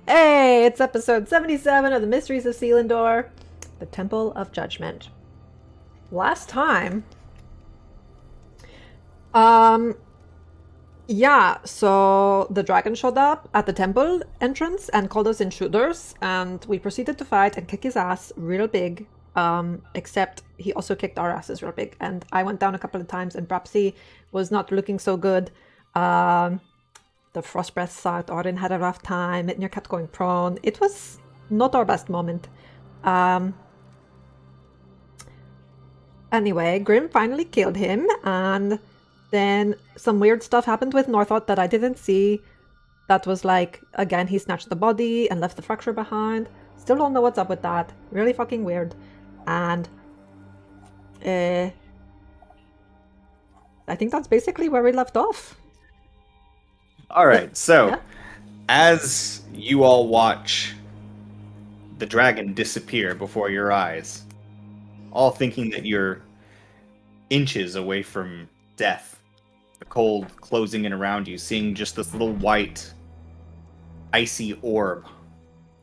Hey, it's episode 77 of the Mysteries of Selindor, the Temple of Judgment. Last time, um, so the dragon showed up at the temple entrance and called us intruders, and we proceeded to fight and kick his ass real big. Except he also kicked our asses real big, and I went down a couple of times, and Brapsy was not looking so good. The frost breath sucked. Orin had a rough time. Mitnir kept going prone. It was not our best moment. Anyway, Grim finally killed him, and then some weird stuff happened with Northot that I didn't see. That was like, again, he snatched the body and left the fracture behind. Still don't know what's up with that. Really fucking weird. And I think that's basically where we left off. All right, so Yeah. as you all watch the dragon disappear before your eyes, all thinking that you're inches away from death, the cold closing in around you, seeing just this little white, icy orb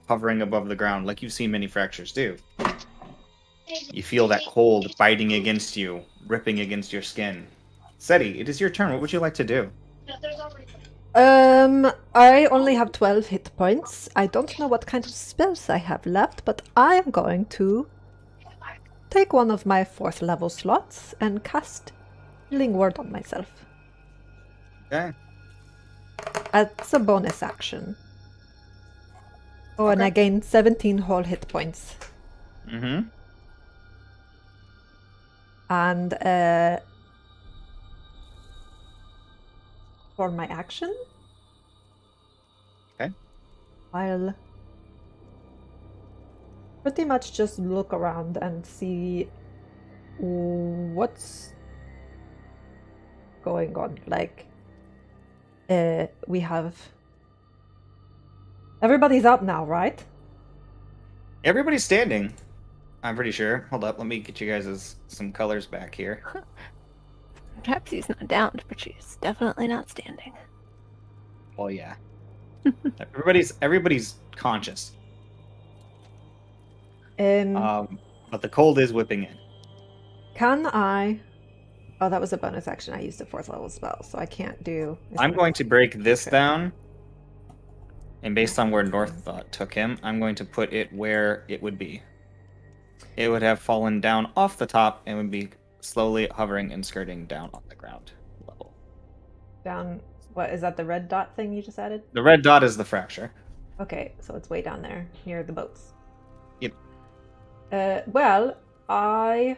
hovering above the ground, like you've seen many fractures do. You feel that cold biting against you, ripping against your skin. Seti, it is your turn. What would you like to do? I only have 12 hit points. I don't know what kind of spells I have left, but I am going to take one of my 4th level slots and cast Healing Word on myself. Okay. It's a bonus action. Oh, and I gain 17 whole hit points. Mm-hmm. And, for my action, Okay. I'll pretty much just look around and see what's going on. Like, we have... Everybody's up now, right? Everybody's standing. I'm pretty sure. Hold up, let me get you guys some colors back here. Perhaps he's not downed, but she's definitely not standing. Well, yeah. everybody's conscious. But the cold is whipping in. Can I... Oh, that was a bonus action. I used a 4th level spell, so I can't do... I'm going to break this down, and based on where Norththought took him, I'm going to put it where it would be. It would have fallen down off the top and would be slowly hovering and skirting down on the ground level. Down... What, is that the red dot thing you just added? The red dot is the fracture. Okay, so it's way down there, near the boats. Yep. Well, I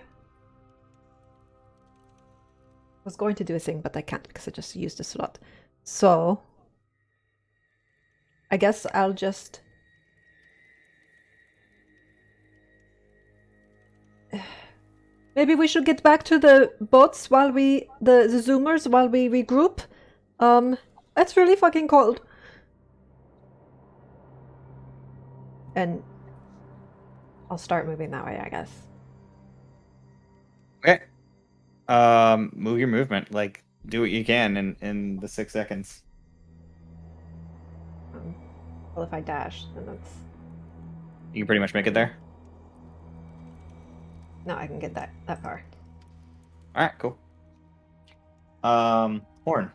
was going to do a thing, but I can't because I just used a slot. So, I guess I'll just... Maybe we should get back to the boats while we... the Zoomers while we regroup. It's really fucking cold. And I'll start moving that way, I guess. Okay. Move your movement. Like, do what you can in the 6 seconds. Well, if I dash, then that's... You can pretty much make it there. No, I can get that far. Alright, cool. Horn.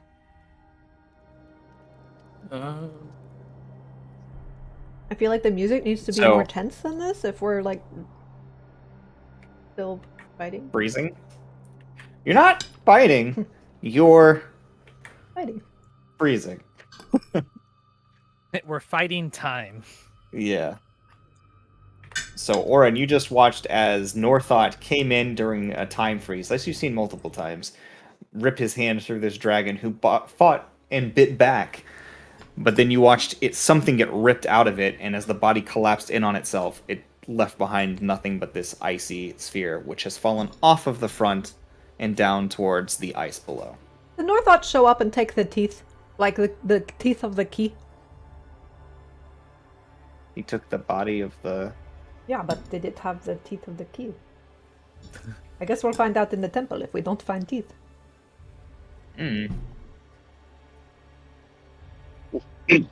I feel like the music needs to be more tense than this if we're, like, still fighting. Freezing? You're not fighting. You're... Fighting. freezing. We're fighting time. Yeah. So, Oren, you just watched as Norththought came in during a time freeze, as you've seen multiple times, rip his hand through this dragon who fought and bit back. But then you watched something get ripped out of it, and as the body collapsed in on itself, it left behind nothing but this icy sphere, which has fallen off of the front and down towards the ice below. Did Northot show up and take the teeth? Like the teeth of the key? He took the body of the... Yeah, but did it have the teeth of the key? I guess we'll find out in the temple if we don't find teeth. Hmm.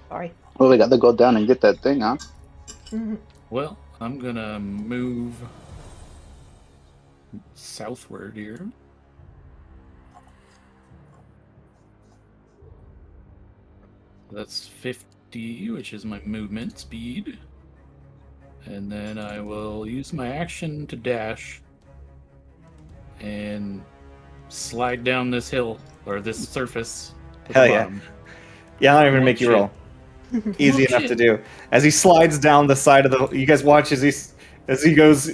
Sorry. Well, we got to go down and get that thing, huh? Well, I'm gonna move southward here. That's 50, which is my movement speed. And then I will use my action to dash and slide down this hill, or this surface to Hell the yeah. bottom. Yeah, I'll not even One make you shit. roll. Easy One enough shit. to do. As he slides down the side of the, you guys watch as he goes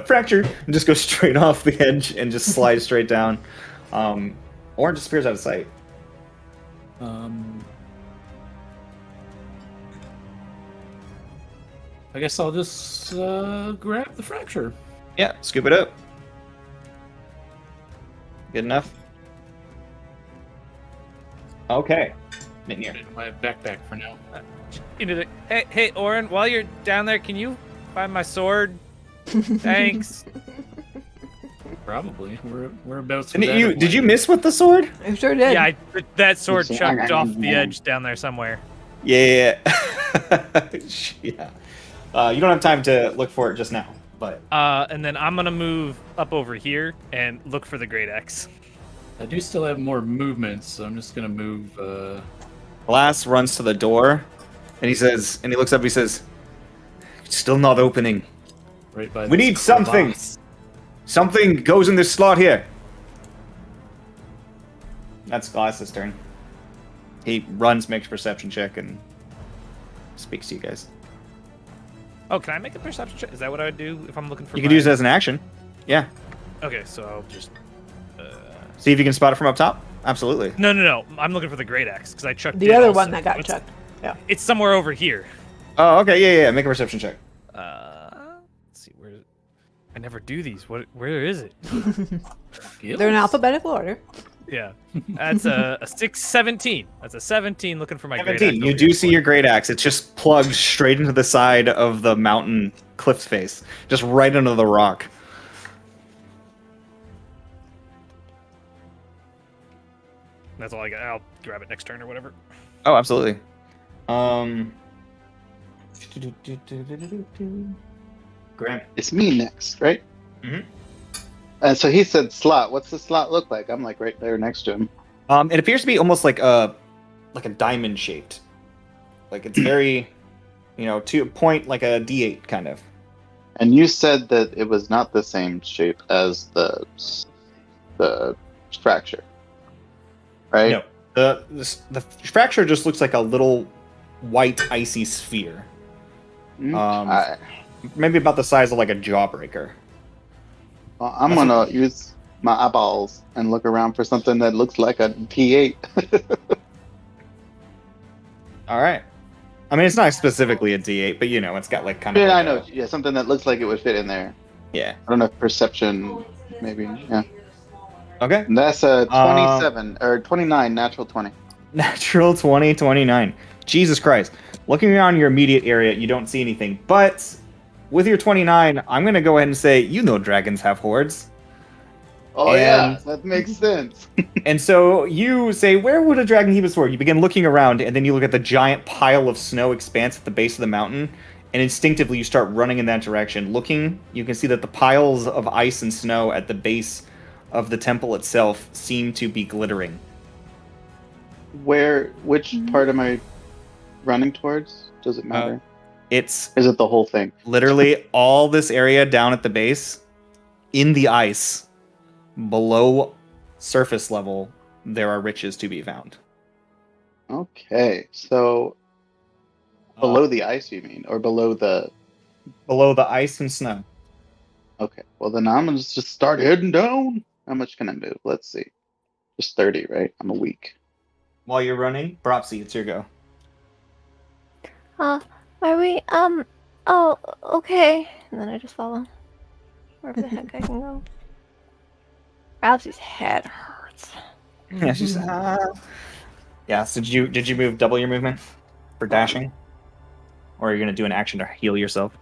fracture and just goes straight off the edge and just slides straight down, or disappears out of sight. I guess I'll just grab the fracture. Yeah, scoop it up. Good enough. Okay. Put it in my backpack for now. Hey, Oren, while you're down there, can you find my sword? Thanks. Probably. We're about. Did you miss with the sword? I sure did. Yeah, that sword It's- chucked off the edge down there somewhere. Yeah. Yeah. You don't have time to look for it just now, but And then I'm gonna move up over here and look for the great X. I do still have more movements, so I'm just gonna move. Glass runs to the door, and he says, and he looks up. He says, "It's still not opening. Right by. We this need something. crevasse. Something goes in this slot here." That's Glass's turn. He runs, makes a perception check, and speaks to you guys. Oh, can I make a perception check? Is that what I would do if I'm looking for? You could use it as an action. Yeah. Okay, so I'll just. See if you can spot it from up top. Absolutely. No. I'm looking for the great X because I chucked The it other also. one that got It's- chucked. Yeah. It's somewhere over here. Oh, okay. Yeah. Make a perception check. Let's see where. I never do these. Where is it? They're in alphabetical order. Yeah, that's a 17. That's a 17. Looking for my great 17. X You over do here. see your great axe. It's just plugged straight into the side of the mountain cliff face, just right under the rock. That's all I got. I'll grab it next turn or whatever. Oh, absolutely. Grant. It's me next, right? Mhm. So he said slot. What's the slot look like? I'm like right there next to him. It appears to be almost like a diamond shaped. Like it's very, to a point like a D8 kind of. And you said that it was not the same shape as the fracture, right? No, the fracture just looks like a little white icy sphere, I, maybe about the size of like a jawbreaker. well, I'm gonna use my eyeballs and look around for something that looks like a T8. All right. I mean, it's not specifically a D8, but it's got like kind of. Yeah, like I know. Yeah, something that looks like it would fit in there. Yeah. I don't know if perception, maybe. Yeah. Okay. And that's a 27 or 29, natural 20. Natural 20, 29. Jesus Christ. Looking around your immediate area, you don't see anything. But with your 29, I'm going to go ahead and say, dragons have hordes. Oh yeah, And- that makes sense. And so you say, where would a dragon keep his sword? You begin looking around, and then you look at the giant pile of snow expanse at the base of the mountain, and instinctively you start running in that direction. Looking, you can see that the piles of ice and snow at the base of the temple itself seem to be glittering. Which part am I running towards? Does it matter? It's Is it the whole thing? literally all this area down at the base, in the ice, below surface level, there are riches to be found. Okay, so below the ice, you mean, or below the? Below the ice and snow. Okay, well then I'm gonna just start heading down. How much can I move? Let's see. Just 30, right? I'm a week. While you're running, Bropsy, it's your go. Are we, oh, okay. And then I just follow. Wherever the heck I can go. Alex's head hurts. Yeah, she's. Yeah. So did you move double your movement for dashing, or are you gonna do an action to heal yourself?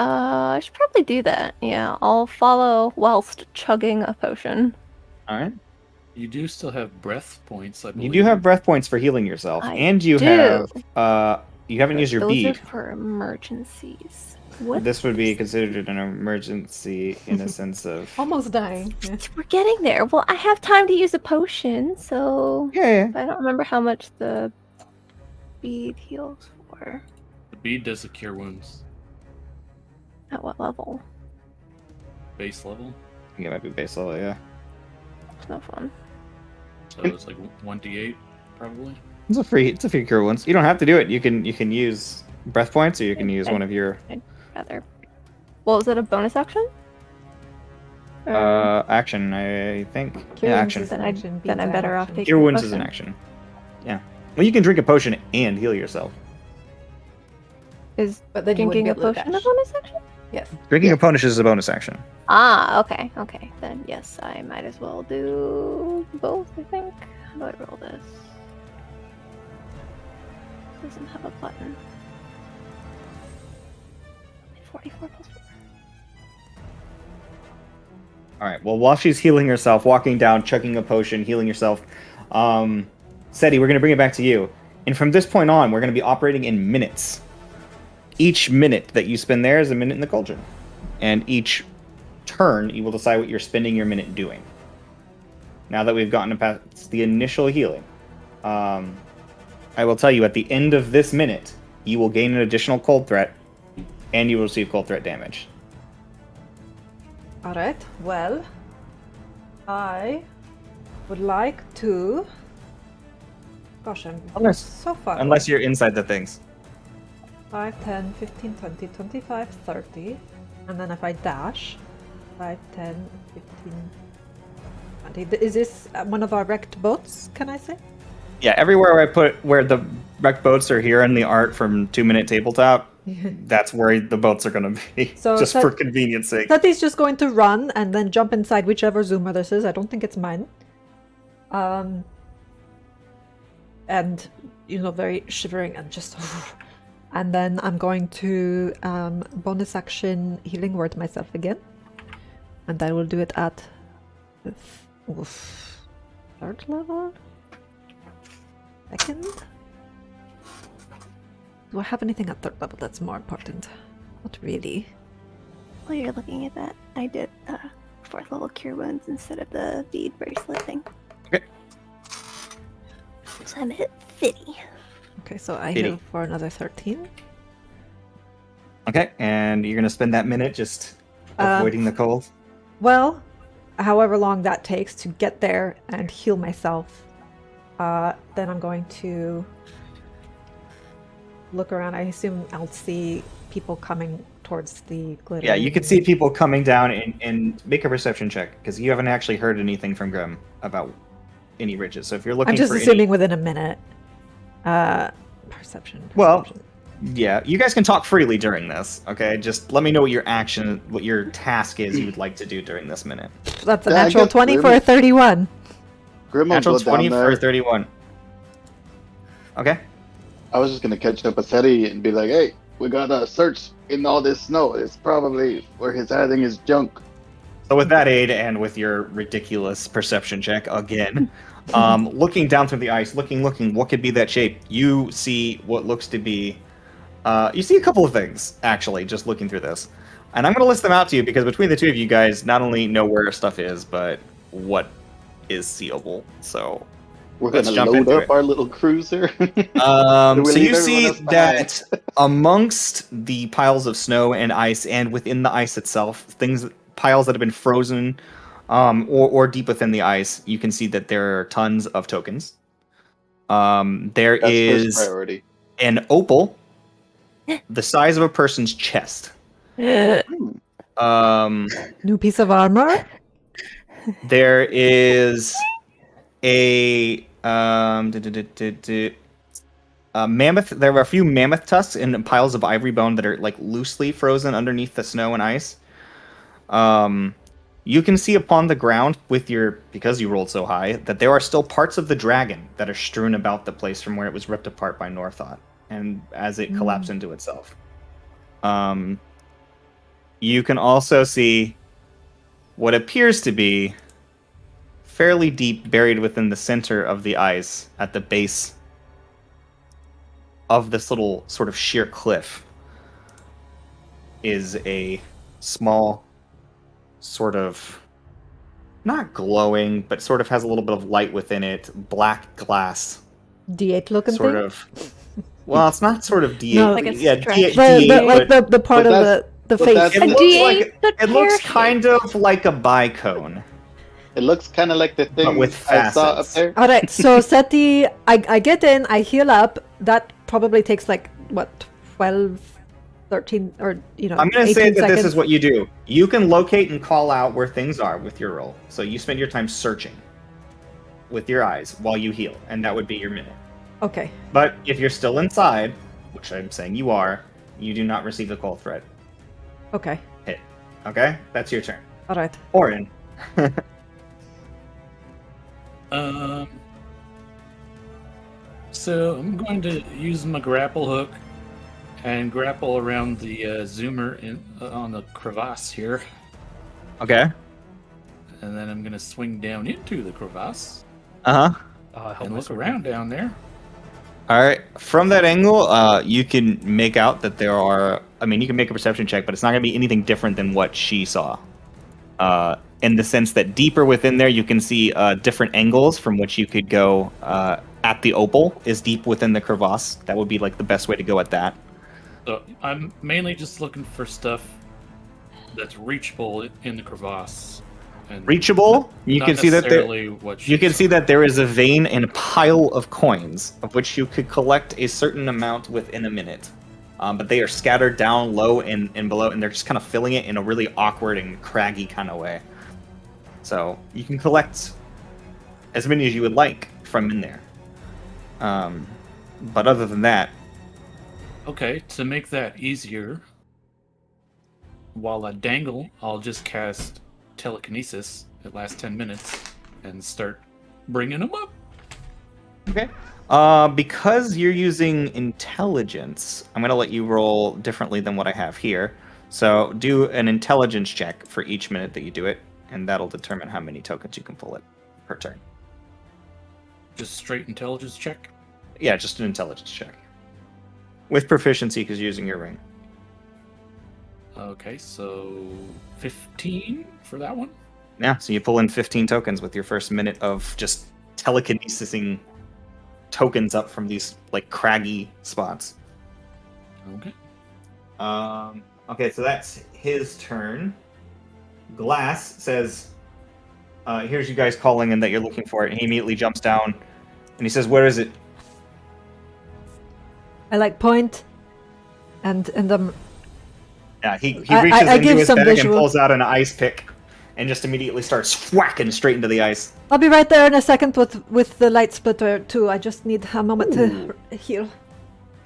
I should probably do that. Yeah, I'll follow whilst chugging a potion. All right. You do still have breath points, I You believe. do have breath points for healing yourself, I and you do. have you haven't But used your those bead. are for emergencies. What? This would be considered an emergency in a sense of Almost dying. Yeah. We're getting there. Well, I have time to use a potion, so yeah. I don't remember how much the bead heals for. The bead does the cure wounds. At what level? Base level. Yeah, it might be base level. Yeah, It's no fun. So it's like 1d8, probably. it's a free cure once. You don't have to do it. You can use breath points, or you can use Okay. one of your Rather. Well, is it a bonus action? action. I think. Cure Yeah, wounds action. is Then, an I, action, then I'm beads better are off action. taking Cure a wounds is an potion. action. Yeah. Well, you can drink a potion and heal yourself. Is But then you wouldn't drinking be a able to potion a dash. bonus action? Yes. Drinking Yeah. a potion is a bonus action. Ah, okay, okay. Then yes, I might as well do both, I think. How do I roll this? Doesn't have a button. 44 plus 4. All right. Well, while she's healing herself, walking down, chugging a potion, healing yourself, Seti, we're going to bring it back to you. And from this point on, we're going to be operating in minutes. Each minute that you spend there is a minute in the cauldron. And each turn, you will decide what you're spending your minute doing. Now that we've gotten past the initial healing, I will tell you at the end of this minute, you will gain an additional cold threat, and you will receive cold threat damage. All right. Well, I would like to. Gosh, I'm Unless- so far. Unless you're inside the things. 5, 10, 15, 20, 25, 30. And then if I dash, 5, 10, 15, 20. Is this one of our wrecked boats, can I say? Yeah, everywhere where the wrecked boats are here in the art from 2 Minute Tabletop, that's where the boats are going to be. So just that- for convenience sake. Tati's just going to run and then jump inside whichever Zoomer this is. I don't think it's mine. And, very shivering and just... And then I'm going to bonus action healing word myself again. And I will do it at the third level? Second? Do I have anything at third level that's more important? Not really. While you're looking at that, I did 4th level cure wounds instead of the bead bracelet thing. Okay. So I'm at 50. Okay, so I 80. heal for another 13. Okay, and you're going to spend that minute just avoiding the cold? Well, however long that takes to get there and heal myself, then I'm going to look around. I assume I'll see people coming towards the glitter. Yeah, you can see people coming down and make a perception check, because you haven't actually heard anything from Grim about any ridges. So if you're looking I'm just for assuming within a minute. Perception. Well, perception. yeah, you guys can talk freely during this, okay? Just let me know what your task is you would like to do during this minute. That's a Yeah, I natural guess 20 for Grim- a 31. Grim will Natural go 20 down for there. 31. Okay. I was just gonna catch up with Seti and be like, "Hey, we gotta search in all this snow. It's probably where he's hiding his junk." So with that aid and with your ridiculous perception check again, looking down through the ice, looking, what could be that shape? You see what looks to be, you see a couple of things, actually, just looking through this. And I'm going to list them out to you because between the two of you guys, not only know where stuff is, but what is seeable. So, We're Let's gonna jump load into up it. our little cruiser. so leave you everyone see else behind? that amongst the piles of snow and ice, and within the ice itself, piles that have been frozen, or deep within the ice, you can see that there are tons of tokens. There That's first is priority. an opal the size of a person's chest. Hmm. New piece of armor. There is a mammoth. There are a few mammoth tusks and piles of ivory bone that are like loosely frozen underneath the snow and ice. You can see upon the ground because you rolled so high, that there are still parts of the dragon that are strewn about the place from where it was ripped apart by Northot, and as it collapsed into itself. You can also see what appears to be fairly deep, buried within the center of the ice, at the base of this little sort of sheer cliff, is a small, sort of not glowing, but sort of has a little bit of light within it, black glass, D8 looking sort thing? of. Well, it's not sort of D8. No. Like a yeah, stretch. D8, Like but the part but of that's- the but face. that's- it A looks D8, like but it looks pear-shaped. kind of like a bicone. It looks kind of like the thing with I saw up facets. there. All right, so Seti, I get in, I heal up. That probably takes like what, 12, 13, or I'm going to say 18 that this seconds. is what you do. You can locate and call out where things are with your roll. So you spend your time searching with your eyes while you heal, and that would be your minute. Okay. But if you're still inside, which I'm saying you are, you do not receive the call threat Okay. hit. Okay? That's your turn. All right. Orin. So I'm going to use my grapple hook and grapple around the zoomer on the crevasse here, Okay. and then I'm going to swing down into the crevasse Uh-huh. I hope and I look survive. around down there. All right. From that angle, you can make out that there are. I mean, you can make a perception check, but it's not going to be anything different than what she saw. In the sense that deeper within there, you can see different angles from which you could go. At the opal is deep within the crevasse. That would be like the best way to go at that. So I'm mainly just looking for stuff that's reachable in the crevasse. And Reachable. You not can see that there. necessarily what You can she's- see that there is a vein and a pile of coins, of which you could collect a certain amount within a minute. But they are scattered down low and below, and they're just kind of filling it in a really awkward and craggy kind of way. So you can collect as many as you would like from in there. But other than that, Okay, to make that easier, while I dangle, I'll just cast telekinesis. It lasts 10 minutes and start bringing them up. okay. Because you're using intelligence, I'm gonna let you roll differently than what I have here. So do an intelligence check for each minute that you do it, and that'll determine how many tokens you can pull it per turn. Just straight intelligence check. Yeah, just an intelligence check. With proficiency, because you're using your ring. Okay, so 15 for that one. Yeah, so you pull in 15 tokens with your first minute of just telekinesising tokens up from these, like, craggy spots. Okay. Okay, so that's his turn. Glass says, here's you guys calling in that you're looking for it, and he immediately jumps down, and he says, where is it? I like point, and Yeah, he reaches I into give his some bag and visual. pulls out an ice pick, and just immediately starts whacking straight into the ice. I'll be right there in a second with the light splitter too. I just need a moment to heal.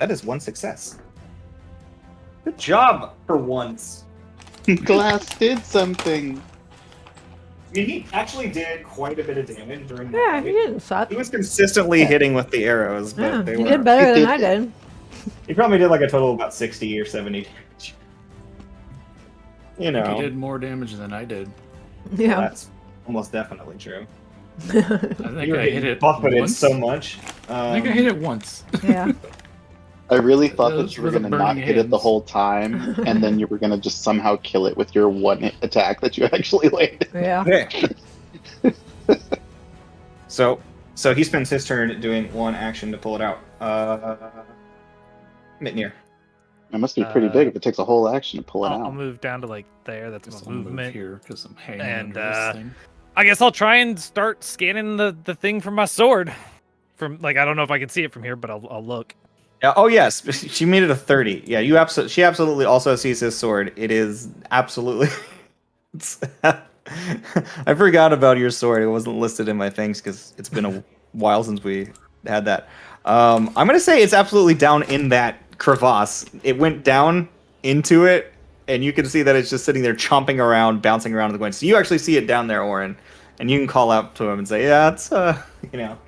That is one success. Good job for once. Glass did something. I mean, he actually did quite a bit of damage during the Yeah, fight. he didn't suck. He was consistently hitting with the arrows, but Yeah, they he were. did better than I did. He probably did like a total of about 60 or 70 damage. You I think know, he did more damage than I did. Yeah. that's almost definitely true. I think You were I hit getting it buffeted once. so much. I think I hit it once. Yeah. I really thought Those that you were were the going to not burning hit it the hands. whole time, and then you were going to just somehow kill it with your one attack that you actually landed. Yeah. Okay. So he spends his turn doing one action to pull it out. Mitnir. It must be pretty big if it takes a whole action to pull it I'll out. move down to like there. That's Just my I'll move movement. here because I'm hanging And, under this thing. I guess I'll try and start scanning the thing from my sword. From like I don't know if I can see it from here, but I'll look. Yeah, oh yes, she made it a 30. Yeah, she absolutely also sees his sword. It is absolutely. I forgot about your sword. It wasn't listed in my things because it's been a while since we had that. I'm gonna say it's absolutely down in that crevasse. It went down into it, and you can see that it's just sitting there chomping around, bouncing around the ground. So you actually see it down there, Orin, and you can call out to him and say, "Yeah, it's you know."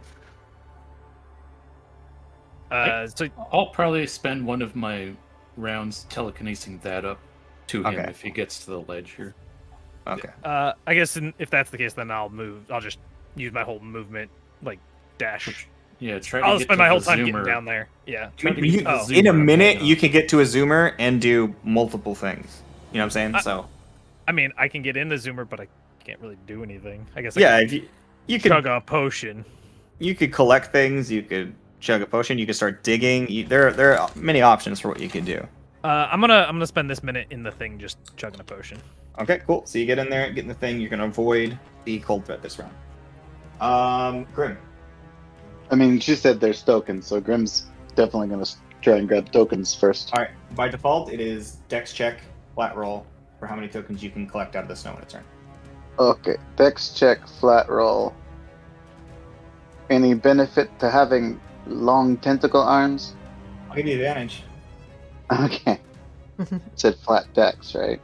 So I'll probably spend one of my rounds telekinesing that up to him Okay. if he gets to the ledge here. Okay. I guess if that's the case, then I'll move. I'll just use my whole movement, like dash. Yeah, try to I'll get spend to my whole the time Zoomer. getting down there. Yeah. Try to get to the Oh. Zoomer In a I'm minute, holding you on. can get to a zoomer and do multiple things. You know what I'm saying? So I mean, I can get in the zoomer, but I can't really do anything. I guess. yeah, I if you could chug could a potion. you could collect things. You could chug a potion. You could start digging. There are many options for what you could do. I'm gonna spend this minute in the thing just chugging a potion. Okay, cool. So you get in there, get in the thing. You're gonna avoid the cold threat this round. Grim. I mean, she said there's tokens, so Grim's definitely gonna try and grab tokens first. All right. By default, it is Dex check, flat roll for how many tokens you can collect out of the snow in a turn. Okay, Dex check, flat roll. Any benefit to having long tentacle arms? I'll give you advantage. Okay. It said flat Dex, right?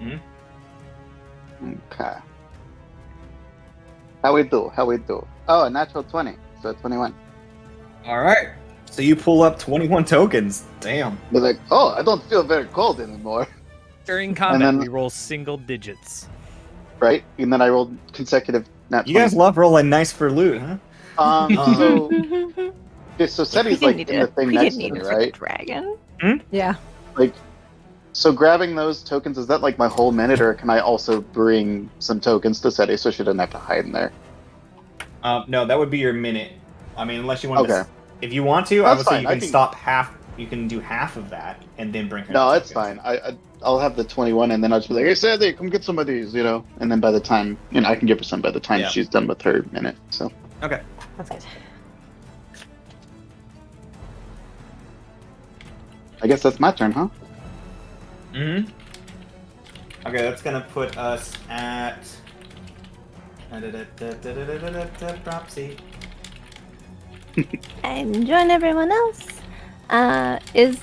Mhm. Okay. How we do? Oh, a natural 20, so 21. All right. So you pull up 21 tokens. Damn. They're like, oh, I don't feel very cold anymore, During combat, then- we roll single digits. right? And then I rolled consecutive nat You guys 20s. love rolling nice for loot, huh? So, okay, so Seti's like in the thing we next didn't to need me, a right? dragon. Yeah. Like, so grabbing those tokens, is that like my whole minute, or can I also bring some tokens to Seti so she doesn't have to hide in there? No, that would be your minute. I mean, unless you want to. Okay. If you want to, I That's would say fine, you I can can- stop half. You can do half of that and then bring her. No, the it's tokens. fine. I'll have the 21, and then I'll just be like, hey, Seti, come get some of these, you know? And then by the time, I can give her some by the time Yeah. she's done with her minute, so. Okay. That's good. I guess that's my turn, huh? Mm-hmm. Okay, that's gonna put us at. Propsy. And join everyone else. Is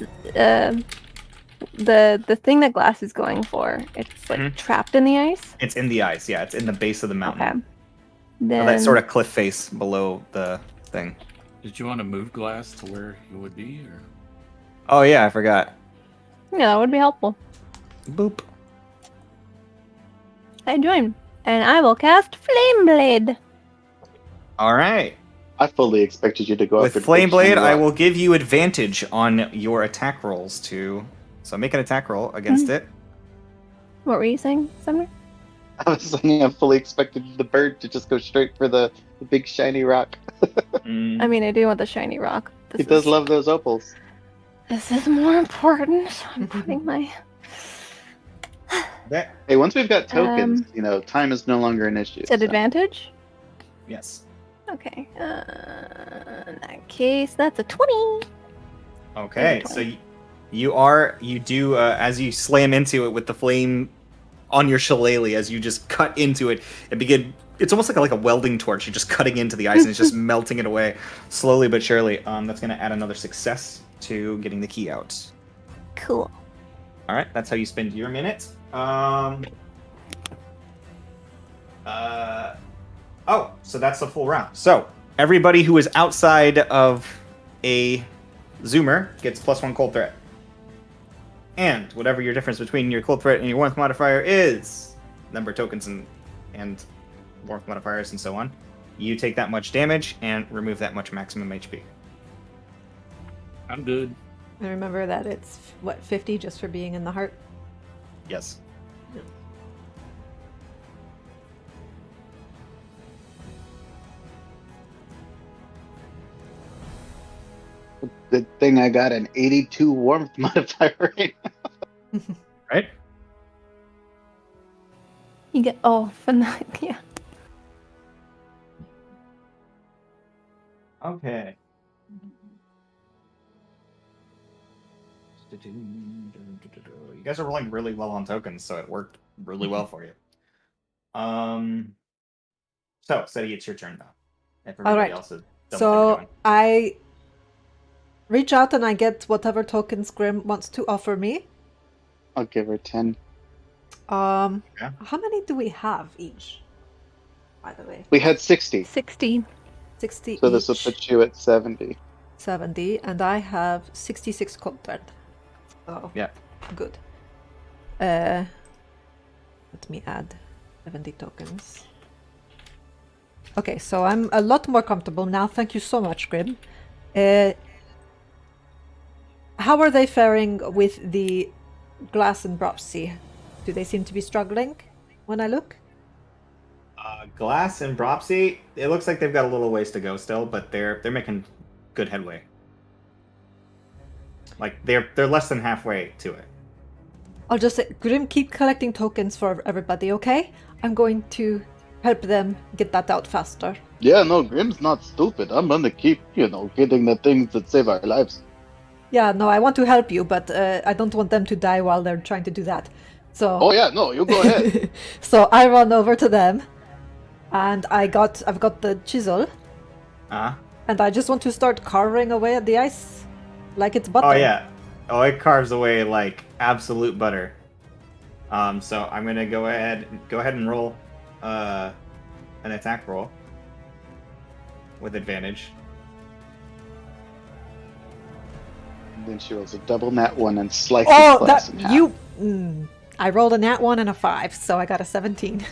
the thing that Glass is going for? It's like Mhm. trapped in the ice. It's in the ice. Yeah, it's in the base of the mountain. Okay. Or Then that sort of cliff face below the thing. Did you want to move Glass to where he would be, or? Oh yeah, I forgot. yeah, that would be helpful. Boop. I join, and I will cast Flame Blade. All right. I fully expected you to go With after the Flame big shiny Blade, I rock. will give you advantage on your attack rolls too. So make an attack roll against it. What were you saying, Summer? I was saying I fully expected the bird to just go straight for the big shiny rock. Mm. I mean, I do want the shiny rock. He does love those opals. This is more important. So I'm putting my. That, Hey, once we've got tokens, time is no longer an issue. Is it so. advantage? yes. Okay. In that case, that's a 20. Okay, Maybe so you do as you slam into it with the flame on your shillelagh, as you just cut into it and begin. It's almost like a welding torch. You're just cutting into the ice and it's just melting it away slowly but surely. That's going to add another success to getting the key out. Cool. All right, that's how you spend your minute. So that's the full round. So everybody who is outside of a zoomer gets +1 cold threat. And whatever your difference between your cold threat and your warmth modifier is, number of tokens and warmth modifiers and so on, you take that much damage and remove that much maximum HP. I'm good. And remember that it's, 50 just for being in the heart? Yes. Good thing I got an 82 warmth modifier right now. Right? You get yeah. Okay. You guys are rolling really well on tokens, so it worked really well for you. So, Seti, it's your turn now. If everybody Alright. else is done what they're So doing. I reach out and I get whatever tokens Grim wants to offer me. I'll give her 10. How Yeah. many do we have each? By the way, We had 60, 60. 60 so this will each. put you at 70. 70, and I have 66 cold thread. So Yeah. good. Let me add 70 tokens. Okay, so I'm a lot more comfortable now. Thank you so much, Grim. How are they faring with the glass and Bropsy? Do they seem to be struggling when I look? Glass and Bropsy, it looks like they've got a little ways to go still, but they're making good headway. Like they're less than halfway to it. I'll just say, Grim, keep collecting tokens for everybody, okay? I'm going to help them get that out faster. Yeah, no, Grim's not stupid. I'm gonna keep, getting the things that save our lives. Yeah, no, I want to help you, but I don't want them to die while they're trying to do that. So. Oh yeah, no, you go ahead. So I run over to them, and I've got the chisel, and I just want to start carving away at the ice, like it's butter. Oh yeah. Oh, it carves away like absolute butter. So I'm gonna go ahead and roll an attack roll with advantage. And then she rolls a double nat 1 and slices Oh, glass in half. I rolled a nat 1 and a 5, so I got a 17.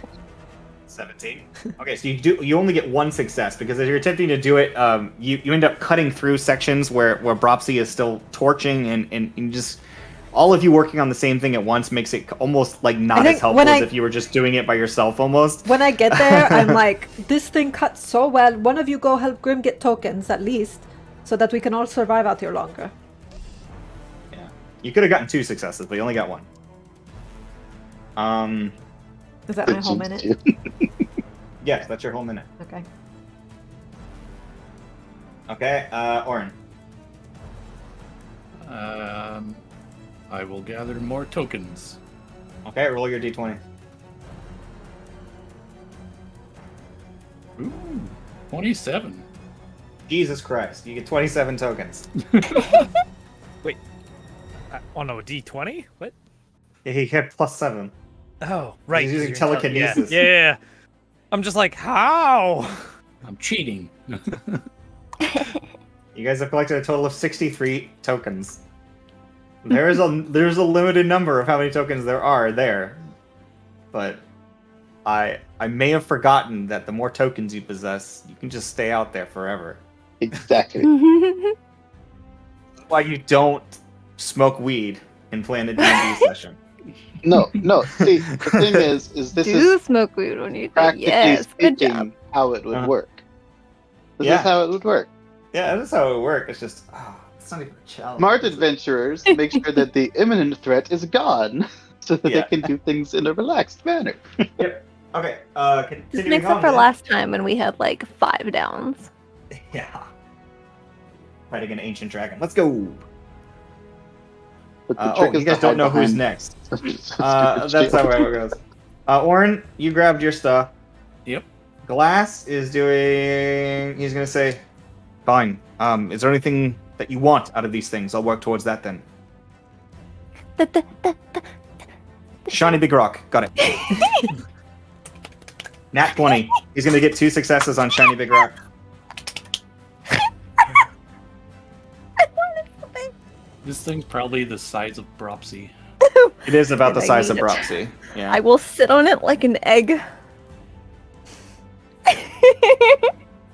17. Okay, so you only get one success because as you're attempting to do it, you end up cutting through sections where Bropsy is still torching and just all of you working on the same thing at once makes it almost like not as helpful as if you were just doing it by yourself almost. When I get there, I'm like, this thing cuts so well. One of you go help Grim get tokens at least, so that we can all survive out here longer. Yeah, you could have gotten 2 successes, but you only got 1. Is that my whole minute? Yes, that's your whole minute. Okay. Okay, Orin. I will gather more tokens. Okay, roll your d20. Ooh, 27. Jesus Christ, you get 27 tokens. Wait. Oh no, D20? What? Yeah, he had +7. Oh, right. He's using 'cause you're telekinesis. Yeah. I'm just like, how? I'm cheating. You guys have collected a total of 63 tokens. There's a limited number of how many tokens there are there, but I may have forgotten that the more tokens you possess, you can just stay out there forever. Exactly. That's why you don't smoke weed and plan a D&D session. No. See, the thing is this Do is smoke weed when you do. practically Yes, good job. speaking how it would work. This Yeah. is how it would work. Yeah, that's how it would work. It's just, it's not even a challenge. Smart adventurers make sure that the imminent threat is gone, so that Yeah. they can do things in a relaxed manner. Yep. Okay. Just Continuing makes on up for then. last time when we had like 5 downs. Yeah. Fighting an ancient dragon. Let's go. But the trick is you guys to don't hide know who's behind next. stupid That's shield. how it goes. Orin, you grabbed your stuff. Yep. Glass is doing. He's gonna say, "Fine. Is there anything that you want out of these things? I'll work towards that then." Shiny big rock. Got it. Nat 20. He's gonna get 2 successes on shiny big rock. This thing's probably the size of Bropsy. It is about the And I size of need it. Bropsy. Yeah. I will sit on it like an egg.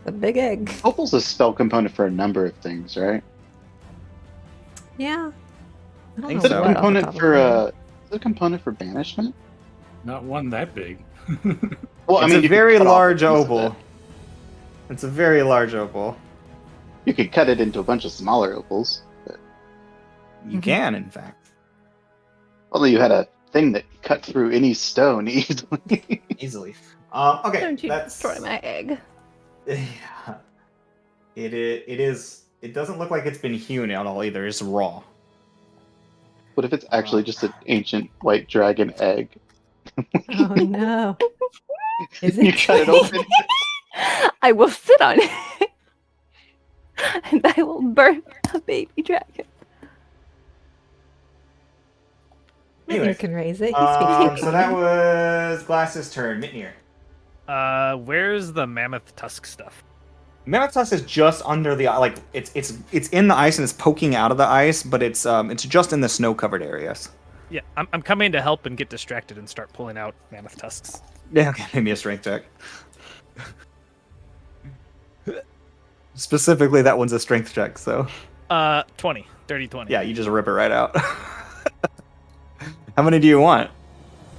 The big egg. Opal's a spell component for a number of things, right? Yeah. I don't Think know Is it a so. what off the component top of for my head. is it a component for banishment? Not one that big. Well, It's you a could very cut off a large piece of opal. it. It's a very large opal. You could cut it into a bunch of smaller opals. But You can, in fact. although you had a thing that cut through any stone easily. Easily. Okay, Don't you that's destroy my egg. Yeah. It is. It doesn't look like it's been hewn at all either. It's raw. What if it's actually just an ancient white dragon egg? Oh no. Is You it? cut it open. I will sit on it. And I will birth a baby dragon. You Anyway, can raise it. He speaks so that was Glass's turn. Mitnir. Where's the mammoth tusk stuff? Mammoth Tusk is just under the it's in the ice and it's poking out of the ice, but it's just in the snow covered areas. Yeah, I'm coming to help and get distracted and start pulling out mammoth tusks. Yeah, okay, maybe a strength check. Specifically, that one's a strength check, so 20. Dirty 20. yeah, you just rip it right out. How many do you want?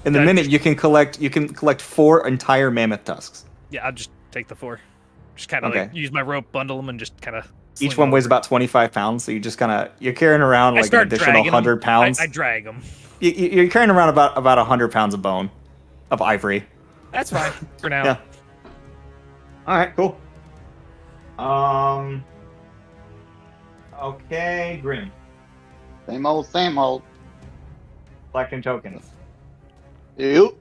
In the Yeah, minute, just- you can collect 4 entire mammoth tusks. Yeah, I'll just take the 4. Just kind of Okay. like use my rope, bundle them, and just kind of. Each one weighs about 25 pounds, so you just you're carrying around I like an start additional dragging 100 them. pounds. I drag them. You're carrying around about 100 pounds of bone, of ivory. That's fine for now. Yeah. All right, cool. Okay, Grim. Same old, same old. Collecting tokens. Yep.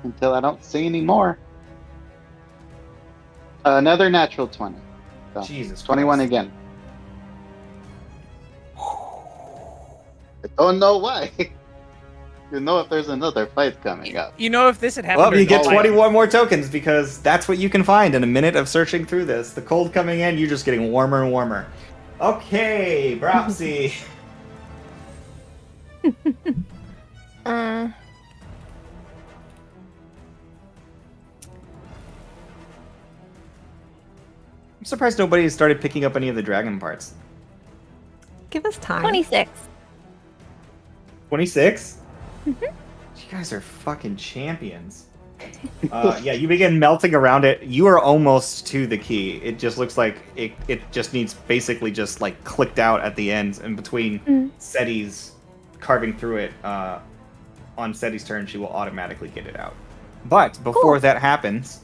Until I don't see any more. Another natural 20. So, Jesus 21 Christ. again. I don't know why. You know if there's another fight coming up. You know, if this had happened. Well, you during get the fight- 21 more tokens because that's what you can find in a minute of searching through this. The cold coming in, you're just getting warmer and warmer. Okay, Bropsy. I'm surprised nobody started picking up any of the dragon parts. Give us time. 26. 26? Mhm. You guys are fucking champions. Yeah, you begin melting around it. You are almost to the key. It just looks like it just needs basically just like clicked out at the end and between Seti's carving through it on Seti's turn, she will automatically get it out. But before that happens,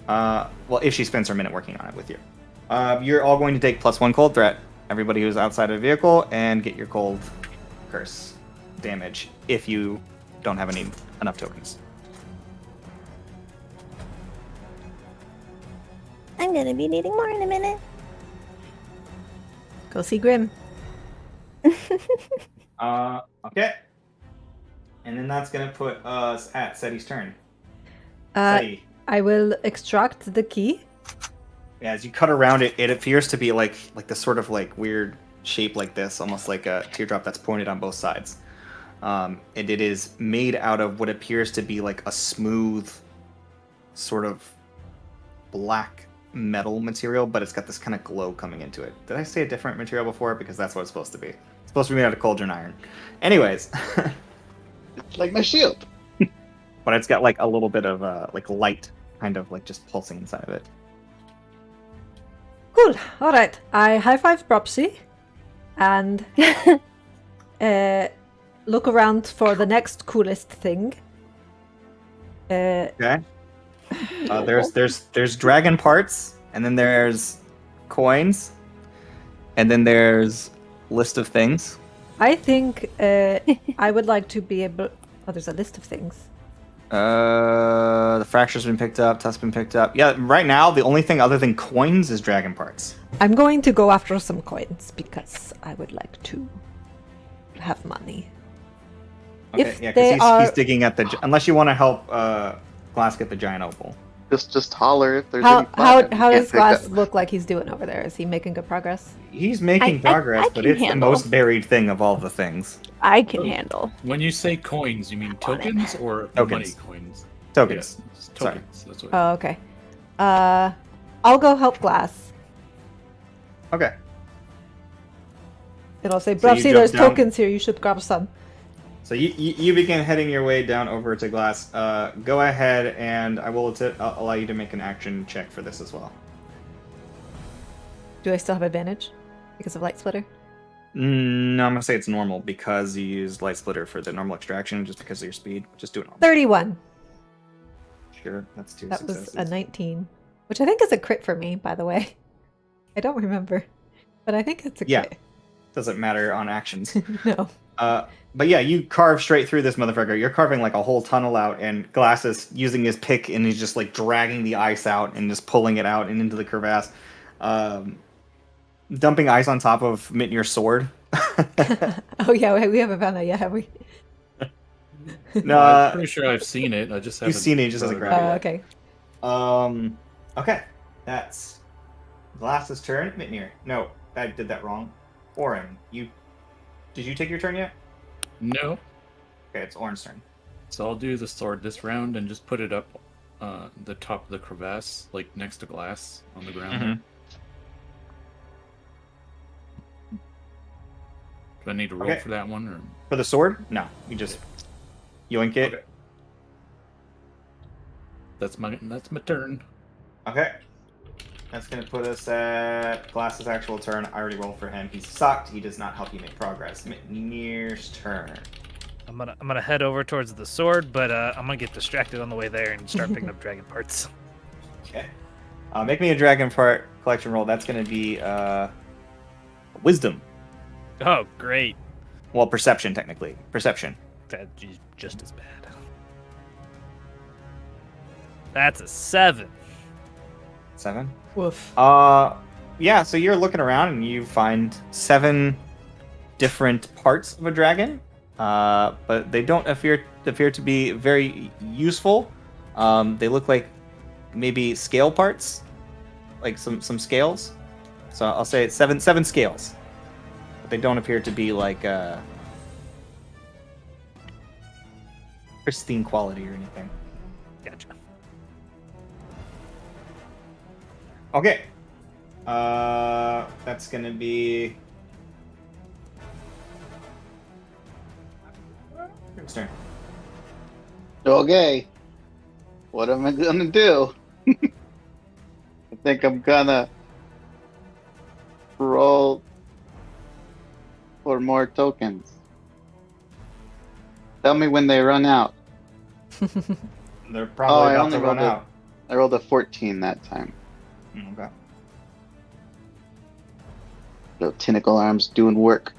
well, if she spends her minute working on it with you, you're all going to take +1 cold threat. Everybody who's outside of the vehicle and get your cold curse damage if you don't have enough tokens. I'm gonna be needing more in a minute. Go see Grim. Okay. And then that's gonna put us at Seti's turn. Uh, Seti, I will extract the key. yeah, as you cut around it, it appears to be like this sort of like weird shape like this, almost like a teardrop that's pointed on both sides. And it is made out of what appears to be like a smooth, sort of black metal material, but it's got this kind of glow coming into it. Did I say a different material before? Because that's what it's supposed to be. It's supposed to be made out of cauldron iron. Anyways, It's like my shield. but it's got like a little bit of like light, kind of like just pulsing inside of it. Cool. All right. I high five Bropsy and look around for the next coolest thing. Okay. There's dragon parts, and then there's coins, and then there's list of things. I think I would like to be able. Oh, there's a list of things. The fracture's been picked up, tusk's been picked up. Yeah, right now the only thing other than coins is dragon parts. I'm going to go after some coins because I would like to have money. Okay, If yeah, they because are- he's digging at the. Unless you want to help Glass get the giant opal. Just holler if there's How any platinum you how can't does pick Glass up. look like he's doing over there? Is he making good progress? He's making I progress, but can it's the handle. most buried thing of all the things. I can handle. When you say coins, you mean tokens or Tokens. money coins? Tokens. Yeah, it's Sorry. tokens. That's what. Oh, okay. I'll go help Glass. Okay. And I'll say, So you Bropsy, jump there's down. tokens here. You should grab some. So you begin heading your way down over to Glass. Go ahead, and I will allow you to make an action check for this as well. Do I still have advantage because of Light Splitter? No, I'm gonna say it's normal because you used Light Splitter for the normal extraction, just because of your speed. Just do it normal. 31. Sure, that's 2 That was successes. a 19, which I think is a crit for me, by the way. I don't remember, but I think it's a Yeah. crit. Doesn't matter on actions. No. But yeah, you carve straight through this motherfucker. You're carving like a whole tunnel out, and Glass is using his pick, and he's just like dragging the ice out and just pulling it out and into the crevasse. Dumping ice on top of Mitnir's sword. Oh, yeah, we haven't found that yet, have we? No, I'm pretty sure I've seen it. I just haven't. you've seen it, he just hasn't grabbed it. Oh, okay. Okay, that's Glass's turn. Mitnir. No, I did that wrong. Orin, did you take your turn yet? No. Okay, it's Orin's turn. So I'll do the sword this round and just put it up the top of the crevasse, like next to glass on the ground Mhm. there. Do I need to roll Okay. for that one, or For the sword? No. You just yoink it. okay? That's my turn. Okay. That's going to put us at Glass's actual turn. I already rolled for him. He sucked. He does not help you make progress. Near's turn. I'm gonna head over towards the sword, but I'm gonna get distracted on the way there and start picking up dragon parts. Okay. Make me a dragon part collection roll. That's going to be wisdom. Oh, great! Well, perception, technically. Perception. That's just as bad. That's a 7. 7. Woof. Yeah, so you're looking around and you find 7 different parts of a dragon, but they don't appear to be very useful. They look like maybe scale parts, like some scales. So I'll say it's seven scales, but they don't appear to be like pristine quality or anything. Gotcha. Okay. That's gonna be. Your turn. Okay. What am I gonna do? I think I'm gonna roll for more tokens. Tell me when they run out. They're probably I about only to run rolled a- out. I rolled a 14 that time. Okay. The tentacle arms doing work.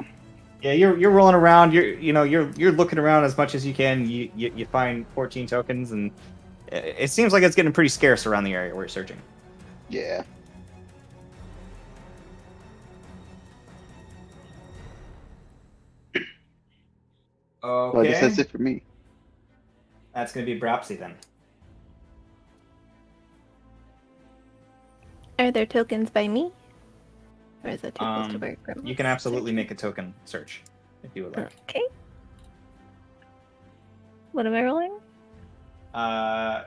Yeah, you're rolling around. You're looking around as much as you can. You find 14 tokens, and it seems like it's getting pretty scarce around the area where you're searching. Yeah. Okay. So I guess that's it for me. That's gonna be Brapsy then. Are there tokens by me? Or is that too close to Um, where Grim You was can absolutely searching? make a token search if you would like. Okay. What am I rolling?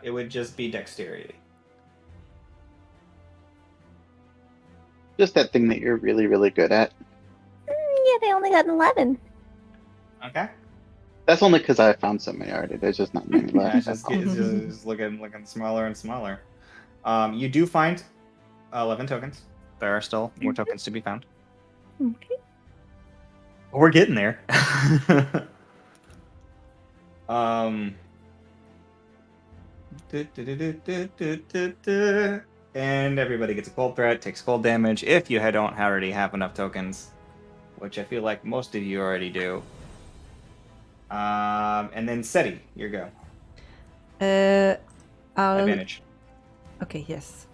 It would just be dexterity. Just that thing that you're really, really good at. Yeah, they only got an 11. Okay. That's only because I found so many already. There's just not many Yeah, left. it's just looking smaller and smaller. You do find 11 tokens. There are still more tokens to be found. Okay. We're getting there. um. And everybody gets a cold threat, takes cold damage if you don't already have enough tokens, which I feel like most of you already do. And then Seti, your go. I'll. Advantage. Okay, yes.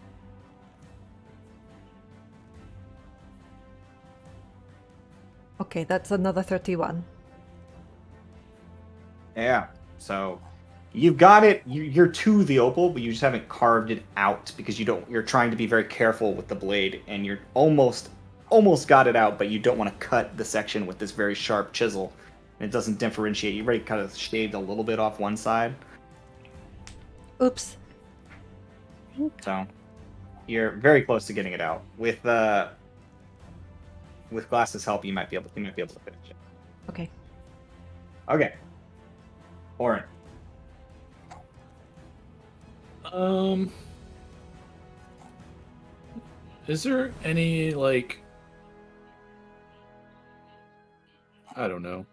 Okay, that's another 31. Yeah. So you've got it. You're to the opal, but you just haven't carved it out because you're trying to be very careful with the blade, and you're almost got it out, but you don't want to cut the section with this very sharp chisel. And it doesn't differentiate. You've already kind of shaved a little bit off one side. Oops. So you're very close to getting it out. With Glass's help, you might be able to finish it. Okay. Okay. Orin. Is there any, like, I don't know,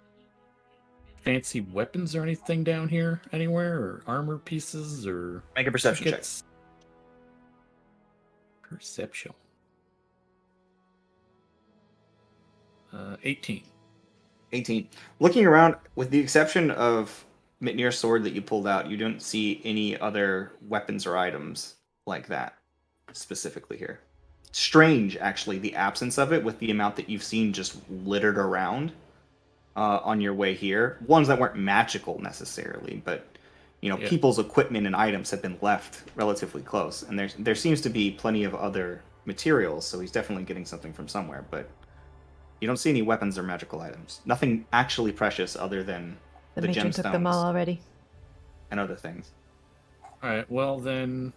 fancy weapons or anything down here anywhere, or armor pieces, or Make a perception check. trinkets? Perception. 18. 18. Looking around, with the exception of Mitnir's sword that you pulled out, you don't see any other weapons or items like that specifically here. Strange, actually, the absence of it with the amount that you've seen just littered around on your way here. Ones that weren't magical necessarily, but Yeah. people's equipment and items have been left relatively close, and there seems to be plenty of other materials, so he's definitely getting something from somewhere, but you don't see any weapons or magical items. Nothing actually precious other than The the matron took them all gemstones already. and other things. Alright, well then,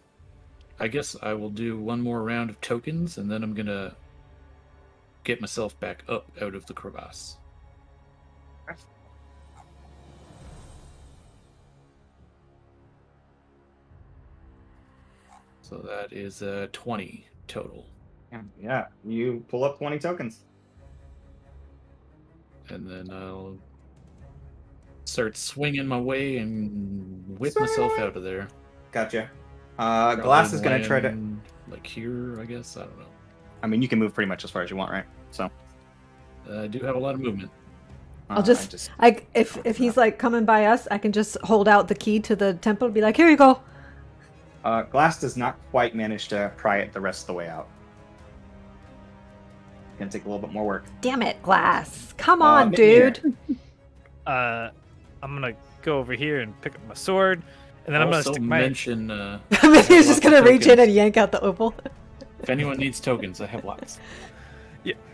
I guess I will do one more round of tokens, and then I'm gonna get myself back up out of the crevasse. So that is 20 total. Yeah, you pull up 20 tokens. And then I'll start swinging my way and whip myself out of there. Gotcha. Probably Glass is gonna try to. land, like here, I guess. I don't know. I mean, you can move pretty much as far as you want, right? So. I do have a lot of movement. I'll just, if he's like coming by us, I can just hold out the key to the temple and be like, here you go. Glass does not quite manage to pry it the rest of the way out. Gonna take a little bit more work. Damn it, Glass. Come on, Mid-year. dude. I'm gonna go over here and pick up my sword, and then I'm gonna Also stick my. mention. Maybe he's just gonna lots of reach in and tokens. yank out the opal. If anyone needs tokens, I have lots.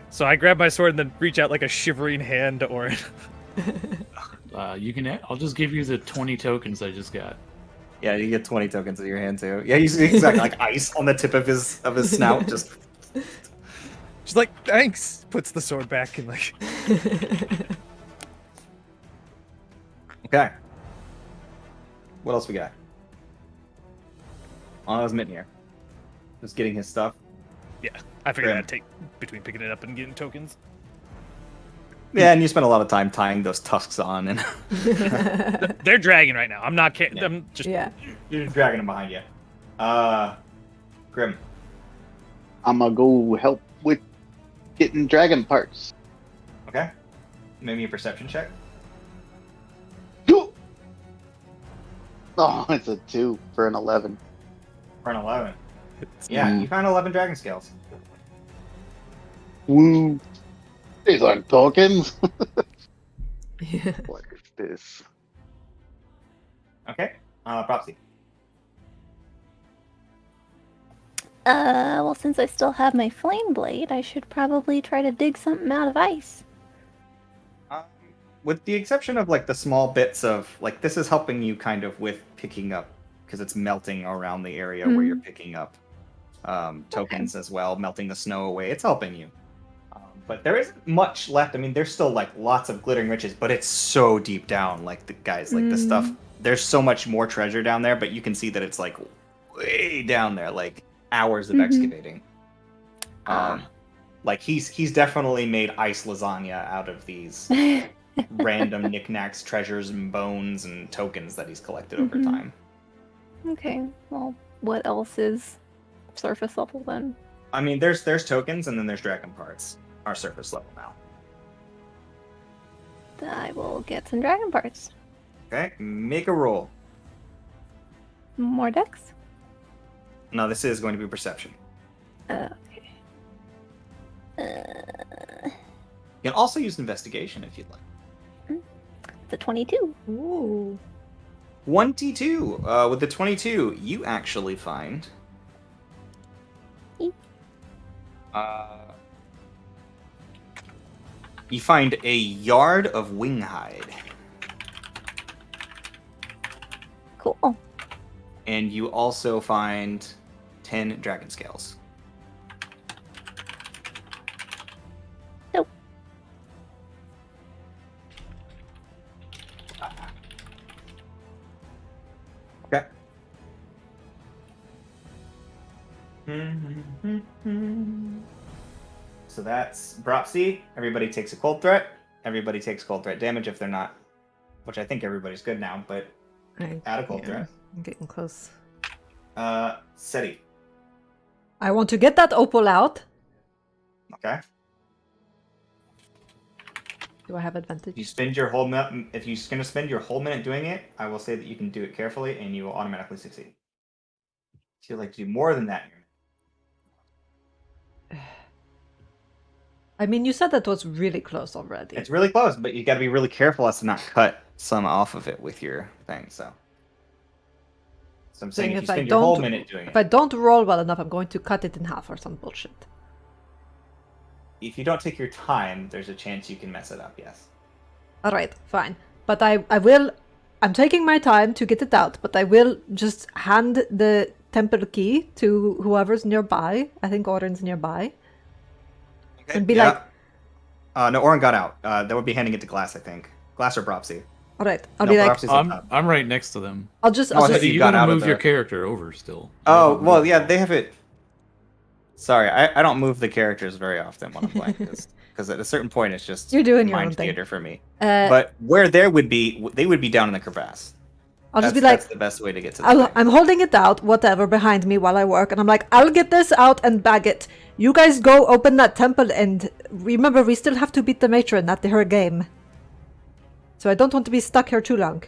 So I grab my sword and then reach out like a shivering hand to Orin. You can. I'll just give you the 20 tokens I just got. Yeah, you get 20 tokens in your hand too. Yeah, he's exactly like ice on the tip of his snout. Just She's like, thanks. Puts the sword back and like. okay. What else we got? On his mitten here. Just getting his stuff. Yeah, I figured Grim. that'd take between picking it up and getting tokens. Yeah, and you spend a lot of time tying those tusks on, and They're dragging right now. I'm not. I'm just. Yeah. you're just dragging them behind you. Grim. I'm gonna go help with getting dragon parts. Okay. Maybe a perception check. Oh, it's a 2 for an 11. For an 11. Yeah, you found 11 dragon scales. Woo! These aren't tokens. What is this? Okay. Propsy. Well, since I still have my flame blade, I should probably try to dig something out of ice. With the exception of like the small bits of like this is helping you kind of with picking up because it's melting around the area where you're picking up tokens as well, melting the snow away. It's helping you. But there isn't much left. I mean, there's still like lots of glittering riches, but it's so deep down. Like the guys, like this stuff. There's so much more treasure down there, but you can see that it's like way down there, like hours of excavating. Like he's definitely made ice lasagna out of these random knickknacks, treasures, and bones and tokens that he's collected over time. Okay, well, what else is surface level then? I mean, there's tokens and then there's dragon parts. Are surface level now. I will get some dragon parts. Okay, make a roll. More decks? No, this is going to be perception. Okay. You can also use investigation if you'd like. The 22. Ooh. 22. With the 22, you actually find. You find a yard of wing hide. Cool. And you also find 10 dragon scales. Nope. Okay. So that's Bropsy. Everybody takes a cold threat. Everybody takes cold threat damage if they're not, which I think everybody's good now, but add a cold threat. I'm getting close. Seti. I want to get that opal out. Okay. Do I have advantage? You spend your whole minute. If you're going to spend your whole minute doing it, I will say that you can do it carefully, and you will automatically succeed. If you'd like to do more than that, I mean, you said that was really close already. it's really close, but you got to be really careful as to not cut some off of it with your thing. So I'm saying if you spend your whole minute doing if it, I don't roll well enough, I'm going to cut it in half or some bullshit. if you don't take your time, there's a chance you can mess it up. Yes. All right, fine. But I will I'm taking my time to get it out, but I will just hand the temple key to whoever's nearby. I think Oren's nearby. Okay. And be like, no, Oren got out. That would be handing it to Glass, I think. Glass or Propsy. all right. I'll No, be like, Propsy's up top. I'm right next to them. I'll just, No, I'll I thought just. you You got gotta out of move your the- character over still. You Oh, haven't well, moved yeah, them. they have it. Sorry, I don't move the characters very often when I'm playing this. Because at a certain point, it's just You're doing your mind own thing. theater for me. But But where they would be down in the crevasse. I'll just That's, be like, that's the best way to get to the thing. I'm holding it out, whatever, behind me while I work, and I'm like, I'll get this out and bag it. You guys go open that temple, and remember, we still have to beat the matron at her game. So I don't want to be stuck here too long.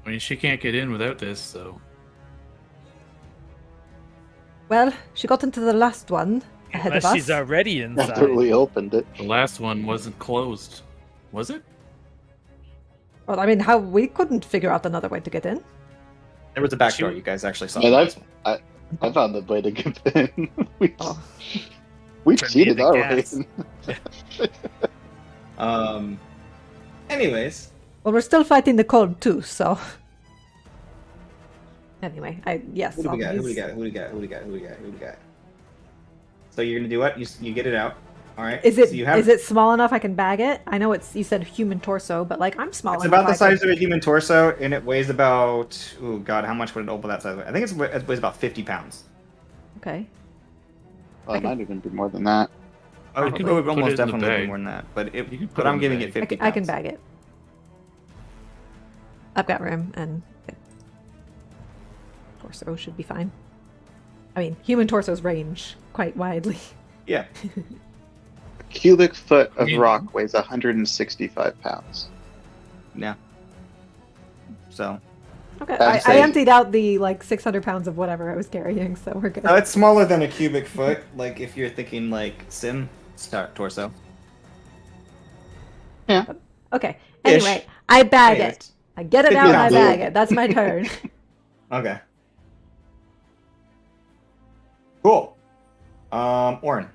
I mean, she can't get in without this, so. Well, she got into the last one ahead Unless of us. she's already inside. After we opened it. The last one wasn't closed. Was it? Well, I mean, how we couldn't figure out another way to get in. There was a back door. You guys actually saw. Yeah, the that's- last one. I found the way to get in. we Oh. we Turn me cheated into our way gas. in. Anyways, Well, we're still fighting the cold too, so. Anyway, yes. who do we got? I'll Who do we use- got? Who do we got? Who do we got? Who do we got? Who do we got? So you're gonna do what? You get it out. All right. Is it So you have, is it small enough I can bag it? I know you said human torso, but like I'm small It's enough. about the I size could- of a human torso, and it weighs about. Oh God, how much would an opal that size weigh? I think it weighs about 50 pounds. Okay. Well, it might even be more than that. Oh, You it can would put it almost in the definitely be bag. more than that, but You can put but it I'm in the giving bag. it 50 I can pounds. bag it. I've got room, and torso should be fine. I mean, human torsos range quite widely. Yeah. A cubic foot of mean- rock weighs 165 pounds. Yeah. So. Okay, I'd I say- emptied out the like 600 pounds of whatever I was carrying, so we're good. No, it's smaller than a cubic foot. Like if you're thinking like torso. Okay. Ish. Anyway, I bag Anyways. it. I get it 50 out and I pounds. bag it. That's my turn. Okay. Cool. Oren.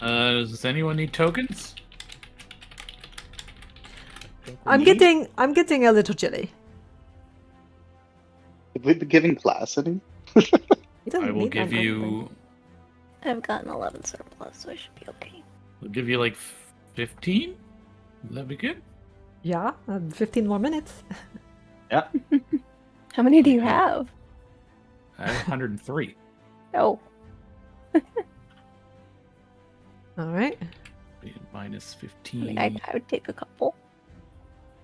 Does anyone need tokens? I'm getting a little chilly. Have we been giving class any? He doesn't I will need give them, you. I've gotten 11 surplus, so I should be okay. I'll give you like 15. Would that be good? Yeah, 15 more minutes. Yeah. How many do you have? I have 103. Oh, All right. Be minus I 15. mean, I would take a couple.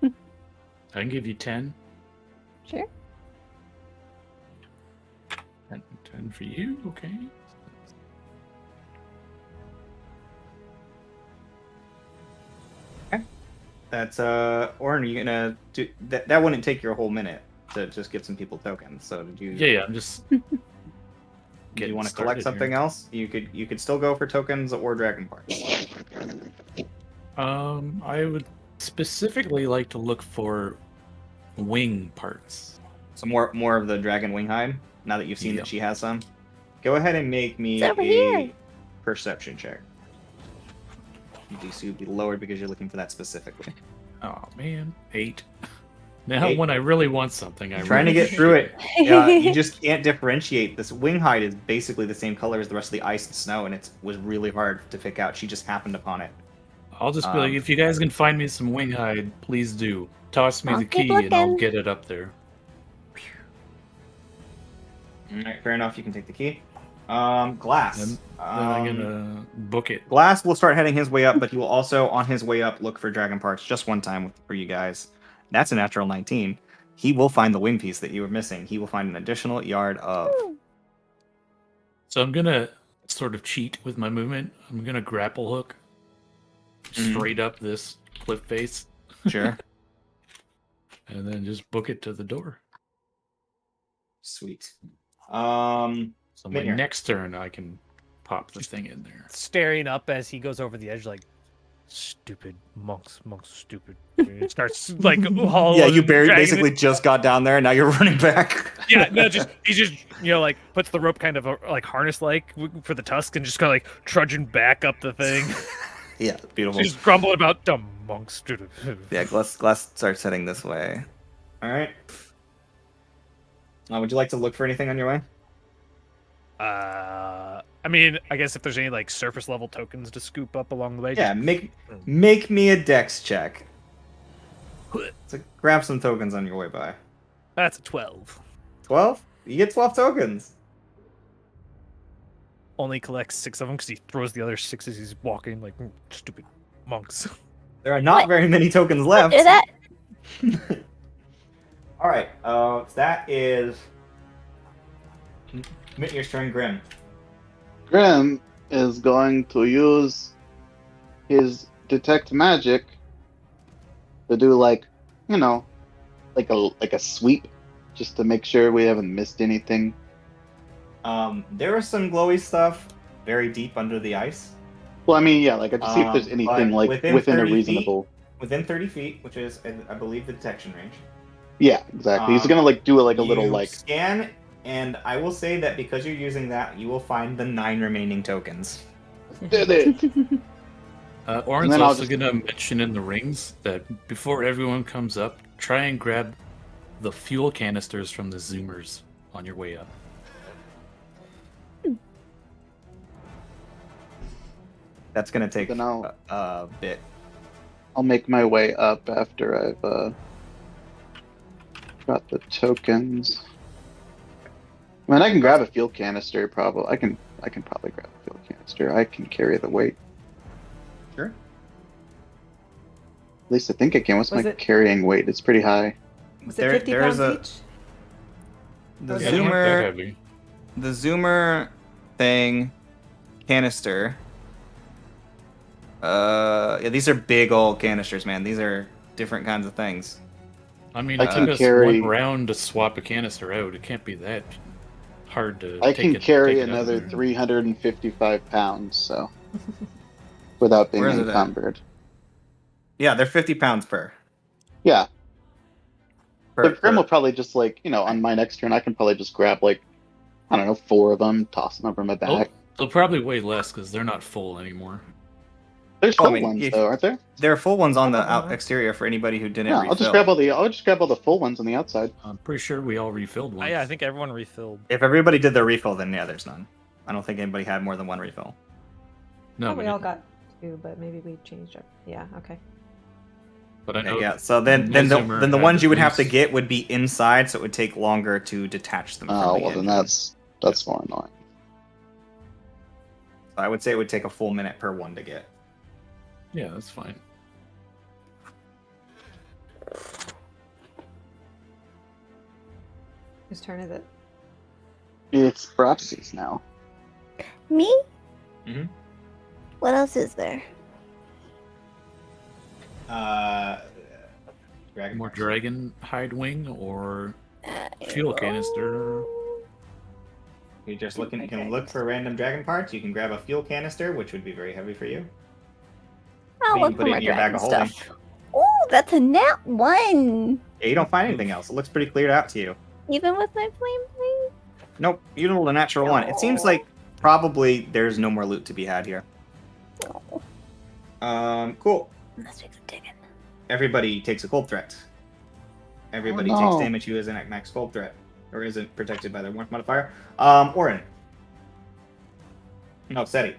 I can give you 10. Sure. 10 for you. Okay. That's Oren, are you gonna do that? That wouldn't take your whole minute to just give some people tokens. So did you? Yeah, I'm just. Do getting you want to started collect something here. else? You could still go for tokens or dragon parts. I would specifically like to look for wing parts. So more of the dragon wing hide. Now that you've seen Yeah. that she has some, go ahead and make me It's over a here. perception check. Your DC would be lowered because you're looking for that specifically. Oh man, 8. Now, 8. when I really want something, I Trying to really get through it. should. You just can't differentiate. This wing hide is basically the same color as the rest of the ice and snow, and it was really hard to pick out. She just happened upon it. I'll just be like, if you guys can find me some wing hide, please do. Toss me I'll the keep key and I'll looking. get it up there. Alright, fair enough. You can take the key. Glass. Then I'm gonna book it. Glass will start heading his way up, but he will also, on his way up, look for dragon parts just one time for you guys. That's a natural 19. He will find the wing piece that you were missing. He will find an additional yard of. So I'm gonna sort of cheat with my movement. I'm gonna grapple hook Mhm. straight up this cliff face Sure. and then just book it to the door. Sweet. So my Gagnor. next turn, I can pop the thing in there. Staring up as he goes over the edge, like, stupid monks, stupid. And it starts like hauling Yeah, you dragging it. basically just got down there, and now you're running back. Yeah, no, he just like puts the rope kind of like harness like for the tusk and just kind of like trudging back up the thing. Yeah, beautiful. She's grumbling about dumb monks. Yeah, glass starts heading this way. All right. Would you like to look for anything on your way? I mean, I guess if there's any like surface level tokens to scoop up along the way. Yeah, just... make me a dex check. So grab some tokens on your way by. That's a 12. 12? You get 12 tokens. Only collects 6 of them because he throws the other 6 as he's walking like stupid monks. There are not very many tokens left. Is that? All right. That is your turn, Grim. Grim is going to use his detect magic to do like a sweep, just to make sure we haven't missed anything. There is some glowy stuff very deep under the ice. Well, I mean, yeah, like I just see if there's anything but like within within a 30 feet- reasonable. Within 30 feet, which is, I believe, the detection range. Yeah, exactly. He's gonna like do like a little You like. scan, and I will say that because you're using that, you will find the 9 remaining tokens. Did it. Orin's then I'll also just- gonna mention in the rings that before everyone comes up, try and grab the fuel canisters from the zoomers on your way up. That's gonna take Then a bit. I'll make my way up after I've got the tokens. I mean, I can grab a fuel canister. Probably, I can probably grab a fuel canister. I can carry the weight. Sure. At least I think I can. What's Was my it- carrying weight? It's pretty high. Was it 50 pounds each? The Okay. Yeah, they aren't that zoomer, heavy. the zoomer thing, canister. Yeah, these are big old canisters, man. These are different kinds of things. I mean, I it can took us carry- 1 round to swap a canister out. It can't be that hard to. I take can it- carry take it out of another there. 355 pounds, so without being Where is it at? encumbered. Yeah, they're 50 pounds per. Yeah, but Grim per- will probably just like on my next turn, I can probably just grab like I don't know 4 of them, toss them over my They'll, back. they'll probably weigh less because they're not full anymore. There's Oh, I full mean, ones if- though, aren't there? There are full ones on the Uh-huh. exterior for anybody who didn't Yeah, refill. I'll just grab all the full ones on the outside. I'm pretty sure we all refilled one. Yeah, I think everyone refilled. If everybody did their refill, then yeah, there's none. I don't think anybody had more than 1 refill. No, Oh, we all didn't. got 2, but maybe we changed it. Yeah, okay. But I know. Yeah, so then my the zoomer then the had ones you at would have to least- get would be inside, so it would take longer to detach them. Oh from the well, then engine. that's more annoying. I would say it would take a full minute per one to get. Yeah, that's fine. Whose turn is it? It's Prophecies now. Me? Mhm. What else is there? Dragon More Force. dragon hide wing or fuel canister. You're just looking. You can look for random dragon parts. You can grab a fuel canister, which would be very heavy for you. I'll You look can for put it my in your bag dragon of holding. stuff. Oh, that's a nat 1. Yeah, you don't find anything else. It looks pretty cleared out to you. Even with my flame blade? Nope, you rolled a natural 1. It seems like probably there's no more loot to be had here. Oh, Cool. let's do some digging. Everybody takes a cold threat. Everybody Oh, takes no. damage who isn't at max cold threat, or isn't protected by their warmth modifier. Orin. No, Seti.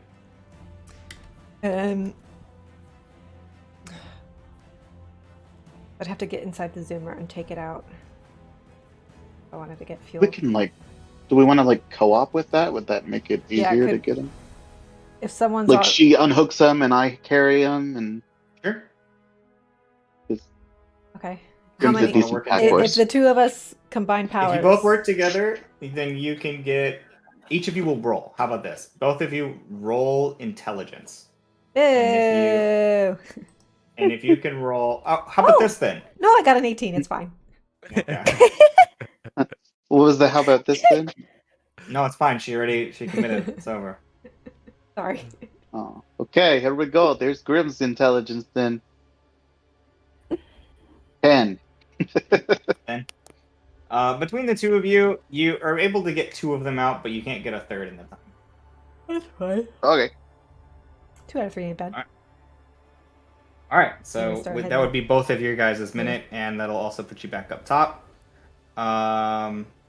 I'd have to get inside the zoomer and take it out. I wanted to get fuel. We can like, do we want to like co-op with that? Would that make it Yeah, easier to could- get him? If someone's Like on- she unhooks them and I carry them, and Sure. okay. How Grim's a many? decent pack If horse. the two of us combine powers. If you both work together, then you can get. Each of you will roll. How about this? Both of you roll intelligence. Ew. And if you can roll. Oh, how about Oh. this then? No, I got an 18. It's fine. Okay. what was the? How about this then? No, it's fine. She committed. It's over. Sorry. Oh, okay. Here we go. There's Grim's intelligence then. 10. Between the two of you, you are able to get 2 of them out, but you can't get a third in the time. That's fine. Okay. 2 out of 3 ain't bad. Alright. All right, I'm so gonna start that heading would up. be both of your guys' minute, and that'll also put you back up top.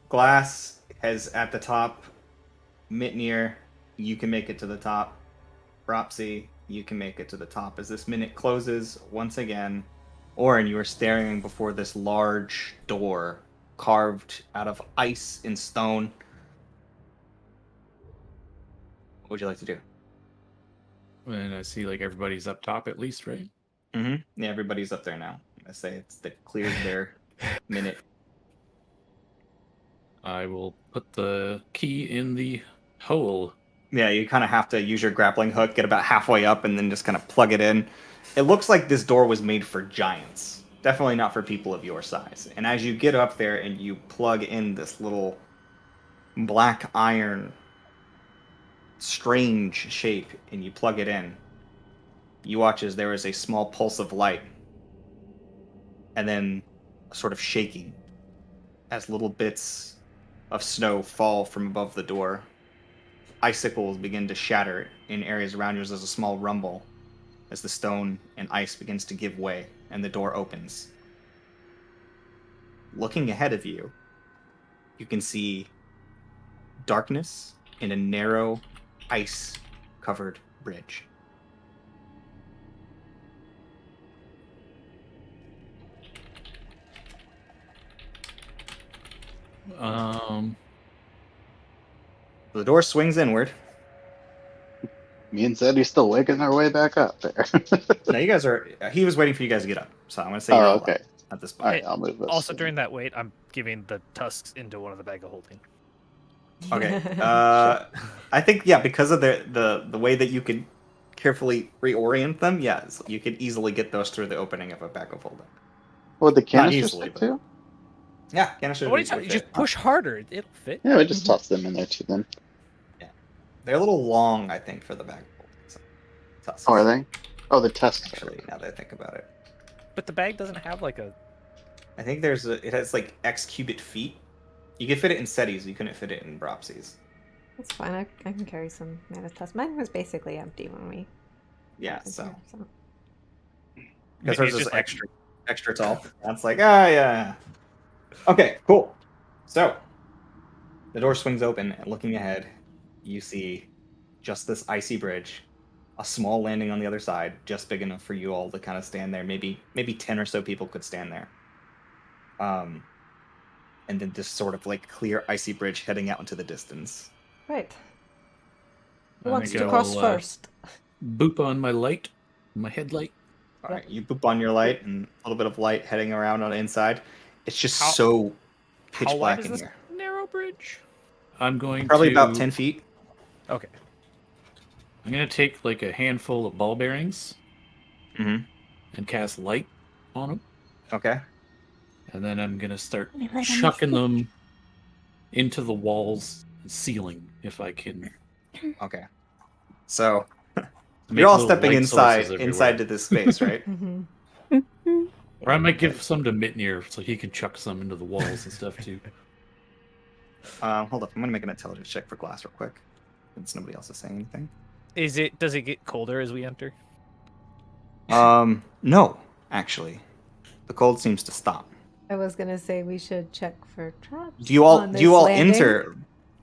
Glass has at the top. Mitnir, you can make it to the top. Bropsy, you can make it to the top. As this minute closes once again, Orin, you are staring before this large door carved out of ice and stone. What would you like to do? And I see like everybody's up top at least, right? Mm-hmm. Yeah, everybody's up there now. I say they cleared their minute. I will put the key in the hole. Yeah, you kind of have to use your grappling hook, get about halfway up, and then just kind of plug it in. It looks like this door was made for giants. Definitely not for people of your size. And as you get up there and you plug in this little black iron, strange shape, and you plug it in, you watch as there is a small pulse of light, and then a sort of shaking as little bits of snow fall from above the door. Icicles begin to shatter in areas around you as there's a small rumble as the stone and ice begins to give way and the door opens. Looking ahead of you, you can see darkness in a narrow, ice-covered bridge. The door swings inward. Me and Zeddy's still waking our way back up there. Now you guys are. He was waiting for you guys to get up, so I'm gonna say Oh, you're all okay. up at this point. All right, I'll move this. Also, during that wait, I'm giving the tusks into one of the bag of holding. Okay. Sure. I think because of the way that you could carefully reorient them, yes, you could easily get those through the opening of a bag of holding. Would the Not canister easily, stick but too? yeah, canister. What are you talking? You just push harder. It'll fit. Yeah, we just toss them in there too then. They're a little long, I think, for the bag of holding. So. Tusks, Oh, are they? Oh, the tusks. actually, now that I think about it. But the bag doesn't have like a. I think it has like X cubit feet. You could fit it in SETIs, you couldn't fit it in Bropsies. That's fine. I can carry some Manitas. Mine was basically empty when we. Yeah, got so. here, so. Because Maybe hers it's is just like- extra tall. That's like, yeah. Okay, cool. So, the door swings open, and looking ahead, you see just this icy bridge, a small landing on the other side, just big enough for you all to kind of stand there. Maybe 10 or so people could stand there. And then this sort of like clear icy bridge heading out into the distance. Right. Who I wants think to I cross will, first? Boop on my light, my headlight. All right, you boop on your light, and a little bit of light heading around on the inside. It's just How- so pitch How wide black is in this here. narrow bridge? I'm going Probably to about 10 feet. Okay. I'm gonna take like a handful of ball bearings Mm-hmm. and cast light on them, Okay. and then I'm gonna start Let me light on chucking this them into the walls and ceiling if I can. Okay. So Make you're all little stepping light inside sources inside everywhere. to this space, right? Mm-hmm. Or I might give some to Mitnir so he can chuck some into the walls and stuff too. Hold up. I'm gonna make an intelligence check for Glass real quick, since nobody else is saying anything. Does it get colder as we enter? No, actually, the cold seems to stop. I was gonna say we should check for traps. Do you all on do you this all landing. enter?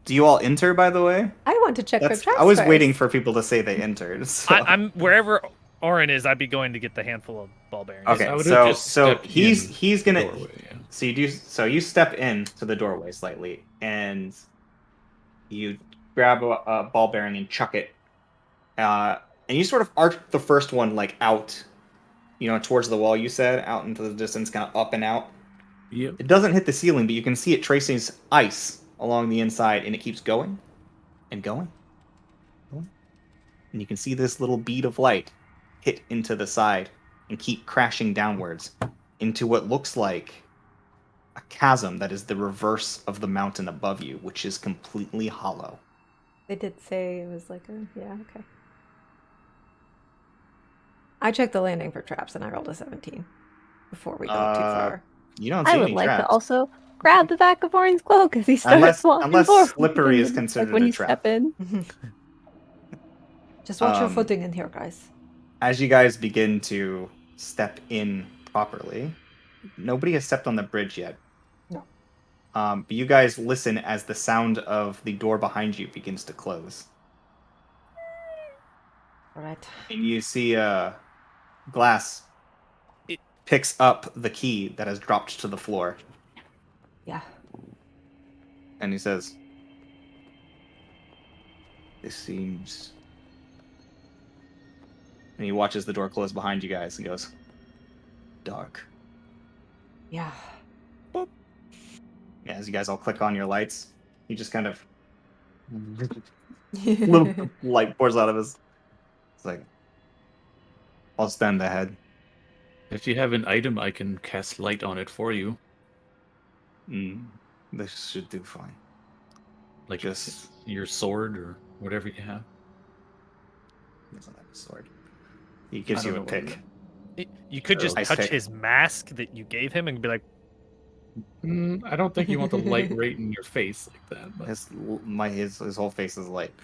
Do you all enter? By the way, I want to check for traps. I was first. waiting for people to say they entered. So. I'm wherever Orin is. I'd be going to get the handful of ball bearings. Okay, I would so have just so stepped he's in he's the gonna doorway, yeah. so you step in to the doorway slightly and you grab a ball bearing and chuck it, and you sort of arc the first one like out, towards the wall. You said out into the distance, kind of up and out. Yep. It doesn't hit the ceiling, but you can see it tracing ice along the inside, and it keeps going and going, and you can see this little bead of light hit into the side and keep crashing downwards into what looks like a chasm that is the reverse of the mountain above you, which is completely hollow. They did say it was like okay. I checked the landing for traps and I rolled a 17 before we go too far. You don't see I would any like traps. to also grab the back of Orin's cloak as he starts walking unless forward. slippery is Like considered when a you trap. step in. Just watch your Um, footing in here, guys. As you guys begin to step in properly. Nobody has stepped on the bridge yet. No. But you guys listen as the sound of the door behind you begins to close. All right. And you see Glass It- picks up the key that has dropped to the floor. Yeah. And he says, "This seems..." And he watches the door close behind you guys and goes, "Dark." Yeah. Yeah, as you guys all click on your lights, he just kind of little light pours out of his. It's like, "I'll stand ahead." If you have an item, I can cast light on it for you. This should do fine. Like Just your sword or whatever you have. he doesn't have a sword. He gives I don't you a know what pick. You could just Ice touch pick. his mask that you gave him and be like, I don't think you want the light right in your face like that. But His whole face is light.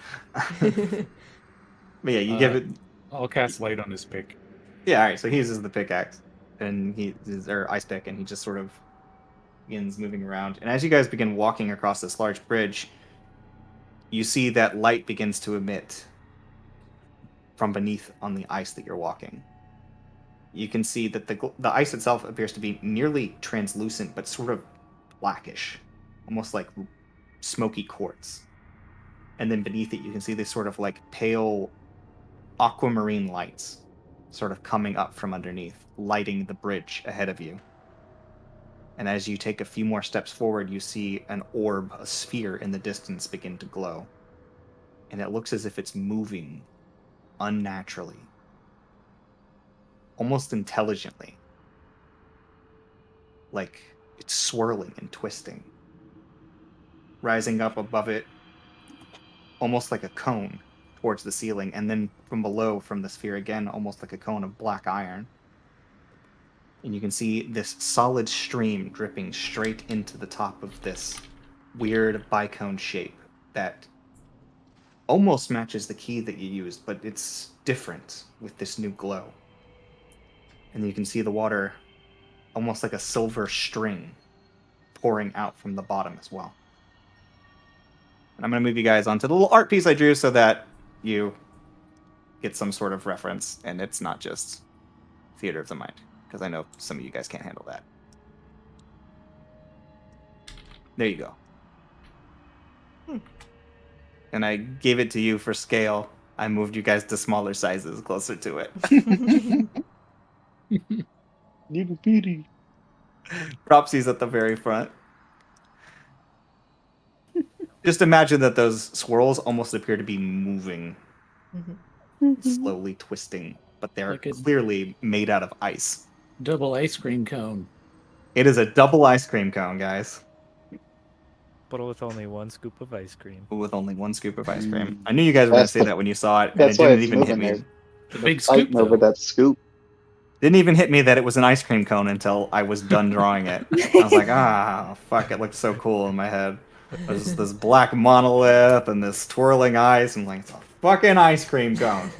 But yeah, you give it. I'll cast light on his pick. Yeah, all right. So he uses the pickaxe, and or ice pick, and he just sort of begins moving around. And as you guys begin walking across this large bridge, you see that light begins to emit from beneath on the ice that you're walking. You can see that the ice itself appears to be nearly translucent, but sort of blackish, almost like smoky quartz. And then beneath it, you can see this sort of like pale aquamarine lights sort of coming up from underneath, lighting the bridge ahead of you. And as you take a few more steps forward, you see an orb, a sphere in the distance begin to glow. And it looks as if it's moving unnaturally, almost intelligently. Like it's swirling and twisting. Rising up above it, almost like a cone towards the ceiling, and then from below, from the sphere again, almost like a cone of black iron. And you can see this solid stream dripping straight into the top of this weird bicone shape that almost matches the key that you used, but it's different with this new glow. And you can see the water almost like a silver string pouring out from the bottom as well. And I'm going to move you guys onto the little art piece I drew so that you get some sort of reference and it's not just theater of the mind, because I know some of you guys can't handle that. There you go. And I gave it to you for scale. I moved you guys to smaller sizes closer to it. Little bitty. Propsy's at the very front. Just imagine that those swirls almost appear to be moving, slowly twisting, but they're Like a- clearly made out of ice. Double ice cream cone. It is a double ice cream cone, guys, but with only one scoop of ice cream. with only one scoop of ice cream. I knew you guys were going to That's say the- that when you saw it, and That's it why didn't it's even hit moving. me. The They're big scoop, fighting over though. that scoop. Didn't even hit me that it was an ice cream cone until I was done drawing it. I was like, fuck, it looked so cool in my head. There's this black monolith and this twirling ice. I'm like, it's a fucking ice cream cone.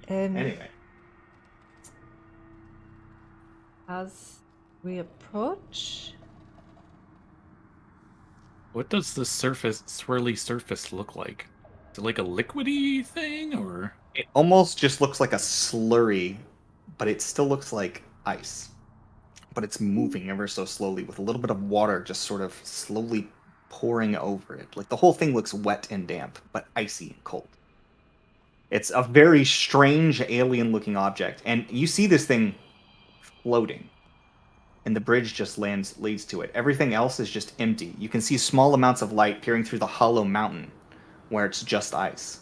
Anyway, As we approach, What does the swirly surface look like? Is it like a liquidy thing, or it almost just looks like a slurry, but it still looks like ice. But it's moving ever so slowly with a little bit of water just sort of slowly pouring over it. Like the whole thing looks wet and damp, but icy and cold. It's a very strange alien looking object. And you see this thing floating. And the bridge just leads to it. Everything else is just empty. You can see small amounts of light peering through the hollow mountain where it's just ice.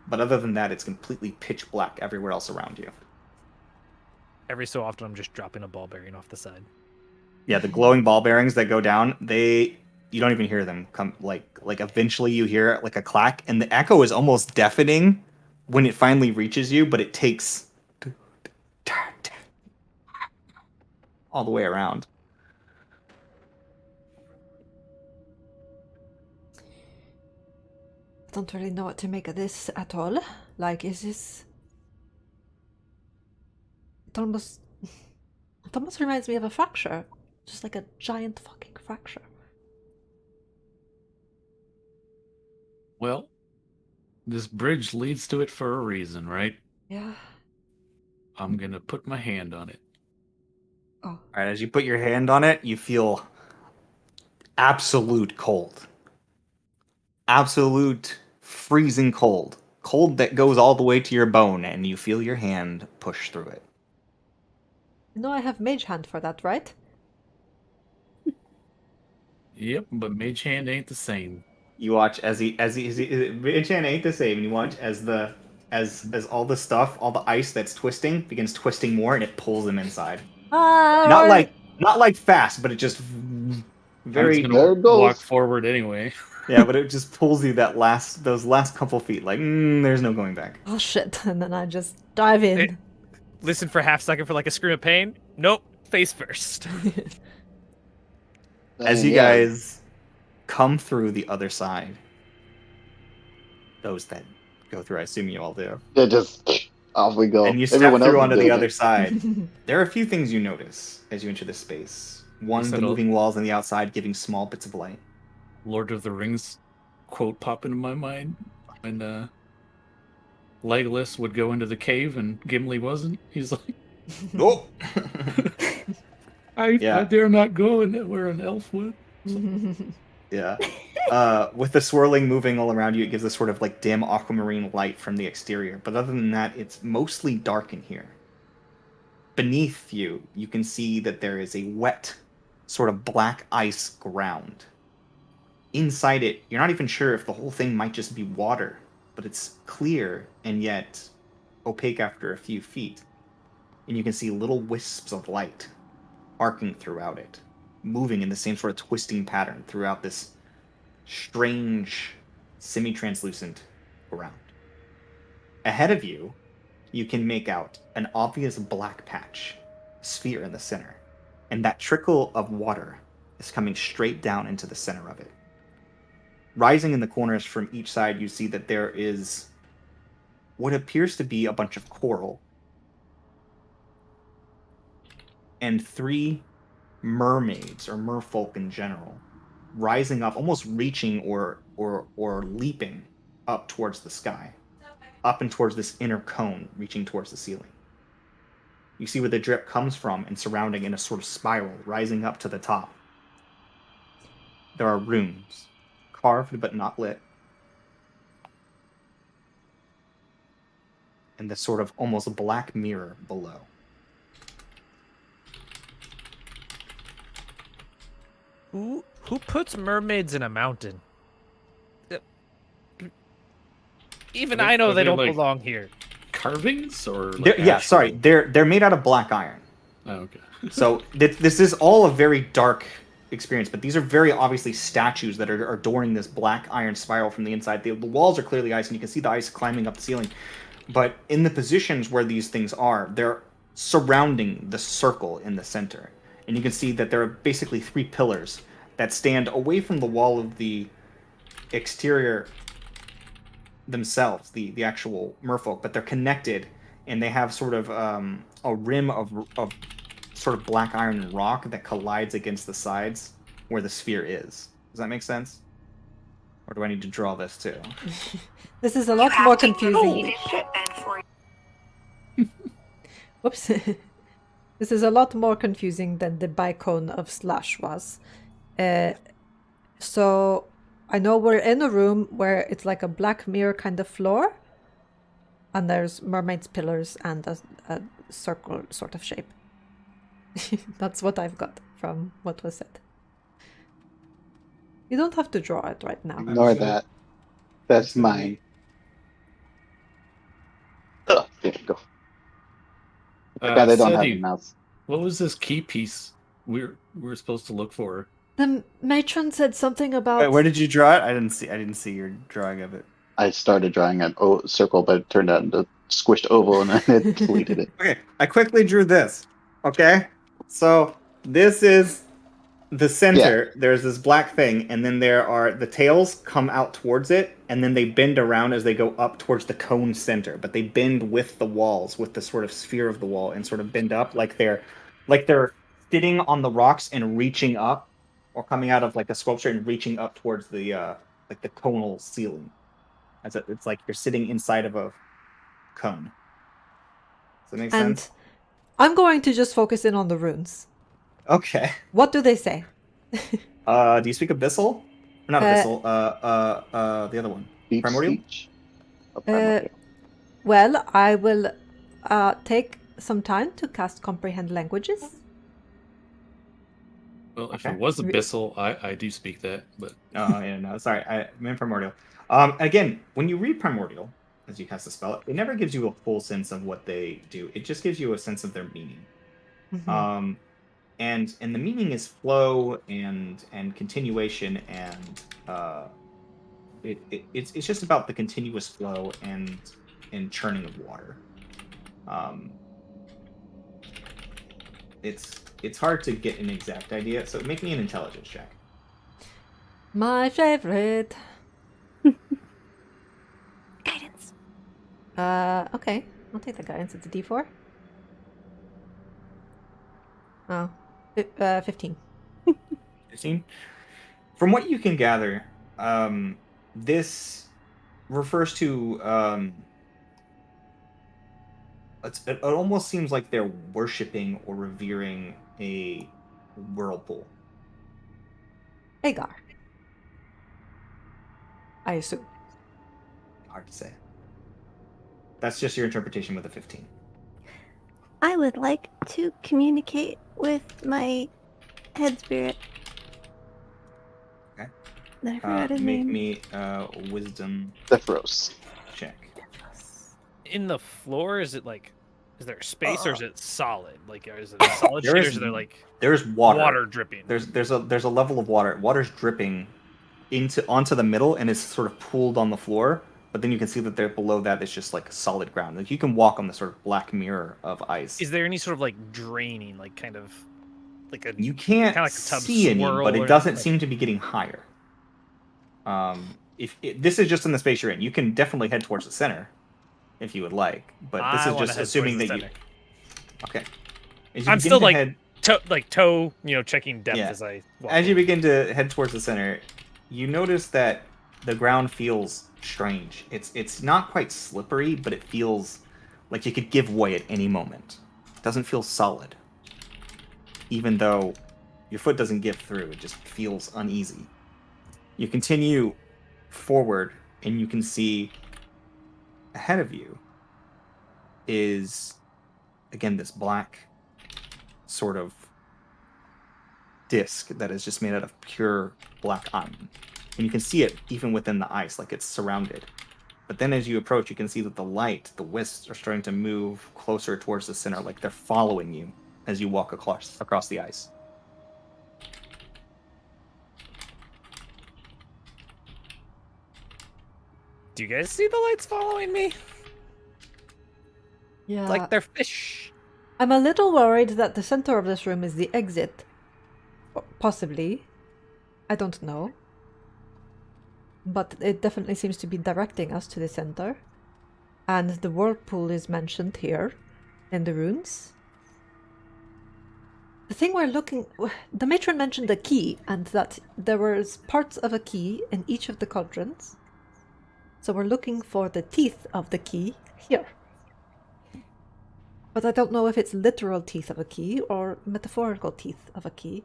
But other than that, it's completely pitch black everywhere else around you. Every so often, I'm just dropping a ball bearing off the side. Yeah, the glowing ball bearings that go down, you don't even hear them come like eventually you hear like a clack, and the echo is almost deafening when it finally reaches you, but it takes all the way around. I don't really know what to make of this at all. Like, is this It almost reminds me of a fracture. Just like a giant fucking fracture. Well, this bridge leads to it for a reason, right? Yeah. I'm gonna put my hand on it. Oh. All right, as you put your hand on it, you feel absolute cold. Absolute freezing cold. Cold that goes all the way to your bone, and you feel your hand push through it. You know I have mage hand for that, right? Yep, but Mage Hand ain't the same. You watch as Vinchan ain't the same, and you watch as all the stuff, all the ice that's twisting begins twisting more, and it pulls him inside. Not Or... like fast, but it just I was very gonna There it goes. walk forward anyway. yeah, but it just pulls you those last couple feet. Like there's no going back. Oh shit, and then I just dive in. Listen for a half second for like a scream of pain. Nope, face first. As you guys come through the other side, those that go through, I assume you all do. Yeah, just off we go. And you step Everyone else through is onto the doing other it. side. There are a few things you notice as you enter this space. One, the settle. moving walls on the outside giving small bits of light. Lord of the Rings quote pop into my mind when Legolas would go into the cave and Gimli wasn't. He's like, Oh! I Yeah. dare not go in where an elf would. Yeah. With the swirling moving all around you, it gives a sort of like dim aquamarine light from the exterior. But other than that, it's mostly dark in here. Beneath you, you can see that there is a wet, sort of black ice ground. Inside it, you're not even sure if the whole thing might just be water, but it's clear and yet opaque after a few feet. And you can see little wisps of light arcing throughout it, moving in the same sort of twisting pattern throughout this strange, semi-translucent ground. Ahead of you, you can make out an obvious black patch, sphere in the center, and that trickle of water is coming straight down into the center of it. Rising in the corners from each side, you see that there is what appears to be a bunch of coral and 3 mermaids, or merfolk in general, rising up, almost reaching or leaping up towards the sky, up and towards this inner cone, reaching towards the ceiling. You see where the drip comes from and surrounding in a sort of spiral, rising up to the top. There are runes, carved but not lit, and this sort of almost black mirror below. Who puts mermaids in a mountain? Even Are they- I know are they they, don't like- belong here. Carvings or like Yeah, actual- sorry, they're made out of black iron. Oh, okay. So this is all a very dark experience, but these are very obviously statues that are adorning this black iron spiral from the inside. The walls are clearly ice, and you can see the ice climbing up the ceiling. But in the positions where these things are, they're surrounding the circle in the center. And you can see that there are basically 3 pillars that stand away from the wall of the exterior themselves, the actual merfolk, but they're connected, and they have sort of a rim of sort of black iron and rock that collides against the sides where the sphere is. Does that make sense? Or do I need to draw this too? This is a lot more confusing. Whoops. This is a lot more confusing than the bicone of Slash was. So I know we're in a room where it's like a black mirror kind of floor, and there's mermaid's pillars and a circle sort of shape. That's what I've got from what was said. You don't have to draw it right now. Ignore that. That's mine. Ugh, there you go. God, they don't have Seti, a mouse. what was this key piece we're supposed to look for? The matron said something about... Wait, where did you draw it? I didn't see your drawing of it. I started drawing a circle, but it turned out into squished oval, and then it deleted it. Okay, I quickly drew this. Okay, so this is the center, there's this black thing, and then there are the tails come out towards it, and then they bend around as they go up towards the cone center. But they bend with the walls, with the sort of sphere of the wall, and sort of bend up like they're sitting on the rocks and reaching up, or coming out of like a sculpture and reaching up towards the like the conal ceiling. It's like you're sitting inside of a cone. Does that make And sense? I'm going to just focus in on the runes. Okay. What do they say? Do you speak Abyssal? Or not Uh, Abyssal. The other one. Deep Primordial. speech. Oh, primordial. Well, I will take some time to cast Comprehend Languages. Well, if Okay. it was Abyssal, I do speak that, but Oh, yeah, no, sorry. I meant Primordial. Again, when you read Primordial, as you cast the spell, it never gives you a full sense of what they do. It just gives you a sense of their meaning. Mhm. And the meaning is flow and continuation, and it's just about the continuous flow and churning of water. It's hard to get an exact idea, so make me an intelligence check. My favorite. Guidance. Okay. I'll take the guidance. It's a D4. Oh, 15. 15. From what you can gather, this refers to it almost seems like they're worshiping or revering a whirlpool. Agar. I assume. Hard to say. That's just your interpretation with a 15. I would like to communicate with my head spirit. Okay. Then I forgot his Make name. me a wisdom Zephyros. check. In the floor, is there space or is it solid? Like, is it a solid There sheet or is is there like There's water. dripping? There's a level of water. Water's dripping onto the middle and is sort of pooled on the floor. But then you can see that there below that is just like solid ground. Like you can walk on the sort of black mirror of ice. Is there any sort of like draining, like kind of like a You can't kinda like a tub see any, swirl but or it doesn't anything? seem to be getting higher. This is just in the space you're in. You can definitely head towards the center if you would like, but this I is wanna just head assuming towards that the you. center. Okay. As you I'm begin still to like head, toe, checking depth Yeah. as I walk. as you over. begin to head towards the center, you notice that the ground feels strange. It's not quite slippery, but it feels like it could give way at any moment. It doesn't feel solid, even though your foot doesn't give through. It just feels uneasy. You continue forward, and you can see ahead of you is again this black sort of disc that is just made out of pure black iron. And you can see it even within the ice, like it's surrounded. But then as you approach, you can see that the wisps are starting to move closer towards the center, like they're following you as you walk across the ice. Do you guys see the lights following me? Yeah. Like they're fish. I'm a little worried that the center of this room is the exit. Possibly. I don't know. But it definitely seems to be directing us to the center. And the whirlpool is mentioned here in the runes. The thing we're looking... The matron mentioned a key, and that there was parts of a key in each of the cauldrons. So we're looking for the teeth of the key here. But I don't know if it's literal teeth of a key or metaphorical teeth of a key.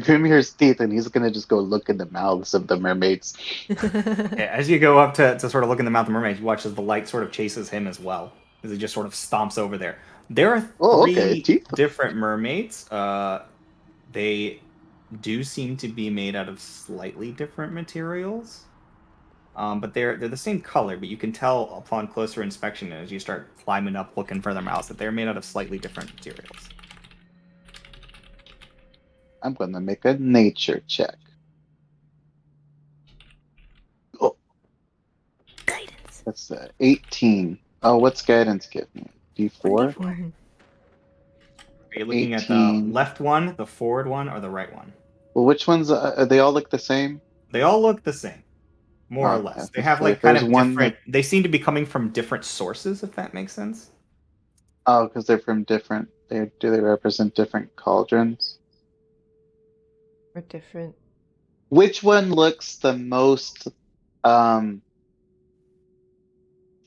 Grim hears teeth, and he's gonna just go look in the mouths of the mermaids. Yeah, as you go up to sort of look in the mouth of the mermaid, you watch as the light sort of chases him as well, as he just sort of stomps over there. There are Oh, okay, three teeth. different mermaids. They do seem to be made out of slightly different materials. But they're the same color, but you can tell upon closer inspection as you start climbing up looking for their mouths that they're made out of slightly different materials. I'm gonna make a nature check. Oh, Guidance. that's 18. Oh, what's guidance give me? D4. Mhm. Are you looking at the 18. left one, the forward one, or the right one? Well, which ones? They all look the same? They all look the same, more or Okay, less. They let's have say like if kind there's of one different. They seem to be coming from different sources, if that makes sense. Oh, because they're from different. Do they represent different cauldrons? We're different. Which one looks the most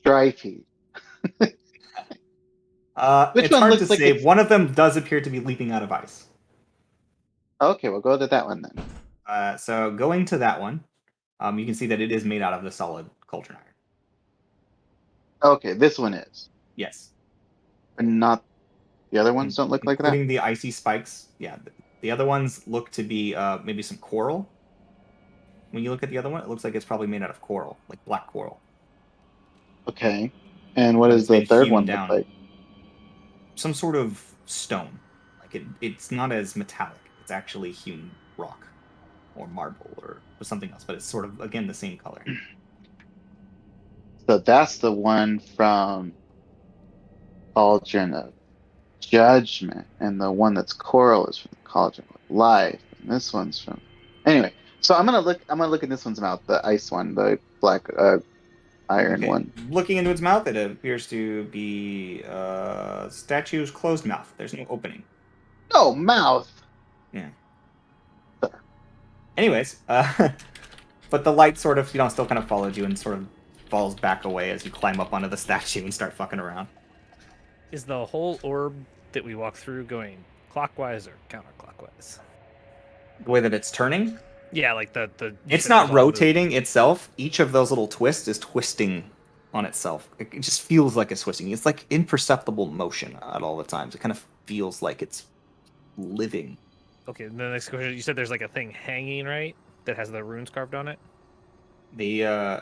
strifey? Which It's one hard to looks like say. it's One of them does appear to be leaping out of ice. okay? We'll go to that one then. So going to that one, you can see that it is made out of the solid cauldron iron. Okay, this one is, Yes, and not the other ones. Don't look like that. including the icy spikes. Yeah, the other ones look to be maybe some coral. When you look at the other one, it looks like it's probably made out of coral, like black coral, Okay, and what but does it's the been third hewn one look down. like? Some sort of stone. Like it's not as metallic. It's actually hewn rock, or marble, or something else. But it's sort of again the same color. So that's the one from Cauldron of Judgment, and the one that's coral is from the Cauldron of Life, and this one's from. Anyway, so I'm gonna look. I'm gonna look at this one's mouth, the ice one, the black iron Okay. one. Looking into its mouth, it appears to be statue's closed mouth. There's no opening. No mouth. Yeah. Anyways, but the light sort of, still kind of followed you and sort of falls back away as you climb up onto the statue and start fucking around. Is the whole orb that we walk through going clockwise or counterclockwise? The way that it's turning, Yeah, like the it's not rotating itself. Each of those little twists is twisting on itself. It just feels like it's twisting. It's like imperceptible motion at all the times. It kind of feels like it's living. Okay, the next question, you said there's like a thing hanging, right? That has the runes carved on it? The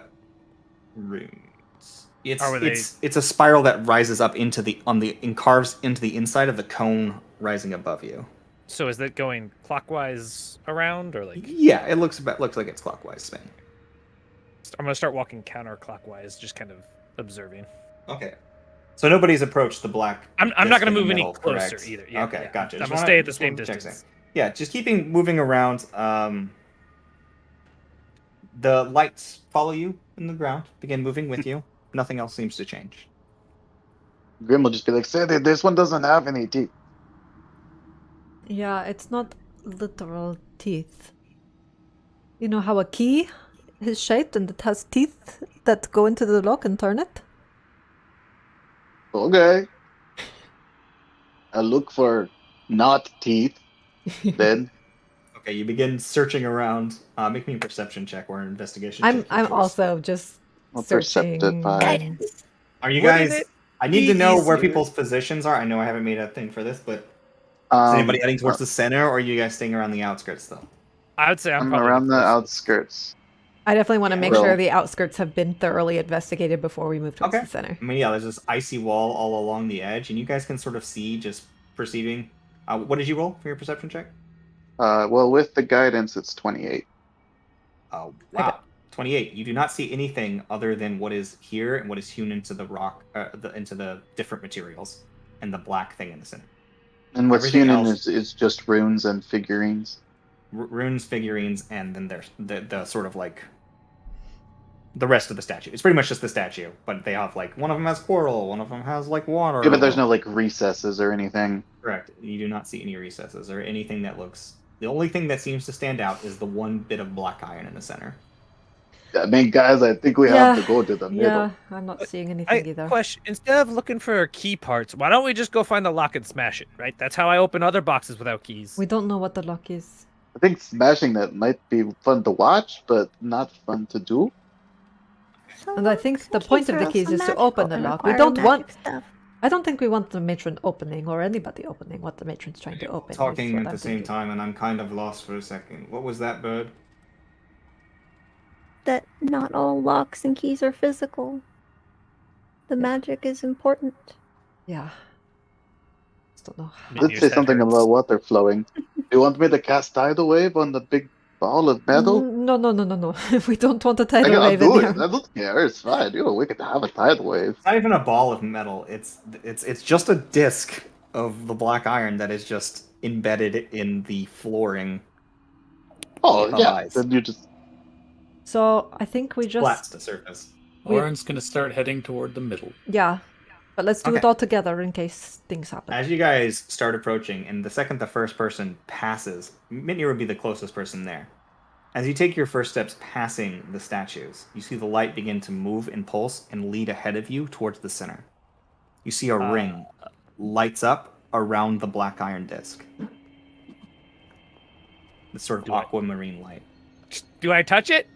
runes. Or were they- It's a spiral that rises up into the and carves into the inside of the cone rising above you. So is that going clockwise around or like Yeah, it looks like it's clockwise spin. I'm gonna start walking counterclockwise, just kind of observing. Okay. So nobody's approached the black. I'm not gonna disc in the move any middle, closer correct? either. Yeah, Okay, yeah. gotcha. I'm Just gonna wanna- stay at the just same wanted to check distance. Yeah, just keeping moving around. The lights follow you in the ground, begin moving with you. Nothing else seems to change. Grim will just be like, "Say that this one doesn't have any teeth." Yeah, it's not literal teeth. You know how a key is shaped and it has teeth that go into the lock and turn it? Okay. I look for not teeth. Then Okay, you begin searching around. Make me a perception check or an investigation I'm check. your choice. also just I'll searching. perceptify. Guidance. Are you Wouldn't guys? it I need be to know where easier- people's positions are. I know I haven't made a thing for this, but is anybody heading towards the center, or are you guys staying around the outskirts though? I would say I'm I'm probably around the closest. outskirts. I definitely want to make Well- sure the outskirts have been thoroughly investigated before we move towards Okay. the center. I mean, yeah, there's this icy wall all along the edge, and you guys can sort of see just perceiving. What did you roll for your perception check? Well, with the guidance, it's 28. Oh, wow. 28. You do not see anything other than what is here and what is hewn into the rock, into the different materials, and the black thing in the center. And what's Everything hewn in else- is just runes and figurines. Runes, figurines, and then there's the sort of like the rest of the statue. It's pretty much just the statue, but they have like one of them has coral, one of them has like water. Yeah, but there's no like recesses or anything. Correct. You do not see any recesses or anything that looks. The only thing that seems to stand out is the one bit of black iron in the center. I mean, guys, I think we have to go to the middle. Yeah, I'm not seeing anything either. Question: instead of looking for key parts, why don't we just go find the lock and smash it? Right? That's how I open other boxes without keys. We don't know what the lock is. I think smashing that might be fun to watch, but not fun to do. And I think the point of the keys is to open the lock. We require don't want. magic stuff. I don't think we want the matron opening or anybody opening what the matron's trying to open. is Talking what at I'm the same thinking. time, and I'm kind of lost for a second. What was that, bird? That not all locks and keys are physical. The magic is important. Yeah. Just don't know. I mean, Let's your say head something hurts. about water flowing. Do you want me to cast tidal wave on the big ball of metal? No, no, no, no, no. We don't want a tidal I'll wave in do here. it. I don't care. It's fine. We can have a tidal wave. It's not even a ball of metal. It's just a disc of the black iron that is just embedded in the flooring Oh of yeah. ice. Then you just So I think we Flats just to surface. Oren's gonna start heading toward the middle. yeah, but let's do it Okay. all together in case things happen. As you guys start approaching, and the second the first person passes, Mitnir would be the closest person there. As you take your first steps passing the statues, you see the light begin to move and pulse and lead ahead of you towards the center. You see a ring lights up around the black iron disc. This sort of Do I- aquamarine light. Do I touch it?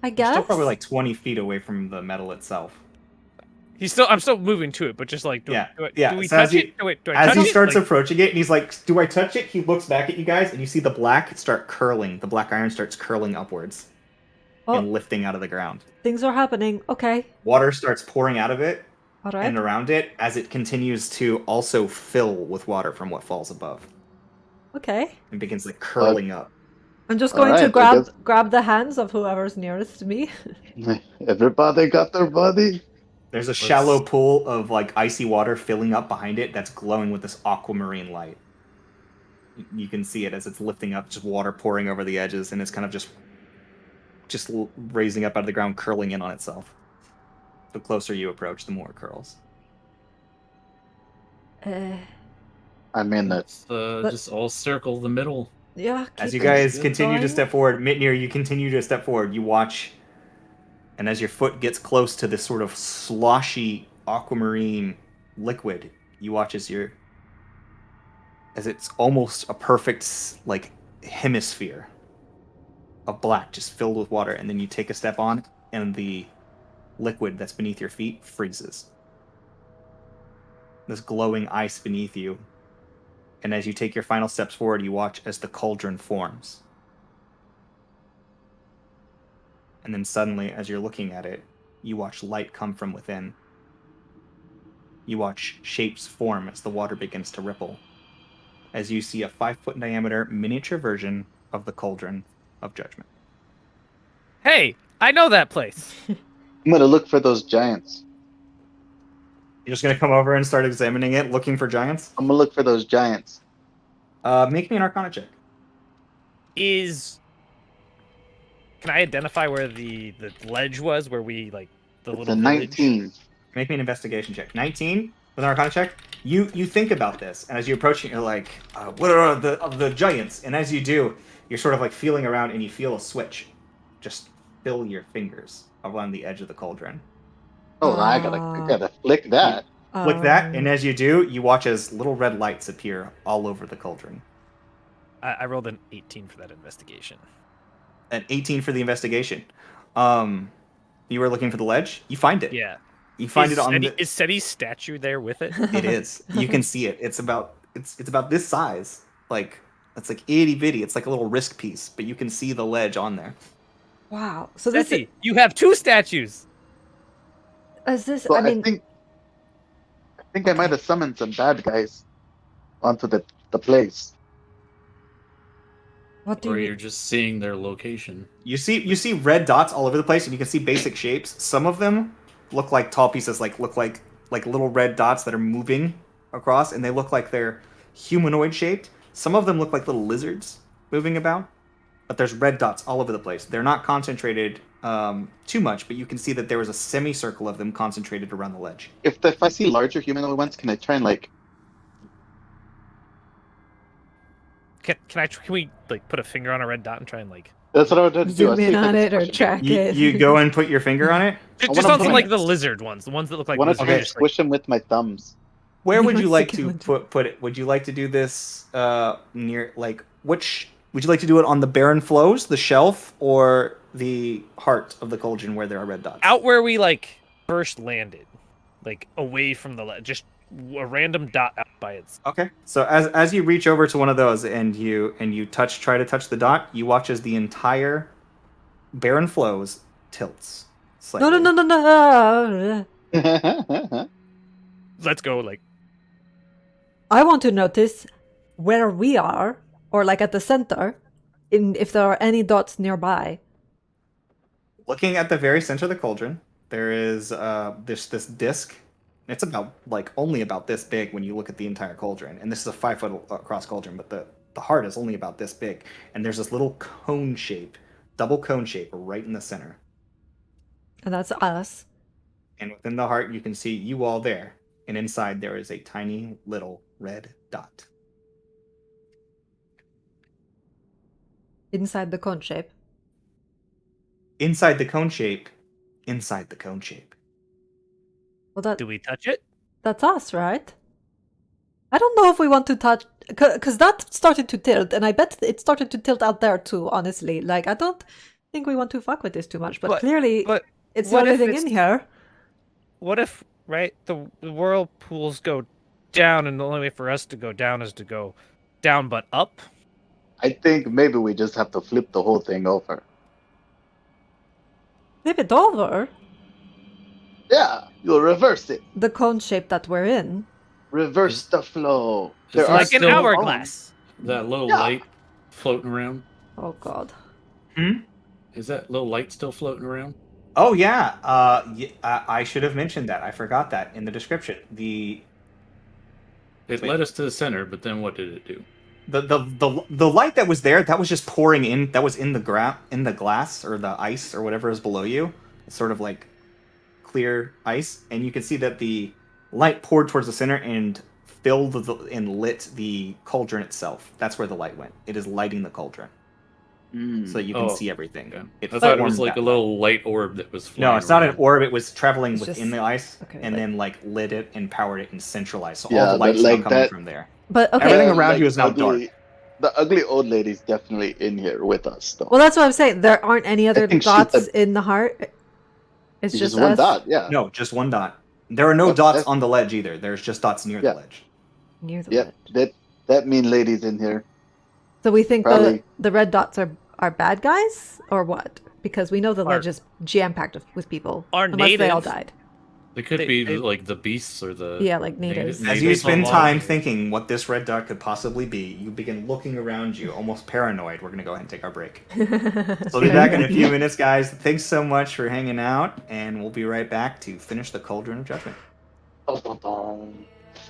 I You're guess. still probably like 20 feet away from the metal itself. I'm still moving to it, but just like, do we So touch it? Do I as touch he it? starts Like, approaching it, and he's like, "Do I touch it?" He looks back at you guys, and you see the black start curling. The black iron starts curling upwards Oh, and lifting out of the ground. things are happening. Okay. Water starts pouring out of it All right. and around it as it continues to also fill with water from what falls above Okay. and begins like curling up. I'm just All going to right, I guess- grab the hands of whoever's nearest to me. everybody got their buddy. There's a shallow pool of like icy water filling up behind it that's glowing with this aquamarine light. You can see it as it's lifting up, just water pouring over the edges, and it's kind of just raising up out of the ground, curling in on itself. The closer you approach, the more it curls. I mean that. Just all circle the middle. Yeah. As keep you guys it continue to going. step forward, Mitnir, you continue to step forward. You watch, and as your foot gets close to this sort of sloshy aquamarine liquid, you watch as it's almost a perfect like hemisphere of black, just filled with water, and then you take a step on, and the liquid that's beneath your feet freezes. This glowing ice beneath you. And as you take your final steps forward, you watch as the cauldron forms. And then suddenly, as you're looking at it, you watch light come from within. You watch shapes form as the water begins to ripple. As you see a 5-foot diameter miniature version of the Cauldron of Judgment. hey, I know that place. I'm gonna look for those giants. You're just gonna come over and start examining it, looking for giants? I'm gonna look for those giants. Make me an Arcana check. Can I identify where the ledge was, where we like the It's little a village? 19. Make me an investigation check. 19 with an Arcana check. You think about this, and as you approach it, you're like, "What are the giants?" And as you do, you're sort of like feeling around, and you feel a switch just fill your fingers around the edge of the cauldron. Oh, I gotta flick that. Flick that, and as you do, you watch as little red lights appear all over the cauldron. I rolled an 18 for that investigation. An 18 for the investigation. You were looking for the ledge. You find it. Yeah. You find is it on Seti, the. Is Seti's statue there with it? It is. You can see it. It's about this size. Like it's like itty bitty. It's like a little wrist piece, but you can see the ledge on there. Wow. So this Seti, you have 2 statues. is this. So I mean, I think I might have summoned some bad guys onto the place. what do Or you? you're just seeing their location. You see red dots all over the place, and you can see basic shapes. Some of them look like tall pieces, look like little red dots that are moving across, and they look like they're humanoid shaped. Some of them look like little lizards moving about, but there's red dots all over the place. They're not concentrated too much, but you can see that there was a semicircle of them concentrated around the ledge. If I see larger humanoid ones, can I try and like? Can we like put a finger on a red dot and try and like That's what I would do. Zoom See in if I on can it or squish 'em. track it. You go and put your finger on it. just wanna on some put- like the lizard ones, the ones that look I like want to lizards. try and just, like- squish them with my thumbs. Where He would you wants like to to kill him. put it? Would you like to do this near like which? Would you like to do it on the barren flows, the shelf, or the heart of the cauldron where there are red dots? out where we like first landed, like away from the ledge, just a random dot out by its. Okay. So as you reach over to one of those and you try to touch the dot, you watch as the entire barren flows tilts slightly. No. Let's go. Like I want to notice where we are or like at the center, if there are any dots nearby. Looking at the very center of the cauldron, there is this disc. It's about like only about this big when you look at the entire cauldron, and this is a 5 foot across cauldron, but the heart is only about this big, and there's this little cone shape, double cone shape, right in the center. And that's us. And within the heart, you can see you all there, and inside there is a tiny little red dot. Inside the cone shape. Inside the cone shape, inside the cone shape. Well, Do we touch it? that's us, right? I don't know if we want to touch, because that started to tilt, and I bet it started to tilt out there too, honestly. Like, I don't think we want to fuck with this too much, but clearly But it's the what only if thing it's- in here. What if, right, the whirlpools go down, and the only way for us to go down is to go down but up? I think maybe we just have to flip the whole thing over. Flip it over. Yeah, you'll reverse it. The cone shape that we're in. Reverse the flow. Is There that are Like an still- hourglass. That little Yeah. light floating around. Oh god. Is that little light still floating around? Oh yeah, I should have mentioned that. I forgot that in the description. It Wait. led us to the center, but then what did it do? The light that was there, that was just pouring in. That was in the glass or the ice or whatever is below you. It's sort of like clear ice, and you can see that the light poured towards the center and filled and lit the cauldron itself. That's where the light went. It is lighting the cauldron, so that you can Oh, see everything. Yeah. It I thought it was formed like that a little light orb that was flying No, it's not an around. orb. It was traveling It's within just- the ice, okay, and like- then like lit it and powered it and centralized. So Yeah, all the but light's now like coming that- from there. But okay. Everything around like you is now ugly, dark. The ugly old lady's definitely in here with us, though. Well, that's what I'm saying. There aren't any other think she dots said- in the heart. It's It's just one us. dot, yeah. No, just one dot. There are no That's- dots that's- on the ledge either. There's just dots near Yeah. the ledge. Near the Yep, ledge. that mean lady's in here. So we think Probably. the red dots are bad guys or what? Because we know the Are- ledge is jam packed with people. Are unless they all native. died. They could They- be they- like the beasts or the Yeah, like natives. As you natives spend of time water. thinking what this red dot could possibly be, you begin looking around you, almost paranoid. We're gonna go ahead and take our break. So we'll be back in a few minutes, guys. Thanks so much for hanging out, and we'll be right back to finish the Cauldron of Judgment.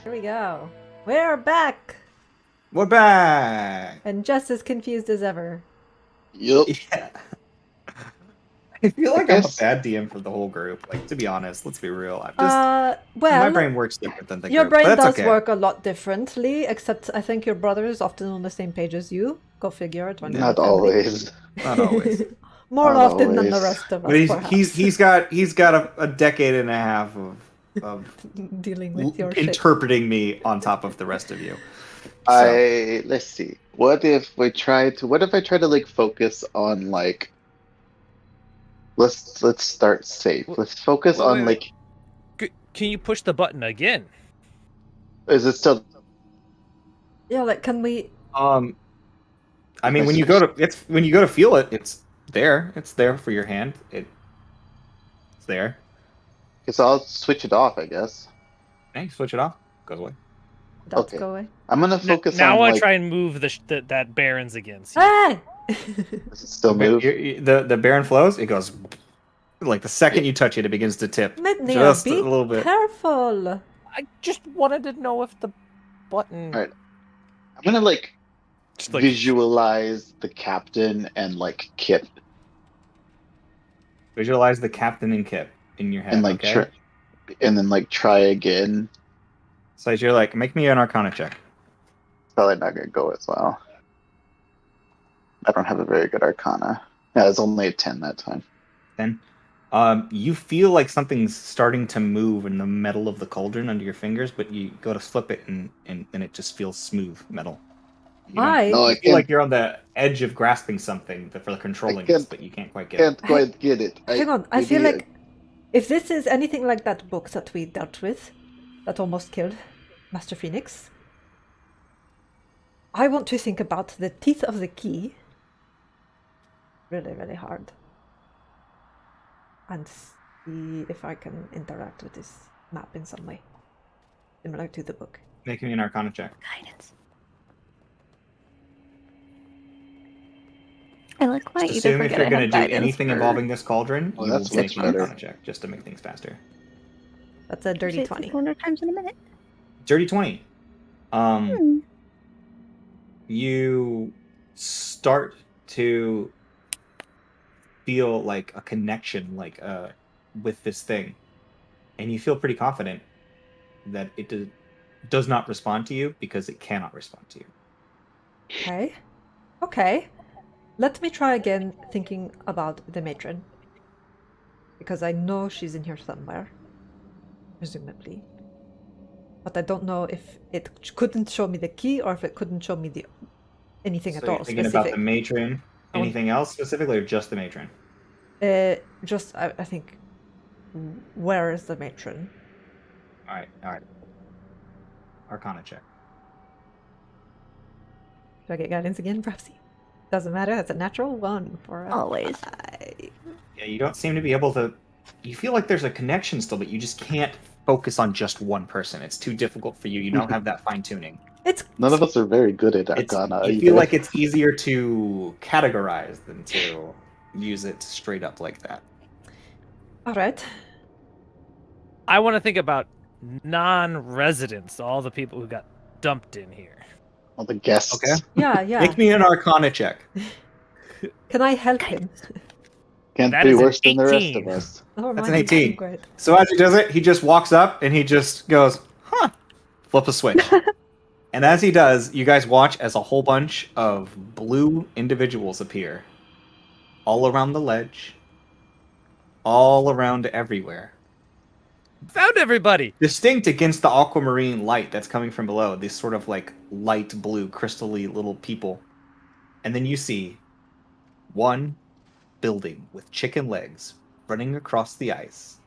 Here we go. We're back, We're back. and just as confused as ever. Yup. Yeah. I feel like I'm a guess- bad DM for the whole group. Like, to be honest, let's be real. I'm just my Well, brain works different than the your group, brain but that's does okay. work a lot differently. Except I think your brother is often on the same page as you. Go figure. It runs in the Not family. always. Not always. More Not often than the always. rest of us. But perhaps. he's got a decade and a half of dealing with your shit. interpreting me on top of the rest of you. So, Let's see. What if I try to like focus on like let's start safe. Let's focus Wait, on wait, like Can you push the button again? is it still Yeah, like can we? I mean, when you go to feel it, it's there. It's there for your hand. It's there. because I'll switch it off, I guess. Hey, switch it off. Goes away. Dots Okay. go away. I'm gonna focus Now I on want to like try and move that Barons again. See? Hey! does it still move? The Baron flows. It goes like the second you touch it, it begins to tip. Midnir, Just be a little bit. careful. I just wanted to know if the button. Alright. I'm gonna like Just like visualize the captain and like Kip Visualize the captain and Kip in your head. and like okay? and then like try again. So as you're like, make me an Arcana check. Probably not gonna go as well. I don't have a very good Arcana. Yeah, it's only a 10 that time. Then, you feel like something's starting to move in the metal of the cauldron under your fingers, but you go to flip it and it just feels smooth metal. You don't- Why? No, I You feel can't, like you're on the edge of grasping something for controlling can't- this, but you can't quite get it. can't quite get it. Hang on, I feel maybe like if this is anything like that book that we dealt with, that almost killed Master Phoenix, I want to think about the teeth of the key really, really hard. And see if I can interact with this map in some way. Similar to the book. Make me an Arcana check. Guidance. I like why Just either assume if forget you're I going have to do guidance anything for- involving this cauldron, Oh, you will that's be much making an better. arcana check just to make things faster. That's a dirty Say it 20. 600 times in a minute. Dirty 20. Hmm. You start to feel like a connection, with this thing, and you feel pretty confident that it does not respond to you because it cannot respond to you. Okay. Okay. Let me try again thinking about the matron. Because I know she's in here somewhere. Presumably. But I don't know if it couldn't show me the key or if it couldn't show me the anything So at you're all thinking specific. about the matron. I want- Anything else specifically, or just the matron? Just I think where is the matron? All right. Arcana check. Do I get guidance again, Propsy? Doesn't matter, that's a natural one for a Always. 5. Yeah, you don't seem to be able to. You feel like there's a connection still, but you just can't focus on just one person. It's too difficult for you. You don't have that fine tuning. It's None of us are very good at It's Arcana you either. feel like it's easier to categorize than to use it straight up like that. alright. I want to think about non-residents, all the people who got dumped in here. All the guests. Okay. Yeah, yeah. Make me an Arcana check. Can I help him? Can't That be is an worse than the rest 18. of us. Oh, That's my, an 18. Great. So as he does it, he just walks up and he just goes, "Huh." Flip a switch. And as he does, you guys watch as a whole bunch of blue individuals appear all around the ledge, all around everywhere. Found everybody. Distinct against the aquamarine light that's coming from below, these sort of like light blue, crystally little people. And then you see one building with chicken legs running across the ice.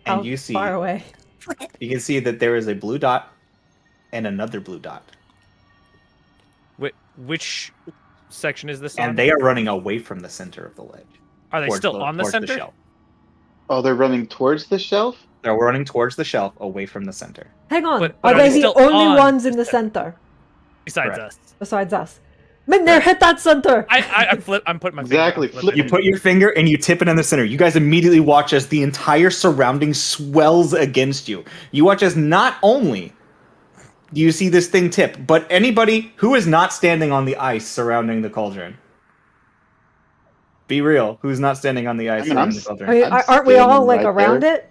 And How you see, far away? you can see that there is a blue dot and another blue dot. Which section is this on? And they are running away from the center of the ledge. Are they towards still on the towards center? shelf. Oh, they're running towards the shelf? They're running towards the shelf away from the center. Hang on. But are are they they the still only on ones in the the center? Besides Correct. us. Besides us. Man, they're hit that center! I'm putting my Exactly, finger. I'm flip- You put your finger and you tip it in the center. You guys immediately watch as the entire surrounding swells against you. You watch as not only do you see this thing tip, but anybody who is not standing on the ice surrounding the cauldron. Be real. Who's not standing on the ice I mean, I'm surrounding the cauldron? I mean, I'm aren't we all standing like right around there. it?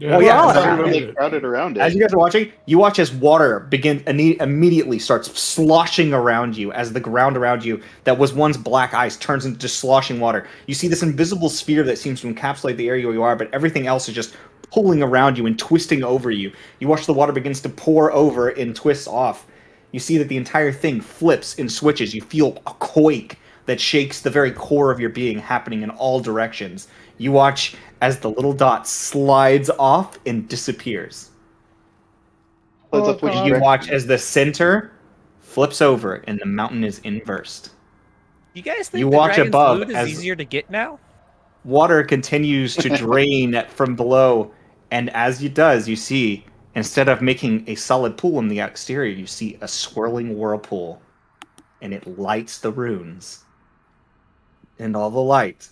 Oh, yeah, all so around everybody- Really crowded around As it. you guys are watching, you watch as water immediately starts sloshing around you as the ground around you that was once black ice turns into just sloshing water. You see this invisible sphere that seems to encapsulate the area where you are, but everything else is just pulling around you and twisting over you. You watch the water begins to pour over and twists off. You see that the entire thing flips and switches. You feel a quake that shakes the very core of your being happening in all directions. You watch as the little dot slides off and disappears. Heads Oh, up which God. You direction. watch as the center flips over and the mountain is inversed. You guys think You the watch dragon's above loot is as- easier to get now? Water continues to drain from below, and as it does, you see, instead of making a solid pool in the exterior, you see a swirling whirlpool, and it lights the runes. And all the light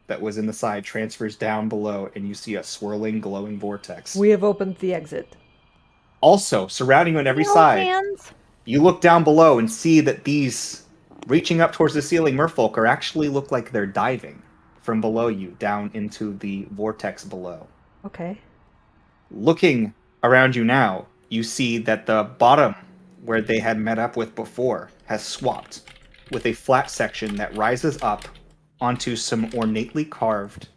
that was in the side transfers down below, and you see a swirling, glowing vortex. We have opened the exit. Also, surrounding you on every Hold side, hands. you look down below and see that these reaching up towards the ceiling merfolk are actually look like they're diving from below you down into the vortex below. Okay. Looking around you now, you see that the bottom where they had met up with before has swapped with a flat section that rises up onto some ornately carved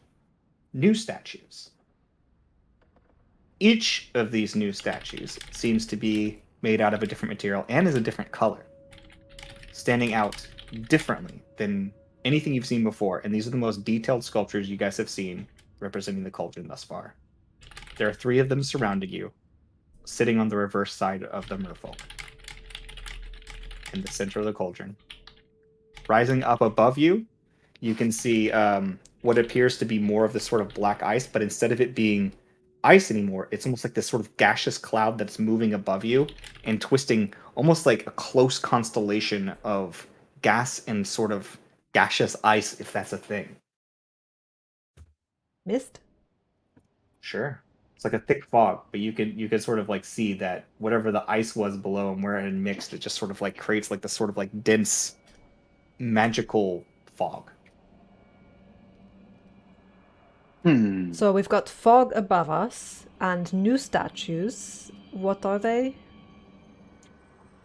new statues. Each of these new statues seems to be made out of a different material and is a different color, standing out differently than anything you've seen before. And these are the most detailed sculptures you guys have seen representing the cauldron thus far. There are 3 of them surrounding you, sitting on the reverse side of the merfolk, in the center of the cauldron. Rising up above you, you can see what appears to be more of this sort of black ice, but instead of it being ice anymore. It's almost like this sort of gaseous cloud that's moving above you and twisting, almost like a close constellation of gas and sort of gaseous ice, if that's a thing. Mist? Sure. It's like a thick fog, but you could sort of like see that whatever the ice was below and where it had mixed, it just sort of like creates like this sort of like dense magical fog. So we've got fog above us and new statues. What are they?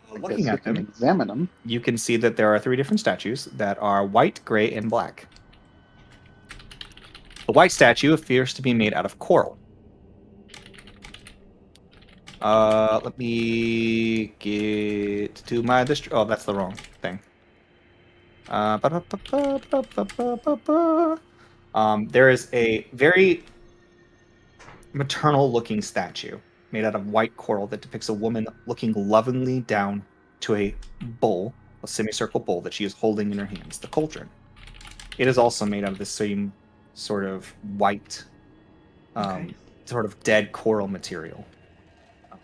I Looking guess we at can them, examine them. you can see that there are 3 different statues that are white, gray, and black. The white statue appears to be made out of coral. Let me get to my oh, that's the wrong thing. There is a very maternal-looking statue made out of white coral that depicts a woman looking lovingly down to a bowl, a semicircle bowl that she is holding in her hands, the cauldron. It is also made out of the same sort of white, Okay. sort of dead coral material.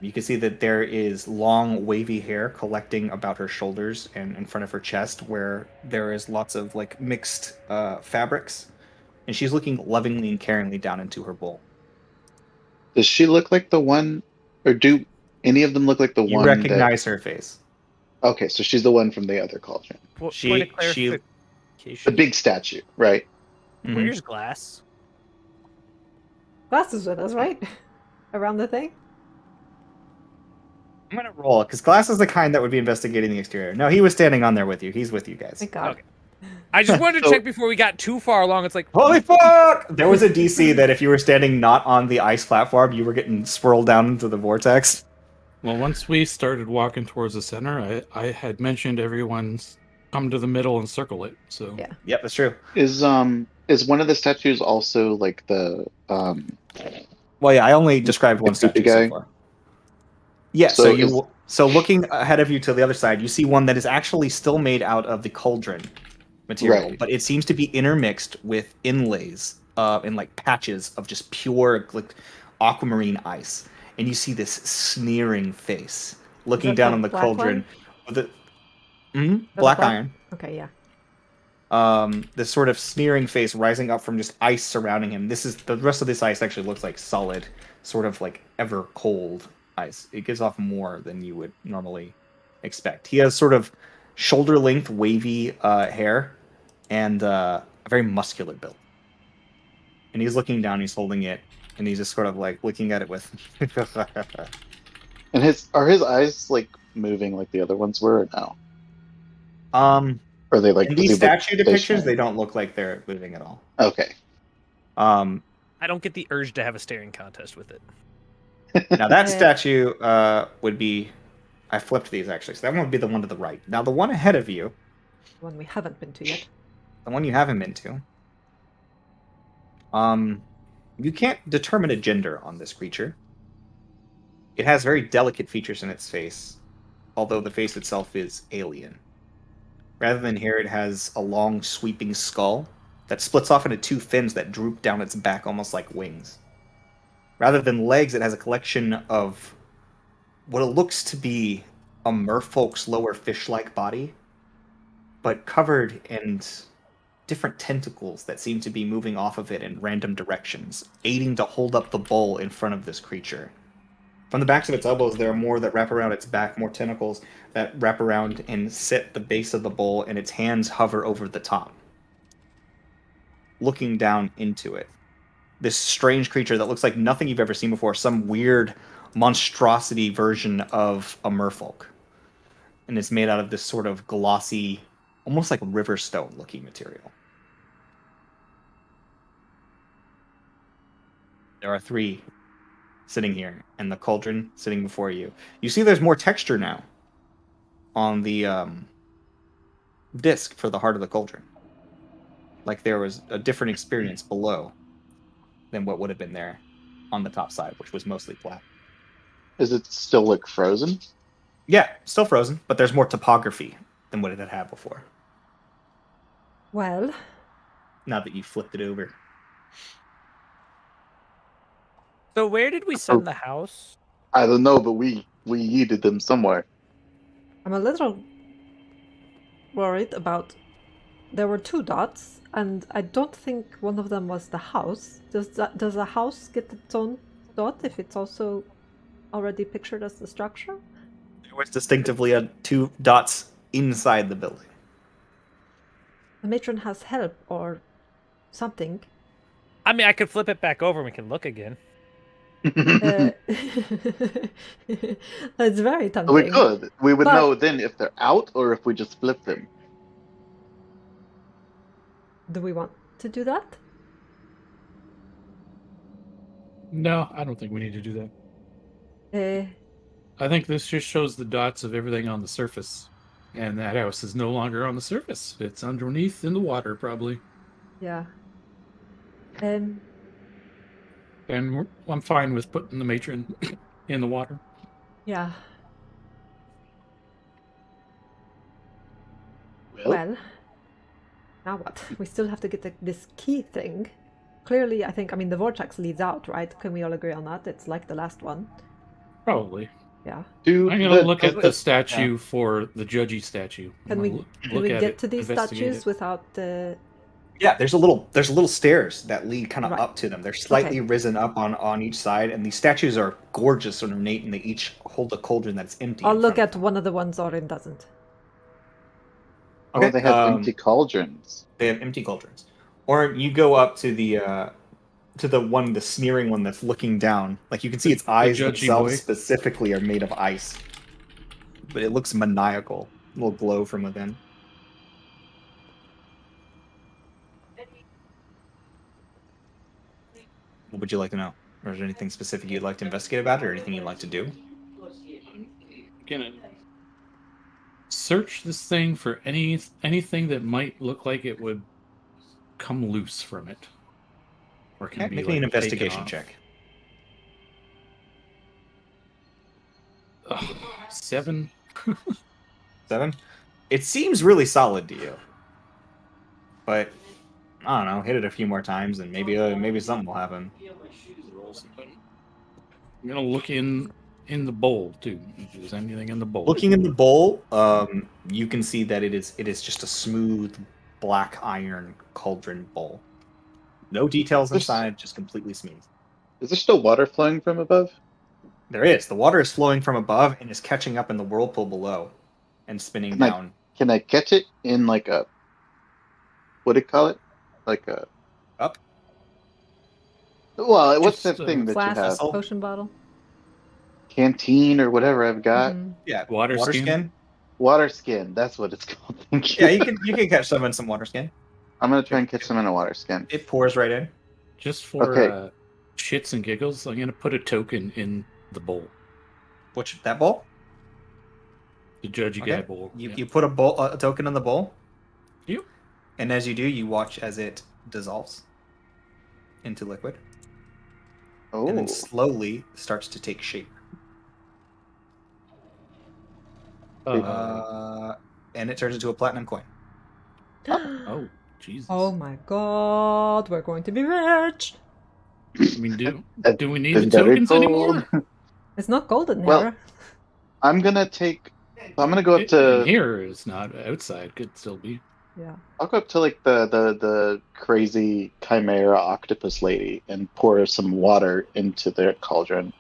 You can see that there is long, wavy hair collecting about her shoulders and in front of her chest, where there is lots of like mixed fabrics, and she's looking lovingly and caringly down into her bowl. Does she look like the one, or do any of them look like the You one that? recognize her face. Okay, so she's the one from the other cauldron, Point of She- clarification. the big statue, right? Mhm. Where's Glass? Glass is with us, right? Around the thing? I'm gonna roll because Glass is the kind that would be investigating the exterior. No, he was standing on there with you. He's with you guys. Thank God. Okay. I just wanted to So- check before we got too far along. It's like, Holy fuck! There was a DC that if you were standing not on the ice platform, you were getting swirled down into the vortex. Well, once we started walking towards the center, I had mentioned everyone's come to the middle and circle it. So Yeah. Yep, that's true. Is one of the statues also like the Well, yeah, I only described one The creepy statue so guy? far. Yeah, So so is- so looking ahead of you to the other side, you see one that is actually still made out of the cauldron material, Right. but it seems to be intermixed with inlays and like patches of just pure like aquamarine ice, and you see this sneering face looking that down the on the black cauldron one? with the The black iron. Okay, yeah. This sort of sneering face rising up from just ice surrounding him. This is the rest of this ice actually looks like solid, sort of like ever cold ice. It gives off more than you would normally expect. He has sort of shoulder length wavy hair and a very muscular build. And he's looking down, he's holding it, and he's just sort of like looking at it with and are his eyes like moving like the other ones were, or no? Or are they like in does these he look statue depictions, stationary? they don't look like they're moving at all. Okay. I don't get the urge to have a staring contest with it. Now that Yeah. statue would be. I flipped these actually, so that one would be the one to the right. Now the one ahead of you, One we haven't been to yet. the one you haven't been to. You can't determine a gender on this creature. It has very delicate features in its face, although the face itself is alien. Rather than hair, it has a long, sweeping skull that splits off into 2 fins that droop down its back almost like wings. Rather than legs, it has a collection of what it looks to be a merfolk's lower fish-like body, but covered in different tentacles that seem to be moving off of it in random directions, aiding to hold up the bowl in front of this creature. From the backs of its elbows, there are more that wrap around its back, more tentacles that wrap around and sit at the base of the bowl, and its hands hover over the top, looking down into it. This strange creature that looks like nothing you've ever seen before, some weird monstrosity version of a merfolk. And it's made out of this sort of glossy, almost like riverstone looking material. There are 3 sitting here, and the cauldron sitting before you. You see there's more texture now on the disc for the heart of the cauldron. Like there was a different experience below than what would have been there on the top side, which was mostly flat. Is it still like frozen? Yeah, still frozen, but there's more topography than what it had had before. Well, Now that you flipped it over. So where did we send the house? I don't know, but we yeeted them somewhere. I'm a little worried about. There were 2 dots, and I don't think one of them was the house. Does a house get its own dot if it's also already pictured as the structure? There was distinctively 2 dots inside the building. The matron has help or something. I mean, I could flip it back over and we can look again. Uh, it's very tempting. We could. We would But- know then if they're out or if we just flip them. Do we want to do that? No, I don't think we need to do that. Uh, I think this just shows the dots of everything on the surface. And that house is no longer on the surface. It's underneath in the water, probably. yeah. And I'm fine with putting the matron in the water. Yeah. Well, now what? We still have to get this key thing. Clearly, I mean, the vortex leads out, right? Can we all agree on that? It's like the last one. Probably. Yeah. Do I'm going to look does at the statue for the judgy statue. Can we get to these statues without the? Yeah, there's a little stairs that lead kind of Right. up to them. They're slightly risen up on each side, and these statues are gorgeous and ornate, and they each hold a cauldron that's empty. I'll in look front at one of the ones Orin doesn't. of them. they have empty cauldrons. They have empty cauldrons. Or you go up to the sneering one that's looking down. Like you can see its eyes judgy themselves boy. specifically are made of ice, but it looks maniacal. A little glow from within. What would you like to know? Or is there anything specific you'd like to investigate about it, or anything you'd like to do? Gonna search this thing for anything that might look like it would come loose from it. Or can Okay, be make like, me an taken investigation off. check. 7. 7? It seems really solid to you. But I don't know, hit it a few more times and maybe something will happen. I'm gonna look in the bowl too. If there's anything in the bowl. Looking in the bowl, you can see that it is just a smooth black iron cauldron bowl. No details inside, just completely smooth. Is there still water flowing from above? There is. The water is flowing from above and is catching up in the whirlpool below and spinning down. Can I catch it in like a, what do you call it? Like a Up? Well, what's Just that thing that Flask, you have? potion bottle. Canteen or whatever I've got. Mhm. Yeah, Water skin? Water skin. That's what it's called. Thank you. Yeah, you can catch some in some water skin. I'm gonna try and catch them in a water skin. It pours right in. Just for Okay. Shits and giggles, I'm gonna put a token in the bowl. Which that bowl? The judgy Okay. guy bowl. You put a token in the bowl. Yep. And as you do, you watch as it dissolves into liquid, Oh, and then slowly starts to take shape. And it turns into a platinum coin. Oh, Jesus. Oh my god, we're going to be rich. I mean, do we need the Isn't that tokens cool? anymore? It's not golden Well, here. I'm gonna go up In to. here, it's not. Outside could still be. Yeah. I'll go up to like the crazy chimera octopus lady and pour some water into their cauldron.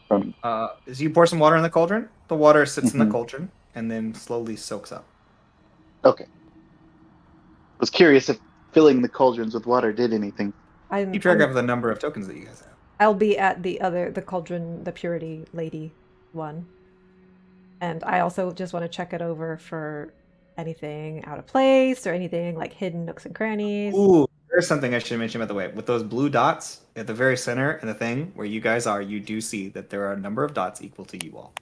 From As you pour some water in the cauldron, the water sits in the Mhm. cauldron and then slowly soaks up. okay. I was curious if filling the cauldrons with water did anything. Keep track of the number of tokens that you guys have. I'll be at the cauldron, the purity lady one. And I also just want to check it over for anything out of place or anything like hidden nooks and crannies. Ooh, there's something I should mention, by the way. With those blue dots at the very center and the thing where you guys are, you do see that there are a number of dots equal to you all.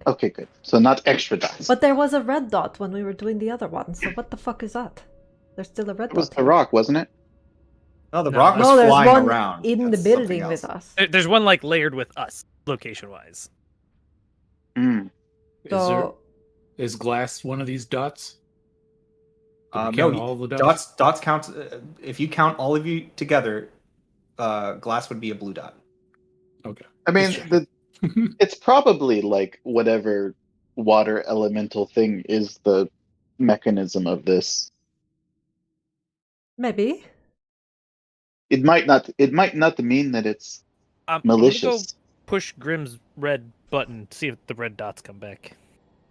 Okay, good. So not extra dots. But there was a red dot when we were doing the other one, so what the fuck is that? There's still a red It was dot. the here. rock, wasn't it? No, the No, rock was No, there's flying one around. in That's the building something with else. us. There's one like layered with us, location wise. Hmm. So Is glass one of these dots? Do we No, count all the dots? dots count. If you count all of you together, glass would be a blue dot. Okay. I mean, Just checking. it's probably like whatever water elemental thing is the mechanism of this. Maybe. It might not. It might not mean that it's I'm gonna go malicious. push Grimm's red button, see if the red dots come back.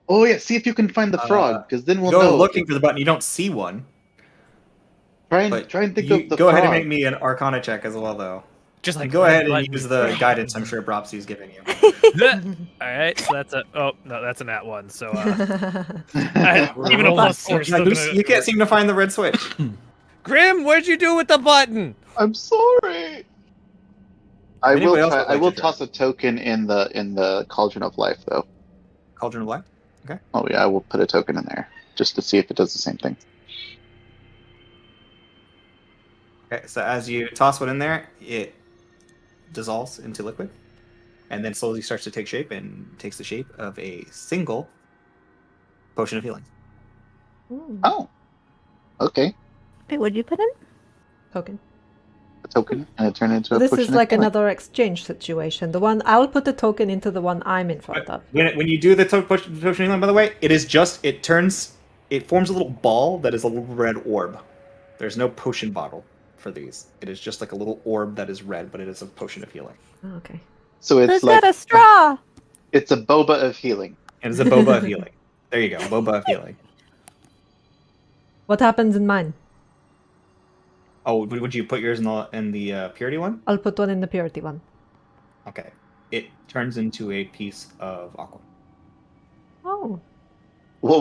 Oh yeah, see if you can find the frog, because then we'll Go know. looking for the button. You don't see one. But Try and think you of the go frog. ahead and make me an Arcana check as well, though. Just like And go red ahead and button. use the guidance I'm sure Bropsy's giving you. All right, so that's a no, that's a nat one. So We're even a rolling plus 4 is still gonna. You can't seem to find the red switch. Grim, what'd you do with the button? I'm sorry. I Anybody will else try. would I like will to try? toss a token in the Cauldron of Life, though. Cauldron of Life? Oh yeah, I will put a token in there just to see if it does the same thing. Okay, so as you toss one in there, it dissolves into liquid, and then slowly starts to take shape and takes the shape of a single potion of healing. Oh, okay. Wait, what'd you put in? Token. A token, and it turned into So a this potion is of like healing. another exchange situation. The one I will put the token into the one I'm in front of. When you do the potion of healing, by the way, it forms a little ball that is a little red orb. There's no potion bottle for these. It is just like a little orb that is red, but it is a potion of healing. Oh, okay. So it's Who's like got a straw? it's a boba of healing. It is a boba of healing. There you go, boba of healing. What happens in mine? Oh, would you put yours in the purity one? I'll put one in the purity one. Okay. It turns into a piece of aqua. Oh. Well,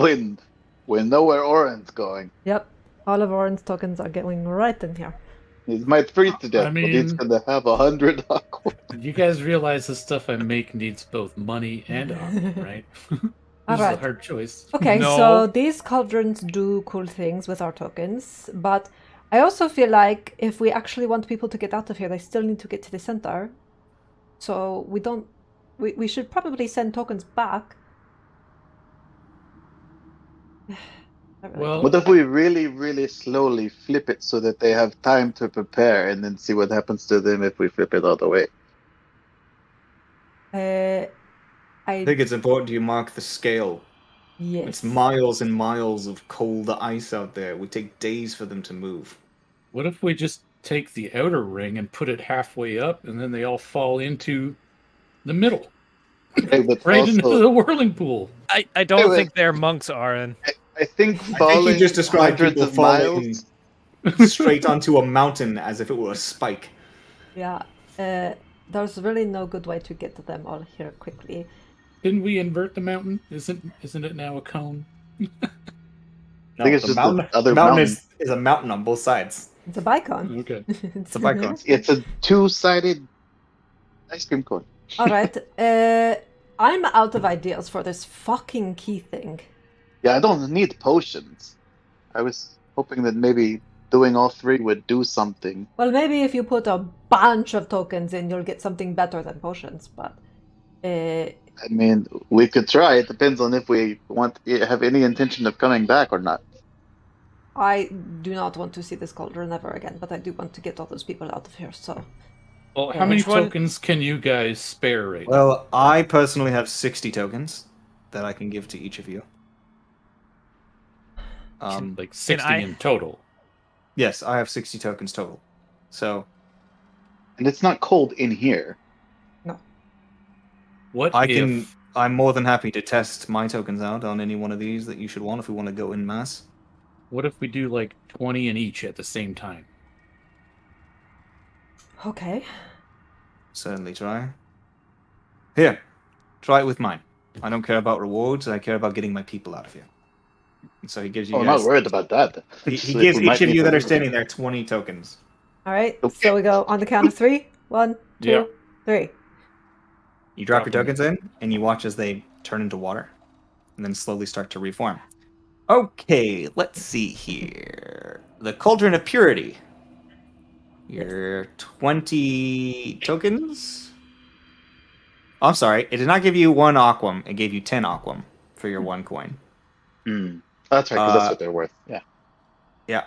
we know where Oren's going. Yep. All of Oren's tokens are going right in here. He might freeze to death, I but he's mean- gonna have 100 aqua. You guys realize the stuff I make needs both money and aqua, right? This is a Alright. hard choice. Okay, No. so these cauldrons do cool things with our tokens, but I also feel like if we actually want people to get out of here, they still need to get to the center. So we should probably send tokens back. Well, What if we really, really slowly flip it so that they have time to prepare and then see what happens to them if we flip it all the way? I I think it's important you mark the scale. yes. It's miles and miles of cold ice out there. It would take days for them to move. what if we just take the outer ring and put it halfway up, and then they all fall into the middle, Okay, but right into also, the whirling pool? I don't Wait. think they're monks, Aaron. I think I think falling you just described hundreds people of falling miles. straight onto a mountain as if it were a spike. Yeah. There's really no good way to get to them all here quickly. Didn't we invert the mountain? Isn't it now a cone? No, think it's the just the mountain, other the mountain mountain. is a mountain on both sides. It's a bicon. Okay. It's a bicon. It's a two-sided ice cream cone. All right. I'm out of ideas for this fucking key thing. Yeah, I don't need potions. I was hoping that maybe doing all three would do something. Well, maybe if you put a bunch of tokens in, you'll get something better than potions. But I mean, we could try. It depends on if we have any intention of coming back or not. I do not want to see this cauldron ever again. But I do want to get all those people out of here. So Well, how many Which one- tokens can you guys spare right now? Well, I personally have 60 tokens that I can give to each of you. Like 60 I- in total. Yes, I have 60 tokens total. So And it's not cold in here. What I'm more than happy to test my tokens out on any one of these that you should want if we want to go in mass. What if we do like 20 in each at the same time? okay. Certainly try. Here, try it with mine. I don't care about rewards. I care about getting my people out of here. And so he gives you Oh, I'm guys. not worried about that. He If gives we might each of need you to that are leave it. standing there 20 tokens. All right. Okay. So we go on the count of 3. 1, 2, Yeah. 3. You drop your Drop 'em. tokens in, and you watch as they turn into water, and then slowly start to reform. Okay, let's see here. The Cauldron of Purity. Your 20 tokens? Oh, I'm sorry, it did not give you 1 aquam. It gave you 10 aquam for your 1 coin. Hmm. That's right, because that's Uh, what they're worth. Yeah. Yeah.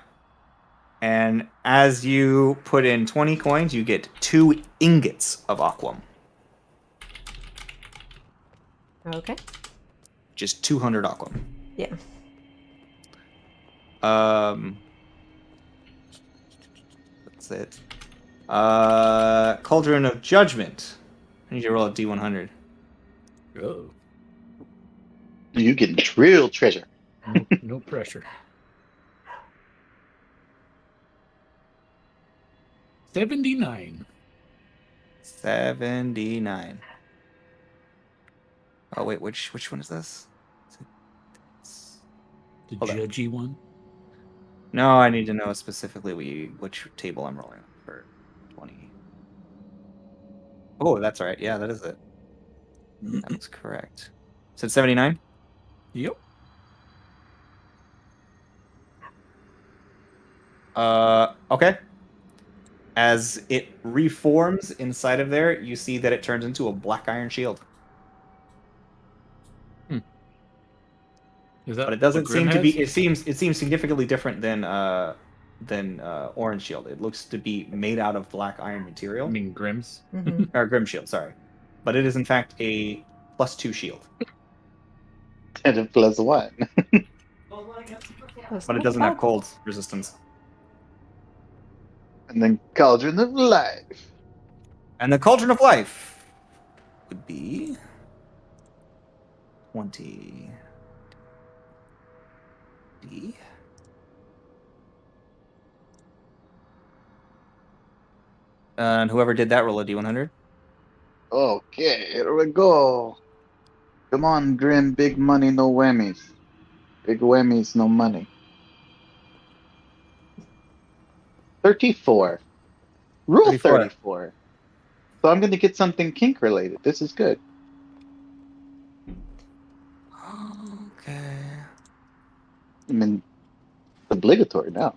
And as you put in 20 coins, you get 2 ingots of aquam. Okay. Just 200 aqua. Yeah. That's it. Cauldron of Judgment. I need you to roll a D100. Oh, You getting real treasure. no pressure. 79. 79. Oh wait, which one is this? The Hold on. judgy one. No, I need to know specifically which table I'm rolling on for 20. Oh, that's right. Yeah, that is it. That was correct. Said 79? Yep. Okay. As it reforms inside of there, you see that it turns into a black iron shield. Is that But it doesn't what Grim seem to be. has? It seems significantly different than orange shield. It looks to be made out of black iron material. I mean, Grim's. Mm-hmm. Or grim shield, sorry. But it is in fact a +2 shield. And a +1. That's But it not doesn't have bad. cold resistance. And then Cauldron of Life. And the Cauldron of Life would be 20. And whoever did that, roll a D100. Okay, here we go. Come on, Grim. Big money, no whammies. Big whammies, no money. 34. Rule 34. 34. So I'm going to get something kink related. This is good. Okay. I mean, it's obligatory now.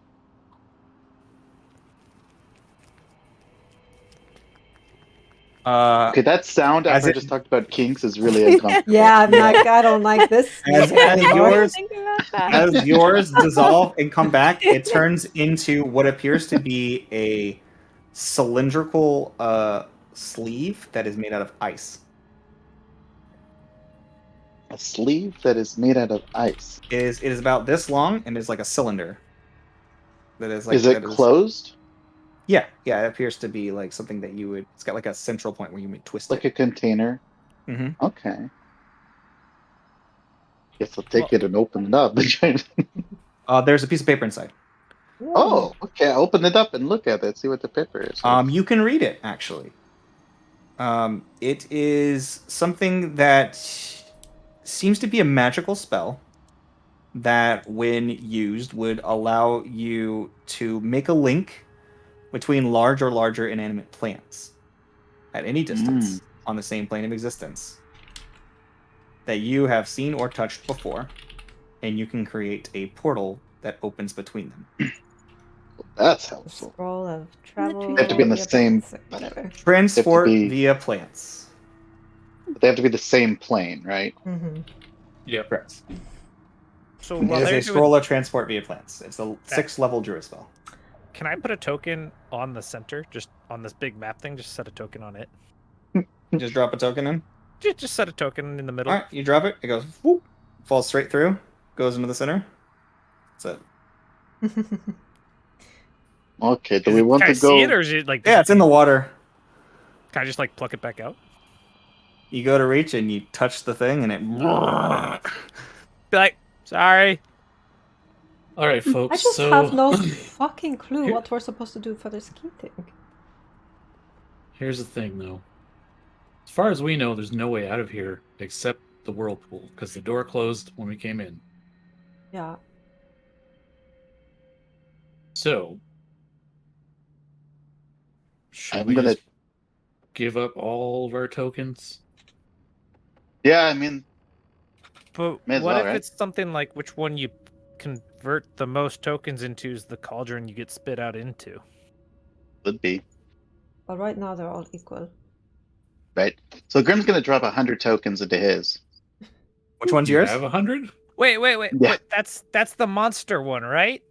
Okay, that sound as after I it- just talked about kinks is really uncomfortable. Yeah, I'm like, I don't like this. As anymore. yours Think about that. as yours dissolve and come back, it turns into what appears to be a cylindrical sleeve that is made out of ice. A sleeve that is made out of ice. It is about this long and is like a cylinder. That is like Is it closed? Yeah, it appears to be like something that you would. It's got like a central point where you would twist Like it. a container? Mm-hmm. Okay. Guess I'll take it and open it up. There's a piece of paper inside. Oh, okay. I'll open it up and look at it, see what the paper is. You can read it actually. It is something that seems to be a magical spell that, when used, would allow you to make a link between large or larger inanimate plants at any distance on the same plane of existence that you have seen or touched before, and you can create a portal that opens between them. That's helpful. Scroll of travel. They have to be in the via same- plants, whatever. Transport be- via plants. But they have to be the same plane, right? Mm-hmm. Yep. Correct. So It while is they're a doing, scroll of transport via plants. It's a 6th-level druid spell. can I put a token on the center, just on this big map thing? Just set a token on it. Just drop a token in. Just set a token in the middle. All right, you drop it. It goes whoop, falls straight through, goes into the center. That's it. Okay, do Is we it- want can I to go? see it, or is it like? Yeah, it's in the water. Can I just like pluck it back out? You go to reach and you touch the thing, and it. Be like, sorry. All right, folks. I just so have no fucking clue Here- what we're supposed to do for this key thing. here's the thing, though. As far as we know, there's no way out of here except the whirlpool because the door closed when we came in. Yeah. So, should I'm we gonna- just give up all of our tokens? Yeah, I mean, But May as what well, if right? it's something like which one you convert the most tokens into is the cauldron you get spit out into? would be But right now they're all equal. right. So Grim's gonna drop 100 tokens into his. Which one's Do you yours? have 100? Wait. Yeah. But that's the monster one, right?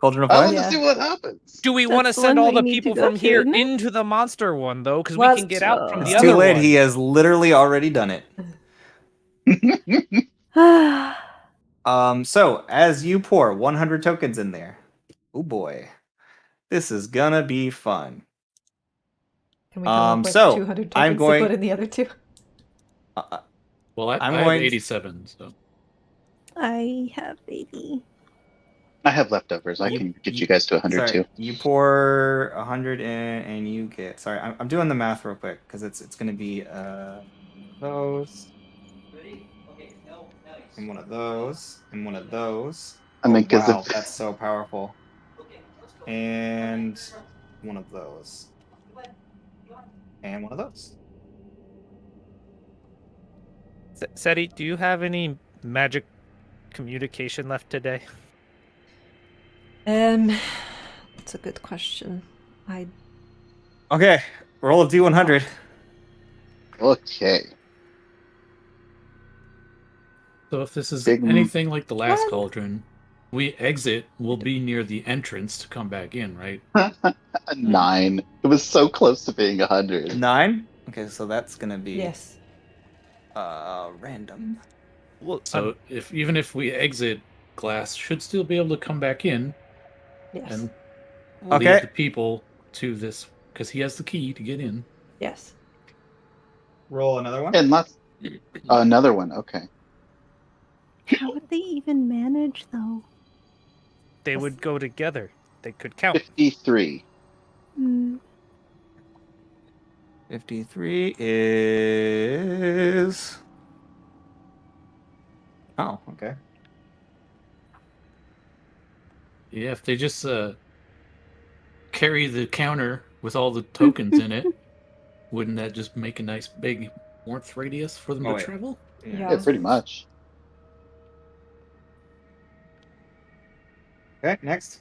Cauldron of I Life? want Yeah. to see what happens. Do we That's want to the send one all that the you need to people go from to, here isn't it? into the monster one though? Because Well, we can get out from the It's other too late. one. He has literally already done it. So as you pour 100 tokens in there, oh boy, this is gonna be fun. Can we come up with So 200 I'm tokens going. to put in the other two? Well, I'm I have going- 87, so I have 80. I have leftovers. I can get you guys to 100 Sorry, too. you pour 100 in, and you get. Sorry, I'm doing the math real quick because it's gonna be those, and one of those, and one of those. I Oh mean, because wow, if that's so powerful. And one of those, and one of those. Seti, do you have any magic communication left today? That's a good question. I Okay, roll a d100. okay, so if this is Big m- anything like the last Well- cauldron, we exit, we'll be near the entrance to come back in, right? a 9. It was so close to being 100. 9. Okay, so that's gonna be yes. random. Well, So if even if we exit, Glass should still be able to come back in Yes. and Okay. lead the people to this because he has the key to get in. Yes. Roll another one. And lots. Another one. Okay. How would they even manage, though? they would go together. They could count. 53. Hmm. 53 is. Oh, okay. Yeah, if they just carry the counter with all the tokens in it, wouldn't that just make a nice big warmth radius for them Oh, to wait. travel? Yeah. Yeah, pretty much. Okay, next.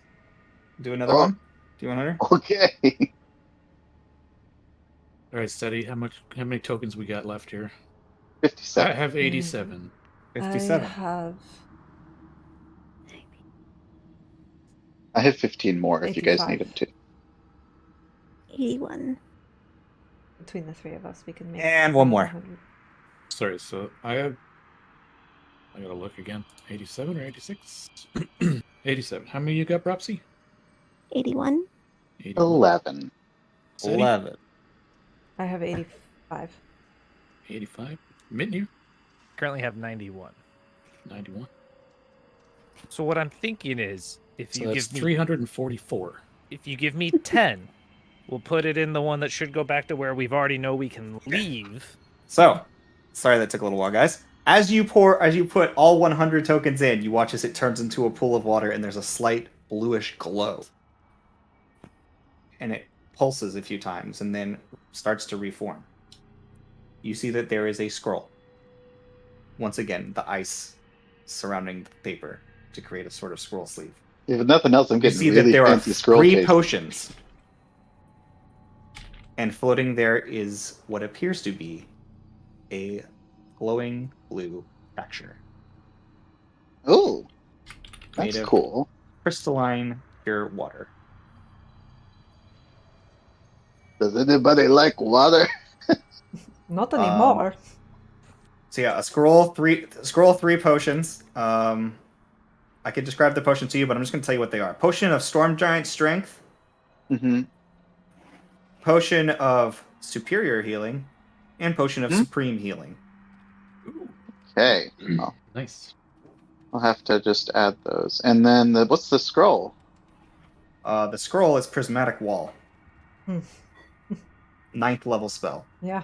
Do another Oh. one. Do 100. Okay. All right, Steady. How many tokens we got left here? 57. I have 87. 57. I have I have 15 more if you guys 85. need them too. 81. between the three of us. We can make. And one more. 100. Sorry, so I gotta look again. 87 or 86? 87. How many you got, Bropsy? 81. 81. 11. Steady? 11. I have 85. 85. Mitnir? Currently have 91. 91. So what I'm thinking is, if So you that's give me 344. if you give me 10, we'll put it in the one that should go back to where we've already know we can leave. So, sorry that took a little while, guys. As you put all 100 tokens in, you watch as it turns into a pool of water and there's a slight bluish glow. And it pulses a few times and then starts to reform. You see that there is a scroll. Once again, the ice surrounding the paper to create a sort of scroll sleeve. If nothing else, I'm You getting see really that there are fancy scroll 3 cases. potions. And floating there is what appears to be a glowing blue fracture. Oh, Made that's of cool. crystalline, pure water. Does anybody like water? Not anymore. So yeah, a scroll three potions. I could describe the potion to you, but I'm just going to tell you what they are. Potion of Storm Giant Strength, Mm-hmm. Potion of Superior Healing, and Potion of Supreme Healing. Okay. Well, Nice. I'll have to just add those. And then what's the scroll? The scroll is Prismatic Wall. Hmm. 9th level spell. Yeah.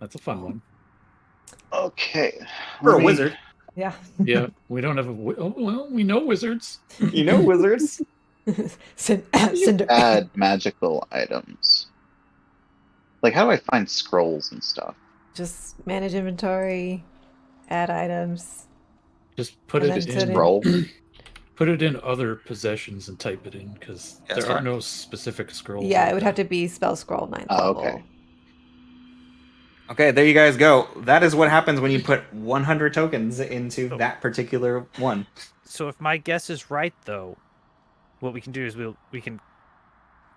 That's a fun one. Okay. For a let me- wizard. Yeah. Yeah, we don't have oh, well, we know wizards. You know wizards. Cinder. Add magical items. Like, how do I find scrolls and stuff? Just manage inventory, add items. Just put And it then put in it- Scroll? put it in other possessions and type it in because Yeah, that's there are fine. no specific scrolls. Yeah, like it would that. have to be spell scroll 9th Oh, level. okay. Okay, there you guys go. That is what happens when you put 100 tokens into Oh. that particular one. So if my guess is right, though, what we can do is we can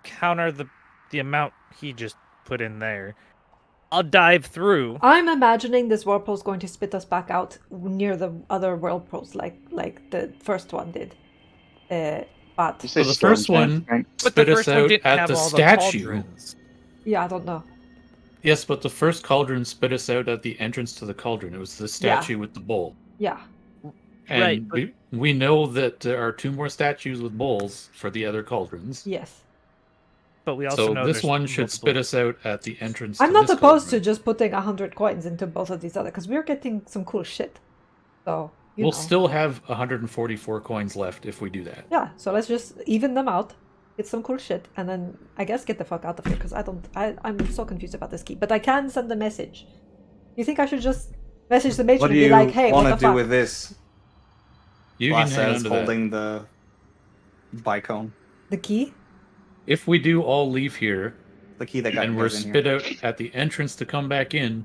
counter the amount he just put in there, I'll dive through. I'm imagining this whirlpool is going to spit us back out near the other whirlpools, like the first one did. But You say So the storm first giant, one right? But the spit us first one out didn't at have the all the statue. cauldrons. yeah, I don't know. Yes, but the first cauldron spit us out at the entrance to the cauldron. It was the statue with the bowl. Yeah. And Right, but- we know that there are 2 more statues with bowls for the other cauldrons. Yes. But we also So know this there's one should multiple- spit us out at the entrance I'm to not this opposed to cauldron. just putting 100 coins into both of these other, because we're getting some cool shit. So, you We'll know. still have 144 coins left if we do that. Yeah, so let's just even them out, get some cool shit, and then I guess get the fuck out of here, because I'm so confused about this key. But I can send a message. You think I should just message the matron What and do be you like, hey, what want the to do fuck? with this? You can hang on Says, to that. holding the bicone, The key? If we do all leave here the key that got and you we're guys in spit here. out at the entrance to come back in,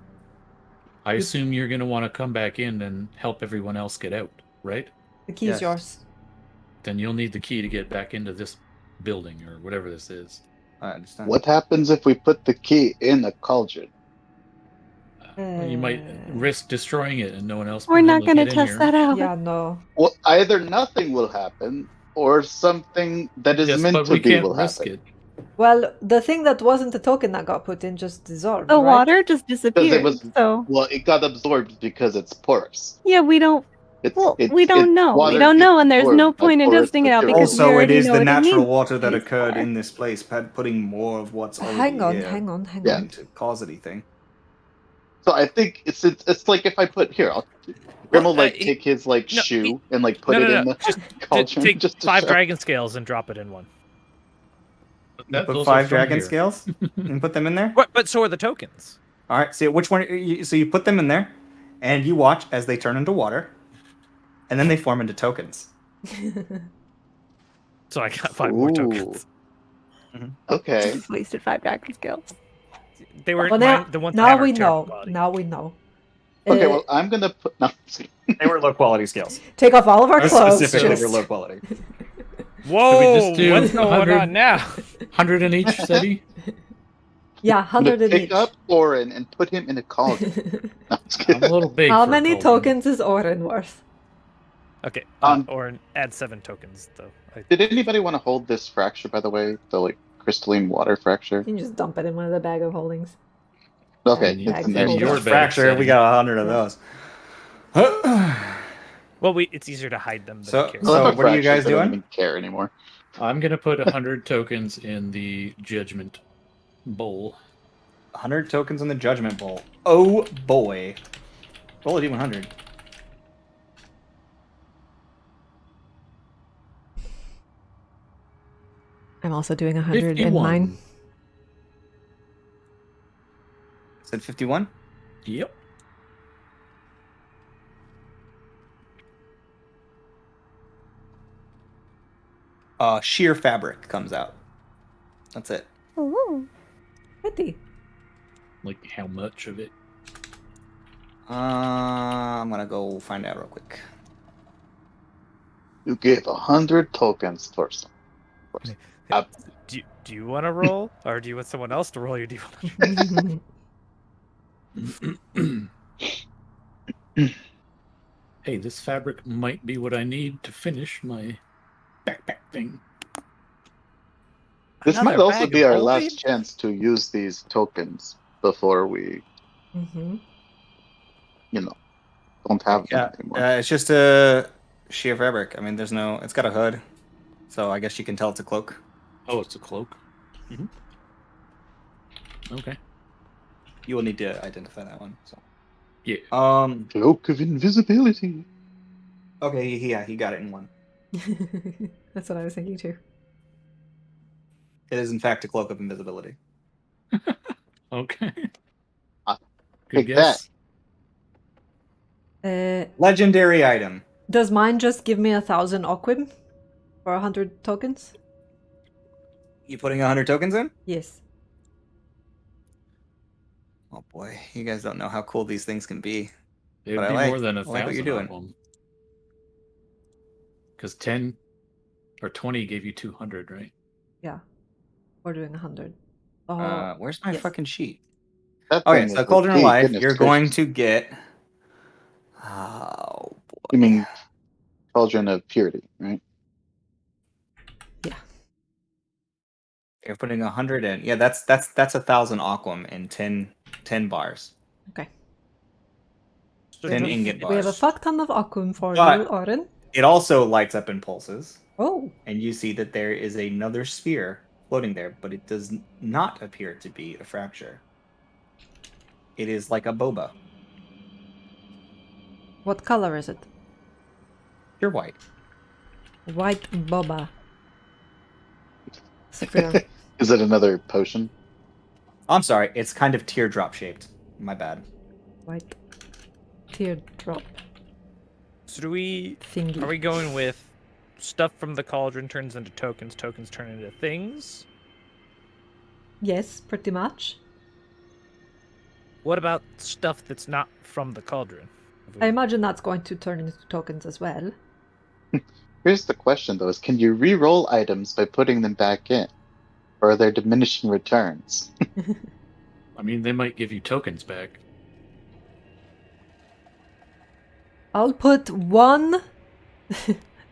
I assume you're going to want to come back in and help everyone else get out, right? The key is Yes. yours. Then you'll need the key to get back into this building or whatever this is. I understand. What happens if we put the key in the cauldron? You might risk destroying it and no one else We're being not able to going to get in test here. that out. Yeah, no. Well, either nothing will happen, or something that is Yes, meant but to we be can't will risk happen. it. Well, the thing that wasn't a token that got put in just dissolved, The right? water just disappeared. was- So Well, it got absorbed because it's porous. yeah, we don't. It's, Well, it's, we don't it's know. We water don't know, gets and there's no absorbed by point in porous testing it out material. because we Also, it already is know the what it natural means. water that He's occurred far. in this place, putting more of what's already Hang on, here hang on, hang Yeah. on. to cause anything. So I think it's like if I put here, Grim will take his shoe and put it in the Just cauldron. take just to 5 show. dragon scales and drop it in one. That, Put those 5 are from dragon here. scales and put them in there. But so are the tokens. All right. So which one? So you put them in there, and you watch as they turn into water, and then they form into tokens. So I got 5 more Ooh. tokens. Okay. Just wasted 5 dragon scales. They were Well, now, the ones now that had we our terrible know. quality. Now we know. Okay. Well, I'm gonna put. No. They were low quality scales. Take off all of our clothes. Specifically, Just... they're low quality. Whoa! just do What's going 100? on now? 100 in each city? Yeah, I'm gonna 100 in pick each. up Orin and put him in a cauldron. No, I'm just I'm kidding. a little big. How for a many cauldron. tokens is Orin worth? Okay, Um, or add 7 tokens though. Did anybody want to hold this fracture, by the way? The crystalline water fracture? You can just dump it in one of the bag of holdings. Okay, And it's in there. your still. bag. Fracture. We got 100 of Yeah. those. Well, it's easier to hide them than So- carry. I love So, how what are you fractures, guys I don't doing? even care anymore. I'm going to put 100 tokens in the judgment bowl. 100 tokens in the judgment bowl. Oh boy. Roll a d100. I'm also doing 100 in 51. mine. Said 51. Yep. Sheer fabric comes out. That's it. Ooh. Pretty. Like, how much of it? I'm gonna go find out real quick. You give 100 tokens for some. Do you want to roll, or do you want someone else to roll your d100? Hey, this fabric might be what I need to finish my backpack thing. This Another might also bag be of our holy? last chance to use these tokens before we, Mhm. don't have them Yeah, anymore. it's just a sheer fabric. I mean, there's no. It's got a hood, so I guess you can tell it's a cloak. Oh, it's a cloak? Mhm. Okay. You will need to identify that one. So. Yeah. Cloak of invisibility. Okay. Yeah, he got it in one. That's what I was thinking too. It is in fact a cloak of invisibility. Okay. Good Take guess. Legendary item. Does mine just give me 1,000 Oquim for 100 tokens? You putting 100 tokens in? Yes. Oh boy, you guys don't know how cool these things can be. It But would I be like- more than I like what you're 1,000 of doing. them. Because 10 or 20 gave you 200, right? Yeah. We're doing 100. Oh, Where's my yes. fucking sheet? That Okay, thing so is Cauldron of OP, Life, goodness you're going gracious. to get. Oh boy. You mean Cauldron of Purity, right? You're putting 100 in. Yeah, that's 1,000 aquam in 10 bars. Okay. So 10 do ingot We have a bars. fuck ton of Akun for But- you, Orin. It also lights up in pulses, Oh, and you see that there is another sphere floating there, but it does not appear to be a fracture. It is like a boba. what color is it? Pure white. White boba. Sphere. Is it another potion? I'm sorry, it's kind of teardrop shaped. My bad. White teardrop So do we? thingy. Are we going with stuff from the cauldron turns into tokens? Tokens turn into things. Yes, pretty much. What about stuff that's not from the cauldron? I imagine that's going to turn into tokens as well. Here's the question though: is can you re-roll items by putting them back in, or are there diminishing returns? I mean, they might give you tokens back. I'll put one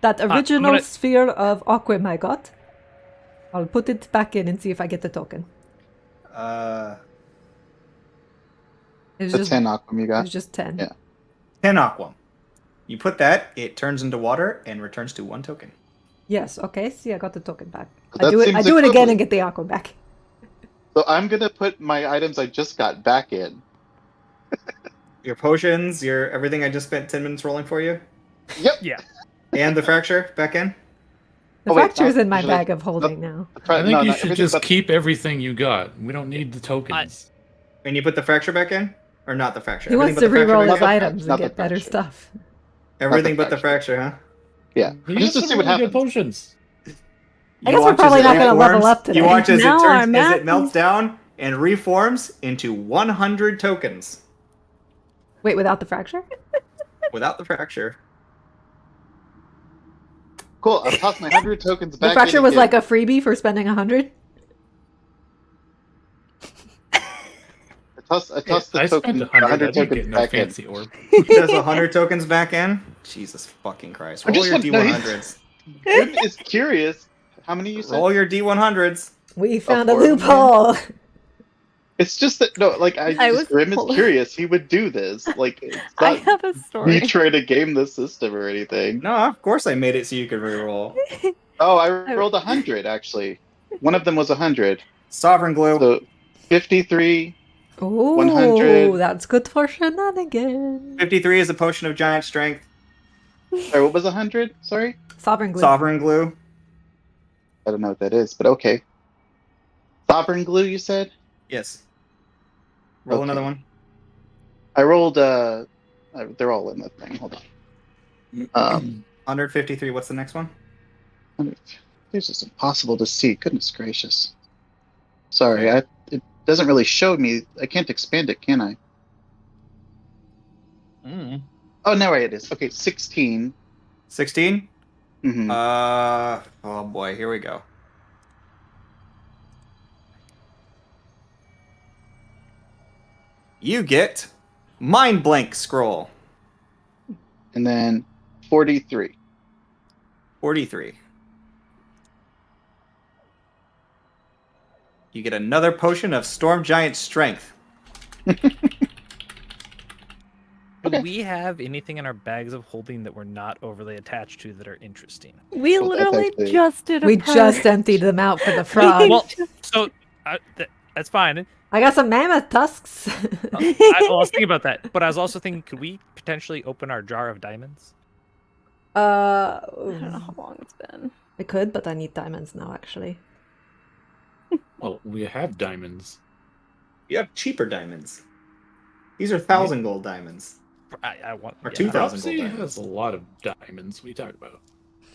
that original gonna- sphere of Aquim I got. I'll put it back in and see if I get the token. It was The just 10 aquam you it got. was just 10. Yeah. 10 aquam. You put that, it turns into water and returns to 1 token. Yes, okay, see I got the token back. That I do seems it again equivalent. and get the Aquim back. So I'm gonna put my items I just got back in. Your potions, your everything I just spent 10 minutes rolling for you, Yep. Yeah. and the fracture back in. The Oh, wait, fracture's in my should I- bag of holding now. I think No, you no, should everything just but- keep everything you got. We don't need the tokens. And you put the fracture back in? Or not the fracture? He wants to Everything but the fracture reroll back his in? items Not and the get better fracture. stuff. Everything Not the but the fracture, huh? Yeah. You Just to got see some what really good happens. potions. I guess we're probably not gonna level up today. You watch as Now our as math it melts down and reforms into 100 tokens Wait, without the fracture? without the fracture. Cool. I'll toss my 100 tokens The back fracture in was again. like a freebie for spending 100? I tossed the I spent token, 100. I 100 didn't tokens get no back in. fancy orb. There's 100 tokens back in? Jesus fucking Christ. I Roll just your want- no, D100s. Grim is curious. How many you said? Roll your D100s. We found a four of them loophole! It's just that no, like I was Grim is pulled- curious. He would do this. Like it's I not have a me story. trying to game the system or anything. No, of course I made it so you could reroll. Oh, I rolled 100 actually. One of them was 100. Sovereign Glue. So 53. Ooh, 100. that's good for shenanigans. 53 is a potion of giant strength. Sorry, what was 100? Sorry, Sovereign glue. Sovereign Glue. I don't know what that is, but okay. Sovereign glue, you said? Yes. Roll Okay. another one. I rolled. They're all in the thing. Hold on. 153. What's the next one? This is impossible to see. Goodness gracious. Sorry, it doesn't really show me. I can't expand it, can I? Oh, now it is. Okay, 16. 16? Mm-hmm. Oh boy, here we go. You get Mind Blank Scroll. And then 43. 43. You get another potion of Storm Giant Strength. Do we have anything in our bags of holding that we're not overly attached to that are interesting? We Well, that's literally actually- just did a We purge. just emptied them out for the frog. Well, so that's fine. I got some mammoth tusks. I was thinking about that, but I was also thinking, could we potentially open our jar of diamonds? I don't know how long it's been. I could, but I need diamonds now, actually. Well, we have diamonds. You have cheaper diamonds. These are 1,000 gold diamonds. I want Or yeah. 2,000 gold Dropsy diamonds. has a lot of diamonds. We talk about. I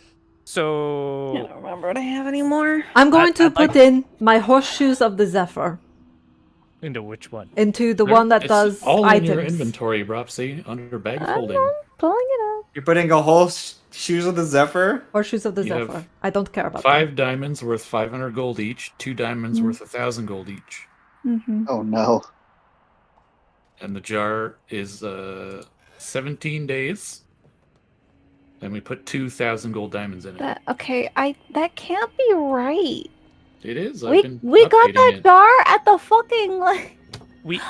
So don't remember what I have anymore. I'm going to I'd put like- in my horseshoes of the Zephyr into which one? into the There- one that it's does all items. in your inventory, Bropsy, under bag of I'm holding. pulling it up. You're putting a whole shoes of the Zephyr? Horseshoes of the You have Zephyr. I don't care about 5 diamonds worth 500 gold each. 2 diamonds Mhm. worth 1,000 gold each. Mm-hmm. Oh no. And the jar is 17 days. And we put 2,000 gold diamonds in it. That can't be right. It is. We I've been got updating that it. jar at the fucking like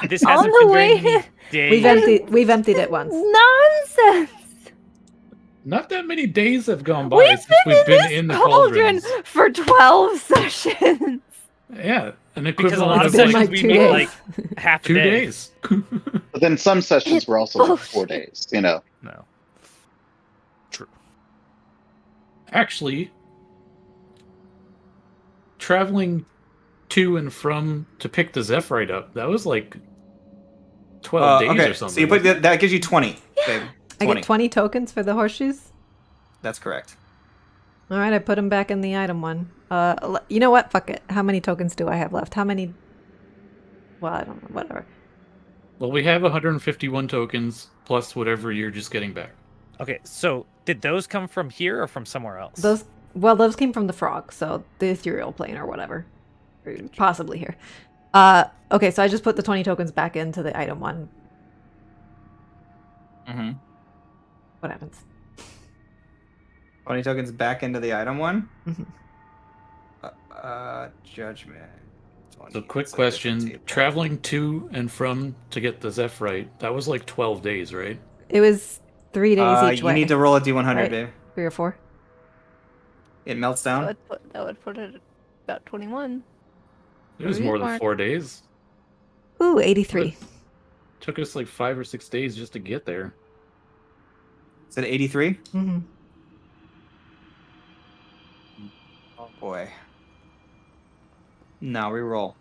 This On hasn't the been very way- many days. We've emptied it once. nonsense. Not that many days have gone by We've since we've been this in the cauldron cauldrons. for 12 sessions. Yeah, an Because a equivalent lot It's of of been sessions like like we 2 meet days. like half a 2 day. days. But then some sessions It's were also like 4 bullshit. days, you know. No. True. Actually, traveling to and from to pick the Zephyrite up, that was like 12 days okay, or something. so you put that gives you 20, babe. I 20. get 20 tokens for the horseshoes. That's correct. All right, I put them back in the item one. You know what? Fuck it. How many tokens do I have left? How many? Well, I don't know. Whatever. Well, we have 151 tokens plus whatever you're just getting back. Okay, so did those come from here or from somewhere else? Those came from the frog, so the ethereal plane or whatever, or possibly here. Okay, so I just put the 20 tokens back into the item one. Mm-hmm. What happens? 20 tokens back into the item one. Mhm. Judgment. 20, So, quick so question: 15. traveling to and from to get the Zephyrite, that was like 12 days, right? It was 3 days each You way. need to roll a d100, right? babe. 3 or 4. It melts down. That would put it at about 21. It was Pretty more than smart. 4 days. Ooh, 83. It took us like 5 or 6 days just to get there. Is it 83? Mm-hmm. Oh boy. Now we roll.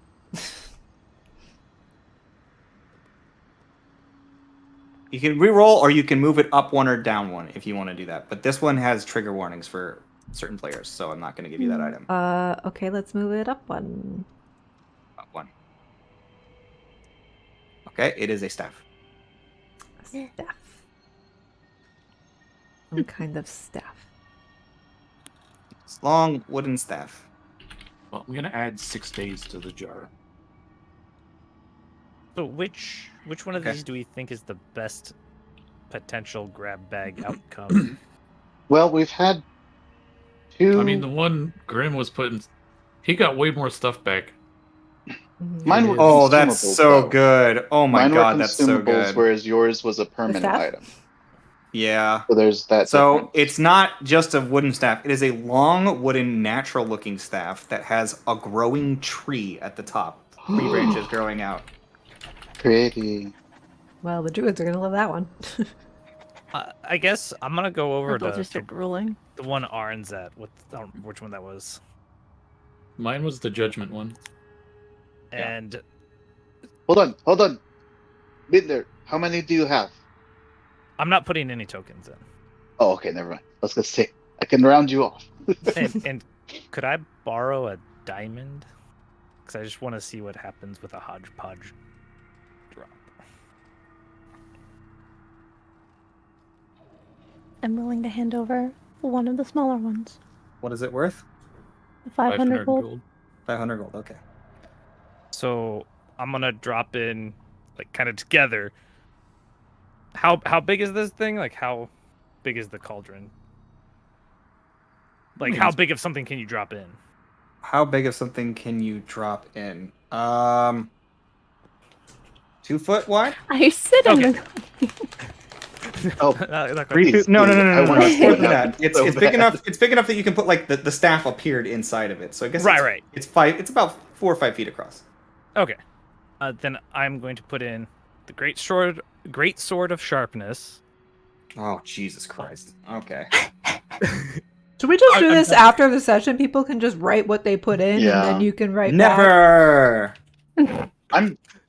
You can re-roll or you can move it up 1 or down 1 if you want to do that. But this one has trigger warnings for certain players, so I'm not going to give you that item. Okay, let's move it up 1. Up 1. Okay, it is a staff. A staff. Some kind of staff. It's long wooden staff. Well, I'm gonna add 6 days to the jar. So which one of Okay. these do we think is the best potential grab bag outcome? Well, we've had 2. I mean, the one Grim was putting, he got way more stuff back. Mhm. Mine were Oh, that's consumables, so though. good. Oh my Mine god, were that's so consumables, good. whereas yours was a permanent staff? item. Yeah. So there's that. So difference. it's not just a wooden staff. It is a long wooden natural looking staff that has a growing tree at the top. 3 branches growing out. Pretty. Well, the druids are gonna love that one. I guess I'm gonna go over Those are to still drooling. the one Arn's at. I don't know which one that was. Mine was the Judgment one. Yeah. And Hold on. Binder, how many do you have? I'm not putting any tokens in. Oh, okay, never mind. I was gonna say I can round you off. And could I borrow a diamond? Because I just want to see what happens with a hodgepodge drop. I'm willing to hand over one of the smaller ones. What is it worth? 500 gold. 500 gold, okay. So I'm gonna drop in, like, kind of together. How big is this thing? Like, how big is the cauldron? Like, how big of something can you drop in? How big of something can you drop in? 2 foot wide? I sit in Okay. the. Oh, Not quite. please. No. I want to see More what than that. happens. It's so big bad. enough. It's big enough that you can put like the staff appeared inside of it. So I guess Right. It's 5. It's about 4 or 5 feet across. Okay. Then I'm going to put in the great sword of sharpness. Oh Jesus Christ. Okay. Should we just do I'm this not- after the session? People can just write what they put in, Yeah. and then you can write back. Never.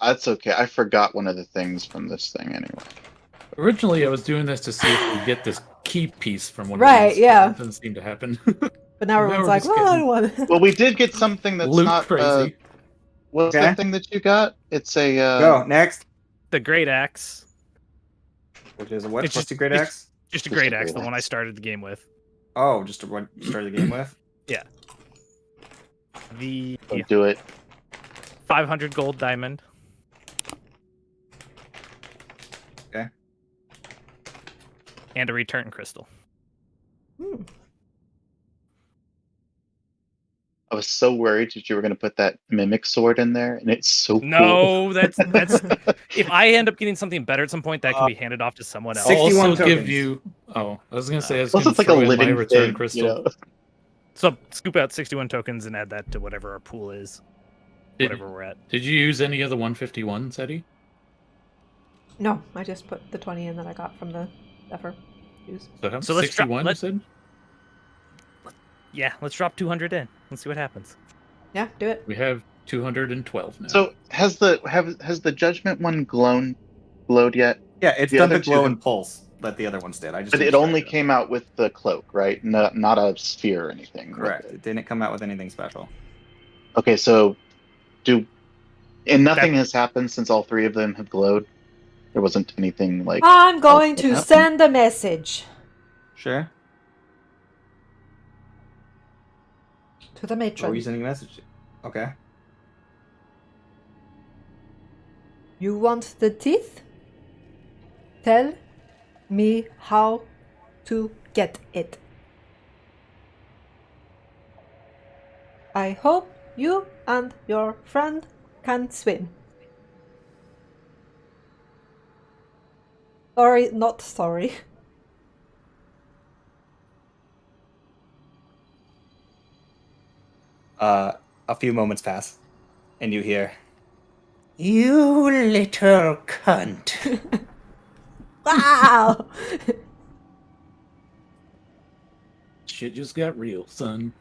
That's okay. I forgot one of the things from this thing anyway. Originally, I was doing this to see if we get this key piece from one Right, of these. yeah. That doesn't seem to happen. But now everyone's we're like, just well, I getting don't want. Well, we did get something that's loot not. crazy. What's Okay. the thing that you got? It's a. Go next. The great axe. Which is a what? It's Plus just- 2 great it's- axe. Just a Just great a axe, great the one I axe. started the game with. Oh, just what you started the game with. The Don't do it. 500 gold diamond. and a return crystal. Hmm. I was so worried that you were going to put that mimic sword in there, and it's so cool. No, that's if I end up getting something better at some point, that can be handed off to someone else. I'll 61 also give tokens. you. Oh, I was gonna say I was Plus, gonna it's like a throw in my living return thing, crystal. you know. So scoop out 61 tokens and add that to whatever our pool is, Did, whatever we're at. did you use any of the 151s, Eddie? No, I just put the 20 in that I got from the Zephyr. Use. So, how- So let's drop- 61, you said? Yeah, let's drop 200 in. Let's see what happens. Yeah, do it. We have 212 now. So has the judgment one glowed yet? Yeah, it's The done other the glow two- and pulse that the other ones did. I just But it didn't only describe came out with the cloak, right? Not a sphere or anything. with Correct. it. It didn't come out with anything special. Okay, so nothing has happened since all three of them have glowed. There wasn't anything like. I'm going that to happened? send a message Sure. to the Or were you matron. sending a message to? Okay. You want the teeth? Tell me how to get it. I hope you and your friend can swim. Sorry, not sorry. A few moments pass, and you hear, "You little cunt." Wow! Shit just got real, son.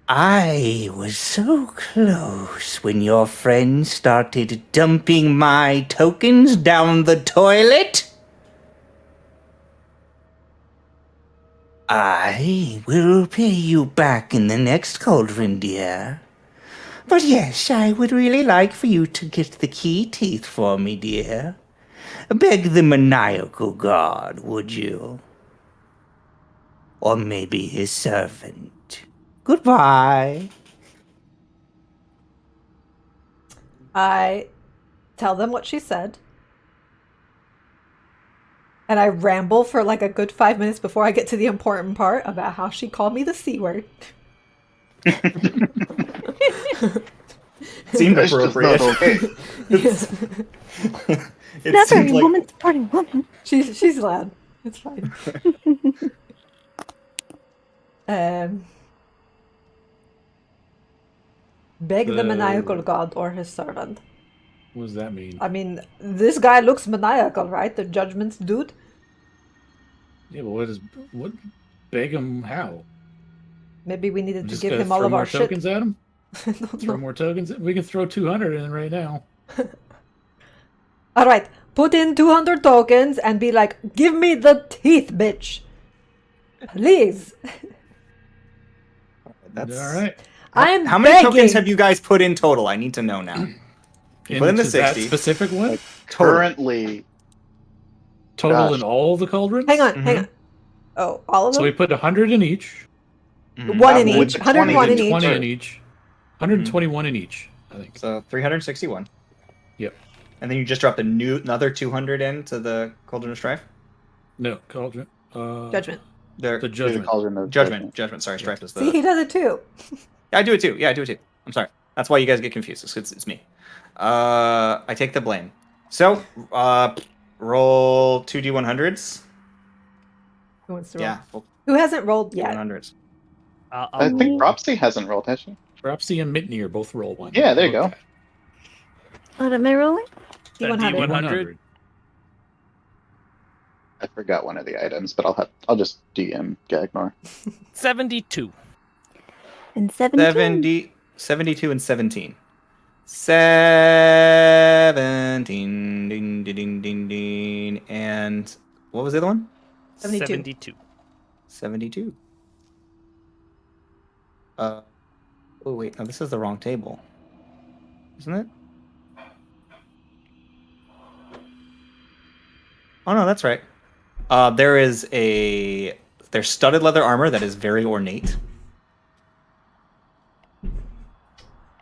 I was so close when your friend started dumping my tokens down the toilet. I will pay you back in the next cauldron, dear. But yes, I would really like for you to get the key teeth for me, dear. Beg the maniacal god, would you? Or maybe his servant. Goodbye. I tell them what she said. And I ramble for like a good 5 minutes before I get to the important part about how she called me the C word. Seemed That's just appropriate. not okay. It Not seemed very like woman supporting woman. She's loud. It's fine. Beg the maniacal god or his servant. What does that mean? I mean, this guy looks maniacal, right? The judgment's dude. Yeah, but what? Beg him how? Maybe we needed to Just give gotta him all throw of more our shit. tokens at him? I don't Throw know. more tokens? We can throw 200 in right now. All right, put in 200 tokens and be like, "Give me the teeth, bitch, please." that's All right. I'm How many begging. tokens have you guys put in total? I need to know now. You put in the Into that 60. specific one? Total. Currently, Total Gosh. in all the cauldrons? Hang on. Oh, all of So them. we put 100 in each. One in with each. the 101 in 120 each. in each. 121 in each, I think. So 361. Yep. And then you just dropped another 200 into the Cauldron of Strife? No, cauldron. Judgment. There. The the judgment. cauldron of Judgment. Sorry, Strife is the. See, he does it too. Yeah, I do it too. I'm sorry. That's why you guys get confused. It's me. I take the blame. So, roll 2d100s. Who wants to roll? Yeah, roll Who hasn't rolled yet? 100s. I think Propsy hasn't rolled, has she? Propsy and Mitnir both roll one. Yeah, there you go. What am I rolling? D100. D100. I forgot one of the items, but I'll just DM Gagnor. 72. And 17. 72 and 17. 17. Ding, ding, ding, ding, ding. And what was the other one? 72. 72. Oh, wait. No, this is the wrong table. Isn't it? Oh, no, that's right. There's studded leather armor that is very ornate.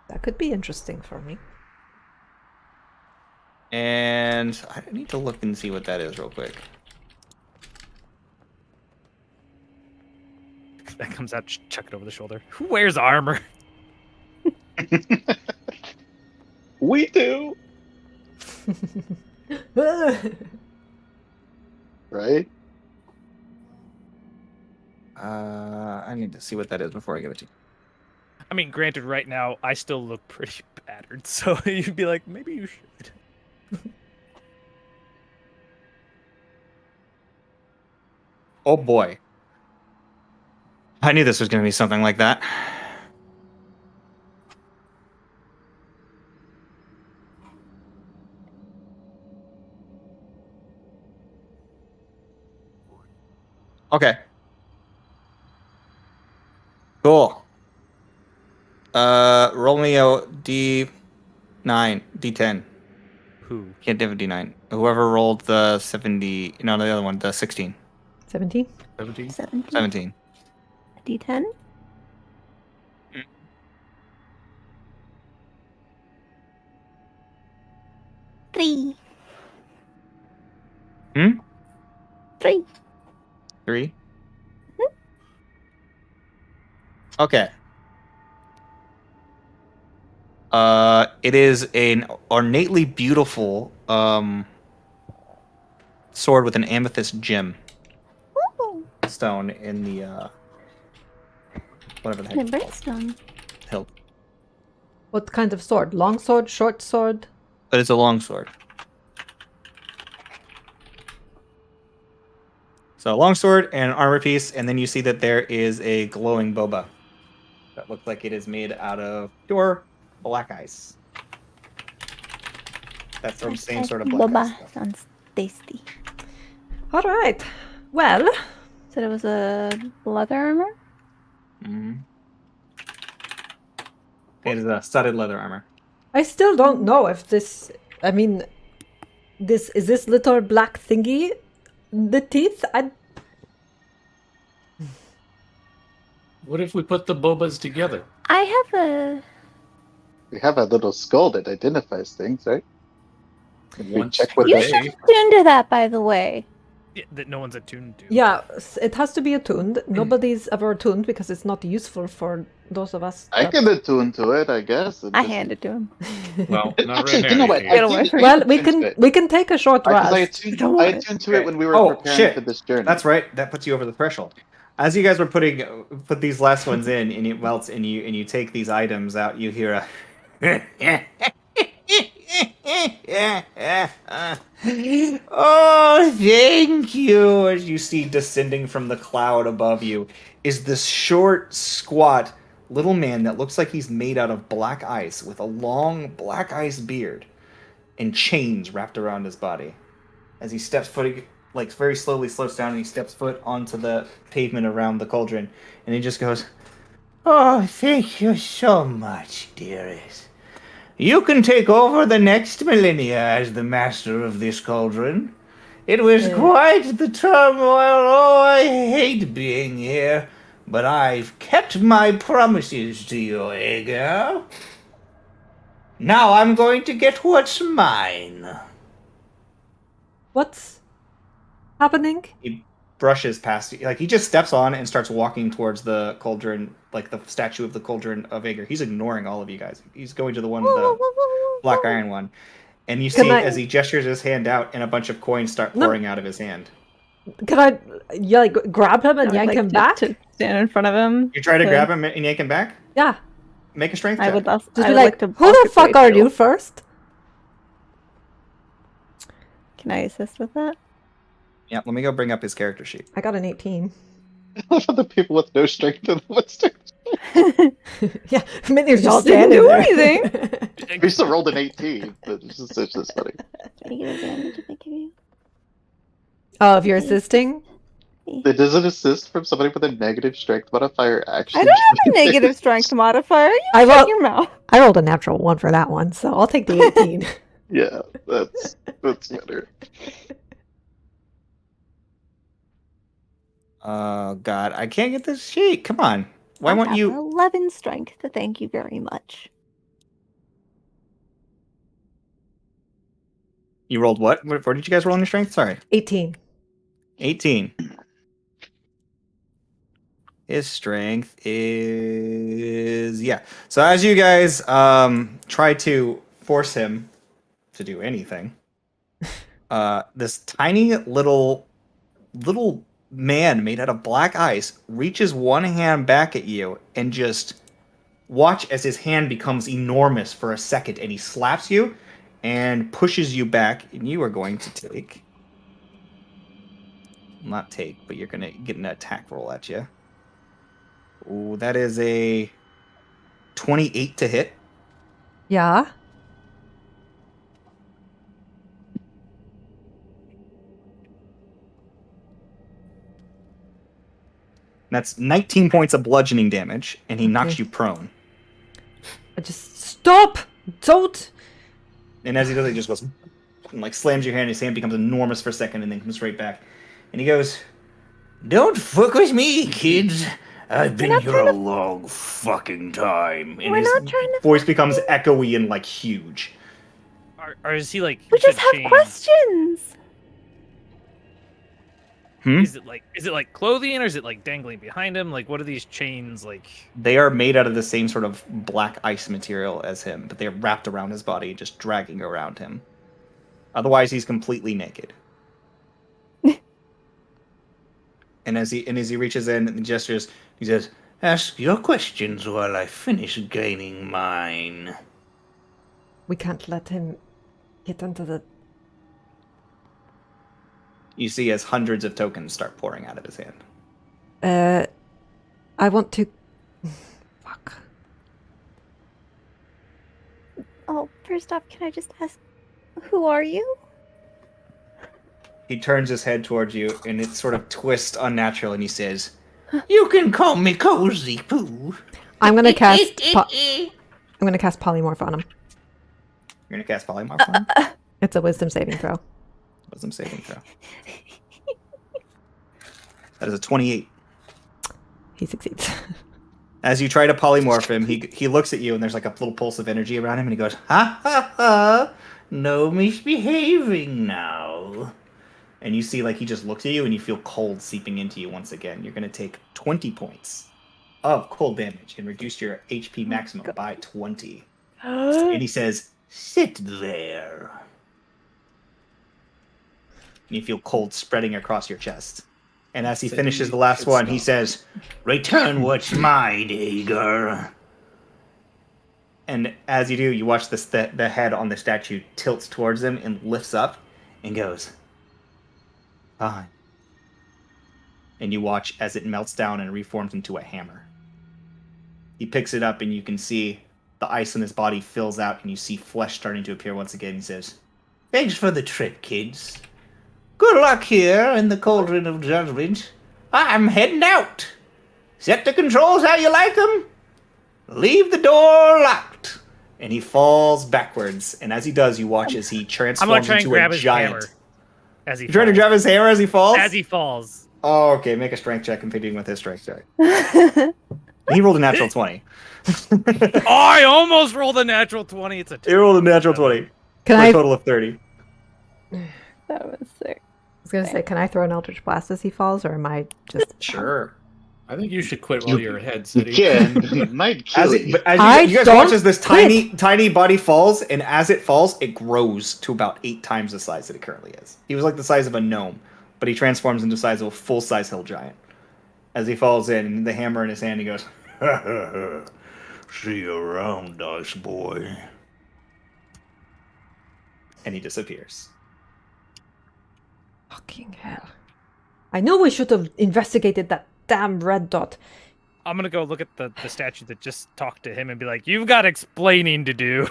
That could be interesting for me. And I need to look and see what that is real quick. that comes out, chuck it over the shoulder. Who wears armor? We do, right? I need to see what that is before I give it to you. I mean, granted, right now I still look pretty battered, so you'd be like, maybe you should. Oh boy. I knew this was going to be something like that. Okay. Cool. Roll me a D9, D10. Who? Can't have a D9. Whoever rolled the 70, no, the other one, the 16. 17? 17? 17. D10? Three. Hmm? 3. 3? Okay. It is an ornately beautiful sword with an amethyst gem Ooh. stone in the whatever the heck And it's called, brimstone. hilt. What kind of sword? Long sword, short sword? But it's a long sword. So a long sword and an armor piece, and then you see that there is a glowing boba that looks like it is made out of pure black ice. That's the same sort of black ice Boba stuff. sounds tasty. All right. Well, Said it was a leather armor? Mm-hmm. It is a studded leather armor. I still don't know if this. I mean, this little black thingy, the teeth. What if we put the bobas together? I have a. We have a little skull that identifies things, right? If we Once check per with You the should day. attune to that, by the way. Yeah, that no one's attuned to. Yeah, it has to be attuned. Nobody's ever attuned because it's not useful for those of us. I that- can attune to it, I guess. I hand it to him. Well, not Actually, right you now. know what? can't. Get away from Well, it. we can take a short Because rest. I don't I want it. attuned to it when we were Oh, preparing shit. for this journey. That's right. That puts you over the threshold. As you guys were put these last ones in, and it melts, and you take these items out, you hear a. Oh, thank you. As you see descending from the cloud above you is this short, squat little man that looks like he's made out of black ice with a long black ice beard and chains wrapped around his body. As he steps foot, like very slowly slows down and he steps foot onto the pavement around the cauldron, and he just goes, "Oh, thank you so much, dearest. You can take over the next millennia as the master of this cauldron. It was quite the turmoil. Oh, I hate being here, but I've kept my promises to you, eh, girl? Now I'm going to get what's mine." What's happening? He brushes past you. Like, he just steps on and starts walking towards the cauldron, like the statue of the Cauldron of Aegir. He's ignoring all of you guys. He's going to the one, the black iron one. And you Can see I- as he gestures his hand out, and a bunch of coins start No. pouring out of his hand. Can I, grab him and I would yank like him to- back? to stand in front of him. You try to Okay. grab him and yank him back? Yeah. Make a strength I check. would also. Just I be would like, like to. who walk the its fuck way are through. you first? Can I assist with that? Yeah, let me go bring up his character sheet. I got an 18. I love the people with no strength and what's strength. Yeah, Minnie's Y'all just didn't standing do there. We still rolled an 18, but it's just funny. Do I get advantage if I give you? Oh, if you're assisting? It doesn't assist from somebody with a negative strength modifier actually. I don't have a negative strength modifier. You I shut roll- your mouth. I rolled a natural 1 for that one, so I'll take the 18. Yeah, that's better. Oh, God. I can't get this sheet. Come on. Why I won't have you? 11 strength. Thank you very much. You rolled what? Where did you guys roll on your strength? Sorry. 18. 18. His strength is So as you guys try to force him to do anything, this tiny little man made out of black ice reaches one hand back at you and just watch as his hand becomes enormous for a second, and he slaps you and pushes you back, and you are going to take. Not take, but you're gonna get an attack roll at you. Ooh, that is a 28 to hit. Yeah. That's 19 points of bludgeoning damage, and he knocks Okay. you prone. I just stop! Don't! And as he does it, he just goes and like slams your hand. His hand becomes enormous for a second, and then comes right back. And he goes, Don't fuck with me, kids. I've been not here trying a to- long fucking time. and We're his not trying to voice fuck becomes you. echoey and like huge. Or is he like? We you just said have chains. questions. Is it like clothing, or is it like dangling behind him? Like, what are these chains like? They are made out of the same sort of black ice material as him, but they are wrapped around his body, just dragging around him. Otherwise, he's completely naked. And as he reaches in and gestures, he says, Ask your questions while I finish gaining mine. We can't let him get into the... you see as hundreds of tokens start pouring out of his hand. I want to... Fuck. Oh, first off, can I just ask, who are you? He turns his head towards you, and it sort of twists unnatural, and he says, You can call me Cozy Poo. I'm gonna cast... I'm gonna cast Polymorph on him. you're going to cast Polymorph on him? It's a wisdom saving throw. Wisdom saving throw. That is a 28. He succeeds. As you try to polymorph him, he looks at you, and there's like a little pulse of energy around him, and he goes, Ha ha ha! No misbehaving now. and you see like he just looks at you, and you feel cold seeping into you once again. You're going to take 20 points of cold damage and reduce your HP maximum by 20. And he says, Sit there. and you feel cold spreading across your chest. And as he So finishes you the last should one, he stop. says, Return what's mine, Ager. and as you do, you watch the head on the statue tilts towards him and lifts up and goes, fine. And you watch as it melts down and reforms into a hammer. He picks it up, and you can see the ice in his body fills out, and you see flesh starting to appear once again. He says, Thanks for the trip, kids. Good luck here in the Cauldron of Judgment. I'm heading out. Set the controls how you like 'em. Leave the door locked. and he falls backwards. And as he does, you watch as he I'm gonna transforms try and into grab a his giant. hammer as he You trying to falls. grab his hammer as he falls? As he falls. Oh, okay. Make a strength check competing with his strength check. He rolled a natural 20. Oh, I almost rolled a natural 20. It's a He rolled a natural 20 Can for I... a total of 30. That was sick. I was gonna say, can I throw an Eldritch Blast as he falls, or am I just... Sure. I think you should quit while you're ahead, You City. can, but it might kill you. But as I you guys don't watch as this quit. tiny body falls, and as it falls, it grows to about 8 times the size that it currently is. He was like the size of a gnome, but he transforms into the size of a full-size hill giant. As he falls in, the hammer in his hand, he goes, See you around, Ice Boy. and he disappears. Fucking hell. I knew we should have investigated that damn red dot. I'm gonna go look at the statue that just talked to him and be like, "You've got explaining to do."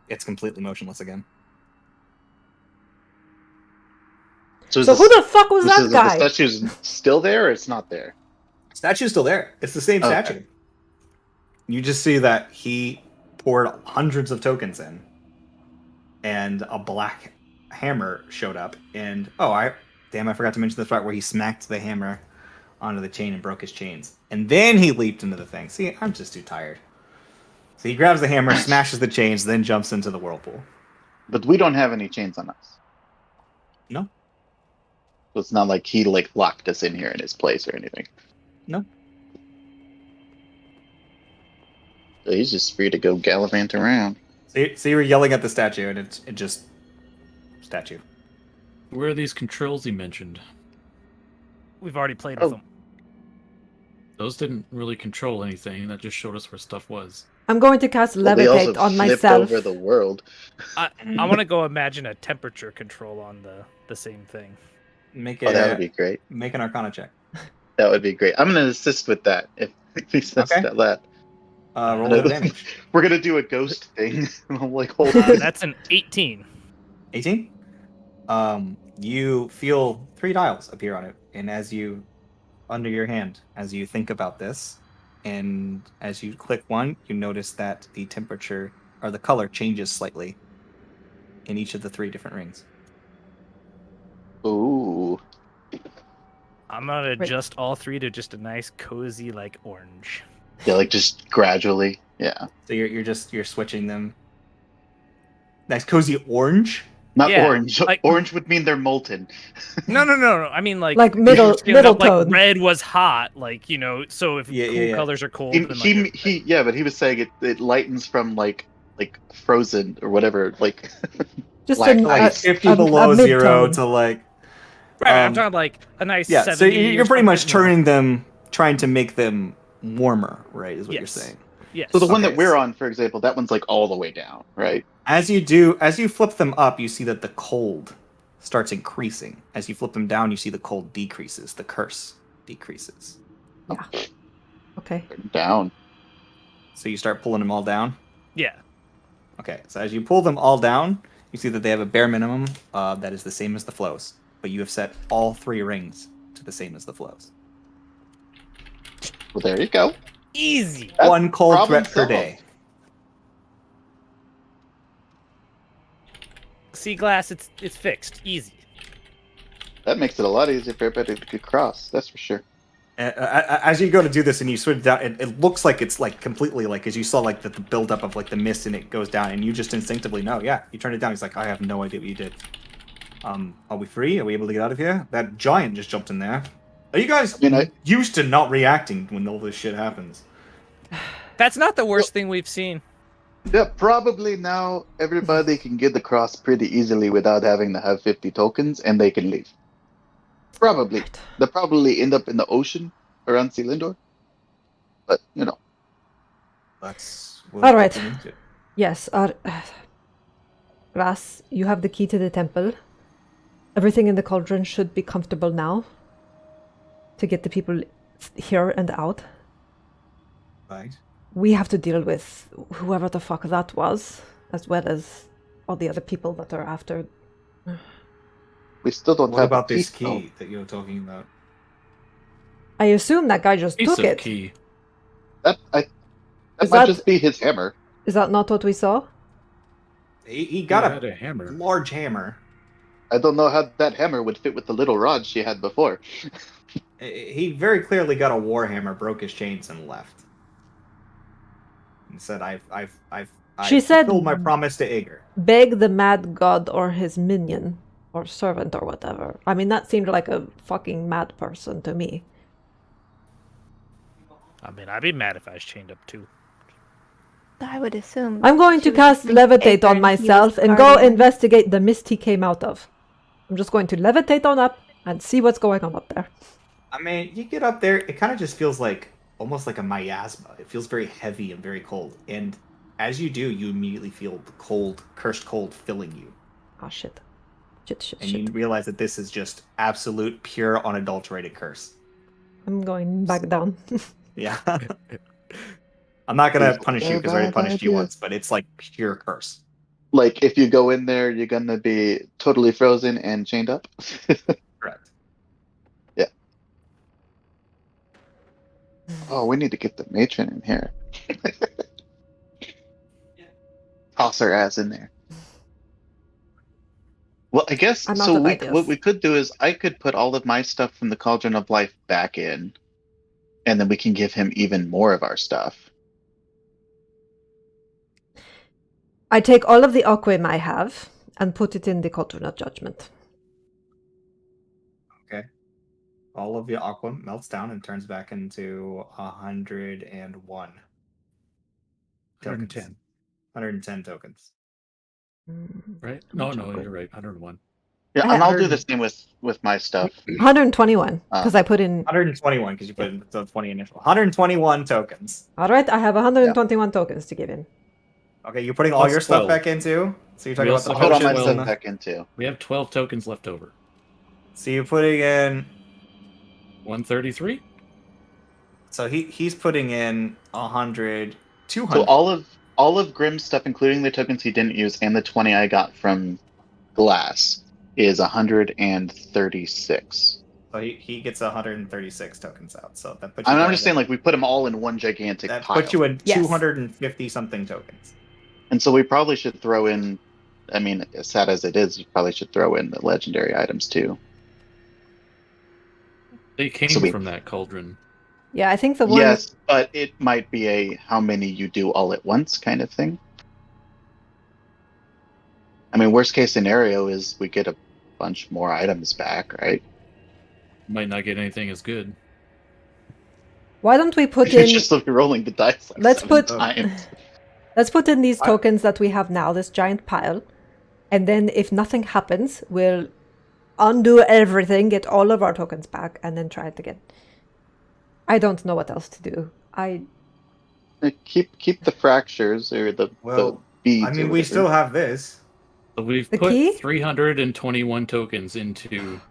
It's completely motionless again. So, So who the fuck was that guy? The statue's still there, or it's not there? Statue's still there. It's the same Okay. statue. You just see that he poured hundreds of tokens in, and a black hammer showed up. And I forgot to mention the part where he smacked the hammer onto the chain and broke his chains. And then he leaped into the thing. See, I'm just too tired. So he grabs the hammer, smashes the chains, then jumps into the whirlpool. But we don't have any chains on us. No. So it's not like he locked us in here in his place or anything. No. He's just free to go gallivant around. So you were yelling at the statue, and it just statue. Where are these controls he mentioned? We've already played Oh. with them. Those didn't really control anything. That just showed us where stuff was. I'm going to cast Well, they also levitate on flipped myself. over the world. I want to go imagine a temperature control on the same thing. Make Oh, that would be great. Make an Arcana check. That would be great. I'm gonna assist with that if he says Okay. that. Roll with advantage. We're gonna do a ghost thing. I'm like, hold on. That's an 18. 18. You feel 3 dials appear on it, and as you under your hand, as you think about this, and as you click one, you notice that the temperature or the color changes slightly in each of the 3 different rings. Ooh. I'm gonna adjust all 3 to just a nice cozy like orange. Yeah, like just gradually. Yeah. So you're switching them. Nice cozy orange. Not Yeah, orange. like- Orange would mean they're molten. No. I mean like middle scaling up, like tone. red was hot, like so if Yeah, cool yeah. colors are cold, He, then like yeah, but he was saying it lightens from like frozen or whatever, like Just black an, ice. 50 a below 0 mid-tone. to like. right, I'm um, talking like a nice Yeah, 70 so you're or pretty much something, you know. turning them, trying to make them warmer, right? Is what you're Yes. saying. Yes. So the one Okay. that we're on, for example, that one's like all the way down, right? As you flip them up, you see that the cold starts increasing. As you flip them down, you see the cold decreases. The curse decreases. Okay. Down. So you start pulling them all down. Yeah. Okay, so as you pull them all down, you see that they have a bare minimum that is the same as the flows, but you have set all 3 rings to the same as the flows. Well, there you go. Easy. That's 1 cold problem threat per solved. day. Sea glass, it's fixed. Easy. That makes it a lot easier for everybody to cross. That's for sure. As you go to do this and you switch down, it looks like it's like completely like as you saw like the buildup of like the mist and it goes down and you just instinctively know. Yeah, you turn it down. He's like, I have no idea what you did. Are we free? Are we able to get out of here? That giant just jumped in there. Are you guys used to not reacting when all this shit happens? That's not the worst thing we've seen. Yeah, probably now everybody can get across pretty easily without having to have 50 tokens, and they can leave. Probably. They'll probably end up in the ocean around Selindor. But, you know. That's All right. Yes. Ras, you have the key to the temple. Everything in the cauldron should be comfortable now to get the people here and out. Right. We have to deal with whoever the fuck that was, as well as all the other people that are after. We still don't What have about a this key, though. key that you're talking about? I assume that guy just Piece took of it. key. That Is might that- just be his hammer. Is that not what we saw? He got had a hammer. large hammer. I don't know how that hammer would fit with the little rod she had before. He very clearly got a warhammer, broke his chains, and left. And said, "I've She said- fulfilled my promise to Aegir." Beg the mad god or his minion or servant or whatever. I mean, that seemed like a fucking mad person to me. I mean, I'd be mad if I was chained up too. I would assume. I'm going she to was cast just levitate Aegir on and he was myself the and go guardian. investigate the mist he came out of. I'm just going to levitate on up and see what's going on up there. I mean, you get up there, it kind of just feels like almost like a miasma. It feels very heavy and very cold. And as you do, you immediately feel the cold, cursed cold filling you. Oh shit. Shit. And you realize that this is just absolute, pure, unadulterated curse. I'm going back down. Yeah. I'm not going to Is punish that you a because I already bad punished you idea? once, but it's like pure curse. Like, if you go in there, you're gonna be totally frozen and chained up. Correct. Oh, we need to get the matron in here. Toss her ass in there. Well, I guess I'm out so. of What ideas. we could do is I could put all of my stuff from the Cauldron of Life back in, and then we can give him even more of our stuff. I take all of the aquim I have and put it in the Cauldron of Judgment. Okay. All of your aqua melts down and turns back into 101. tokens. 110. 110 tokens. Right? How No, much no, chocolate? you're right. 101. Yeah, I and I'll do 100 the same with my stuff. 121 because I put in. 121 because you put in the 20 initial. 121 tokens. All right, I have 121 tokens to give in. Okay, you're putting all Plus your stuff 12. back into. So you're talking We about the also I'll put all my potions stuff and the. back into. We have 12 tokens left over. So you're putting in. 133? So he's putting in 100, 200. So all of Grimm's stuff, including the tokens he didn't use and the 20 I got from Glass, is 136. So he gets 136 tokens out. So that puts I you mean, I'm guys just saying, like, we put them all in one gigantic that pile. puts you in Yes. 250 something tokens. And so we probably should throw in, I mean, as sad as it is, you probably should throw in the legendary items too. They came So we- from that cauldron. Yeah, I think the one. Yes, but it might be a how many you do all at once kind of thing. I mean, worst case scenario is we get a bunch more items back, right? Might not get anything as good. Why don't we put It's in? just like rolling the dice like Let's 7 put. times. Let's put in these I- tokens that we have now, this giant pile, and then if nothing happens, we'll undo everything, get all of our tokens back, and then try it again. I don't know what else to do. Keep the fractures or the Well, beads. I or mean, we whatever. still have this. So we've The put key? 321 tokens into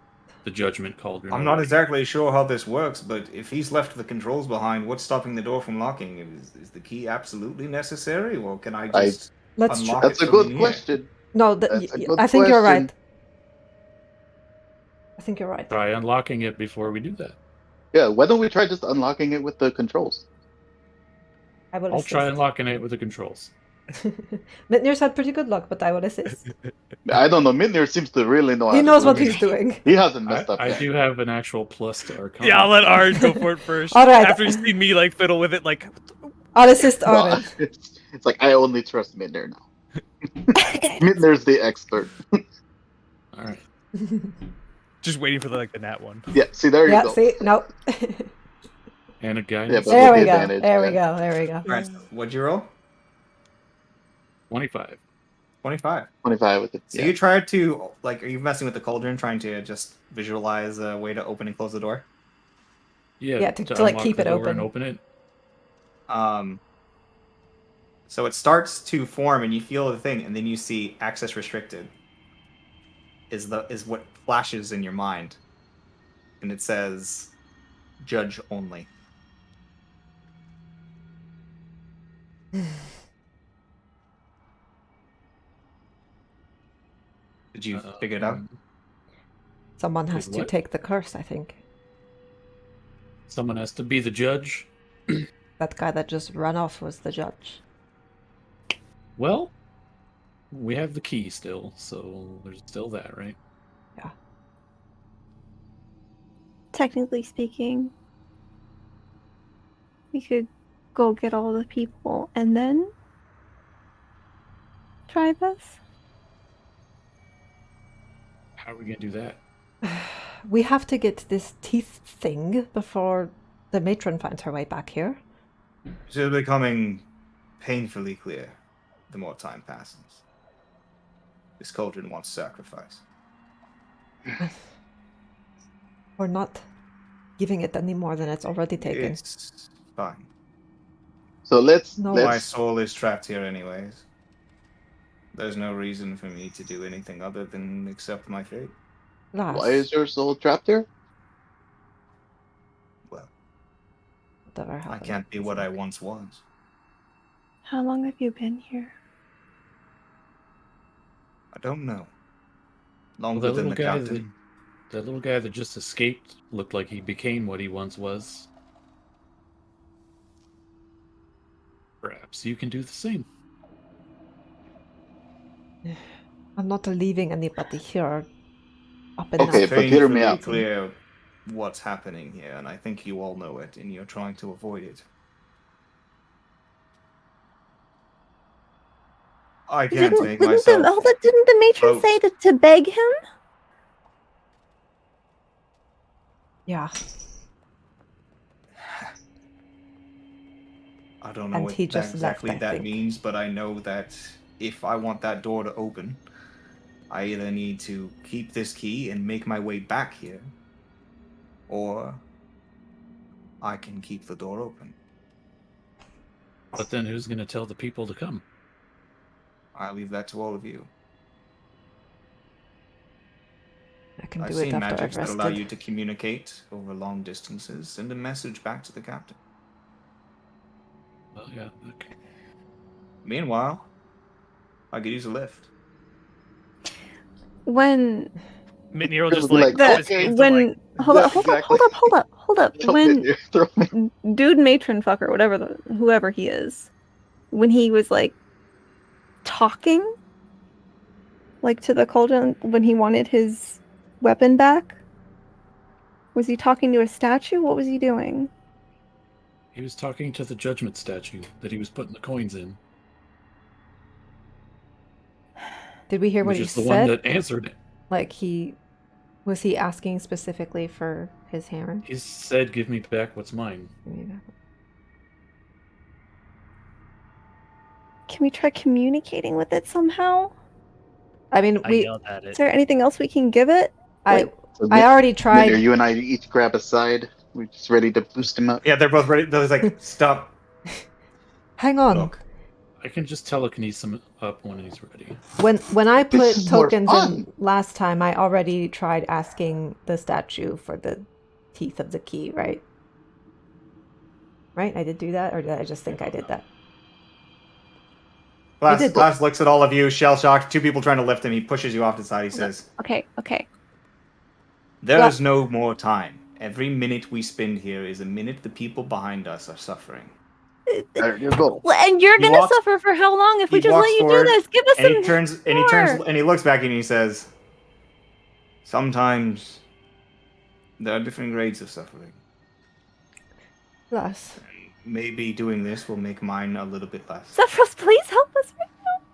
the Judgment Cauldron. I'm not already. exactly sure how this works, but if he's left the controls behind, what's stopping the door from locking? Is the key absolutely necessary, or can I just Let's. unlock That's it a from good in here? question. No, That's a good I think you're question. right. I think you're right. Try unlocking it before we do that. Yeah, why don't we try just unlocking it with the controls? I will I'll assist. try unlocking it with the controls. Mitnir's had pretty good luck, but I will assist. I don't know. Midnir seems to really know. He how to knows do what it. he's doing. He hasn't messed up I yet. do have an actual plus to Arcana. Yeah, I'll let Aaron go for it first. All right. After he's seen me like fiddle with it, like I'll assist No, Aaron. it's like I only trust Midnir now. Midnir's the expert. All right. just waiting for the nat one. Yeah, see, there you Yeah, go. see? No. And a guidance. Yeah, but There with we the go. advantage, There we yeah. go. There we go. Alright, so what'd you roll? 25. 25. 25 with it. So Yeah. you tried to, like, are you messing with the cauldron, trying to just visualize a way to open and close the door? Yeah, to, like, unlock keep the it door open. and open it. So it starts to form, and you feel the thing, and then you see access restricted. Is what flashes in your mind, and it says, "Judge only." Did you figure it out? Someone has Wait, to what? take the curse, I think. Someone has to be the judge. That guy that just ran off was the judge. Well, we have the key still, so there's still that, right? Yeah. Technically speaking, we could go get all the people and then try this. How are we gonna do that? We have to get this teeth thing before the matron finds her way back here. It is becoming painfully clear the more time passes. This cauldron wants sacrifice. We're not giving it any more than it's already taken. It's fine. So let's No. My let's soul is trapped here anyways. There's no reason for me to do anything other than accept my fate. Lars, why is your soul trapped here? Well, whatever I happened. can't be what I once was. How long have you been here? I don't know. Well, Longer than the captain. that little guy that just escaped looked like he became what he once was. Perhaps you can do the same. I'm not leaving anybody here up in Okay, that. but hear me Painfully out. clear what's happening here, and I think you all know it, and you're trying to avoid it. I can't make myself. Didn't the matron vote. say to beg him? Yeah. I don't know And what he that just left, exactly I that think. means, but I know that if I want that door to open, I either need to keep this key and make my way back here, or I can keep the door open. But then who's going to tell the people to come? I leave that to all of you. I can I've do it seen after I've magics that allow you rested. to communicate over long distances, send a message back to the captain. Well, yeah. Okay. Meanwhile, I could use a lift. When Mitnir will It'll just be like like, tap his okay. hands to like hold Yeah, up, hold up, exactly. hold up. Throw me When here, throw me. dude matron fucker, whoever he is, when he was like talking like to the cauldron when he wanted his weapon back, was he talking to a statue? What was he doing? He was talking to the judgment statue that he was putting the coins in, Did we hear what which he is the one said? that answered. Like was he asking specifically for his hammer? He said, "Give me back what's mine." Can we try communicating with it somehow? I mean, I yelled at Is it. there anything else we can give it? I So already Minir, tried. you and I each grab a side. We're just ready to boost him up. Yeah, they're both ready. They're like, stop. Hang on. Look, I can just telekinesis him up when he's ready. When I This put is more tokens fun. in last time, I already tried asking the statue for the teeth of the key, right? Right? I did do that, or did I just think I did that? did. Glass looks at all of you, shell shocked. Two people trying to lift him. He pushes you off to the side. He says, Okay. "There Well- is no more time. Every minute we spend here is a minute the people behind us are suffering." There you go. Well, and you're He gonna walks- suffer for how long if we He just let walks you forward, do this? Give us and some he turns more. and he looks back at you and he says, "Sometimes there are different grades of suffering. Glass. And maybe doing this will make mine a little bit less." Zephyros, please help us right now.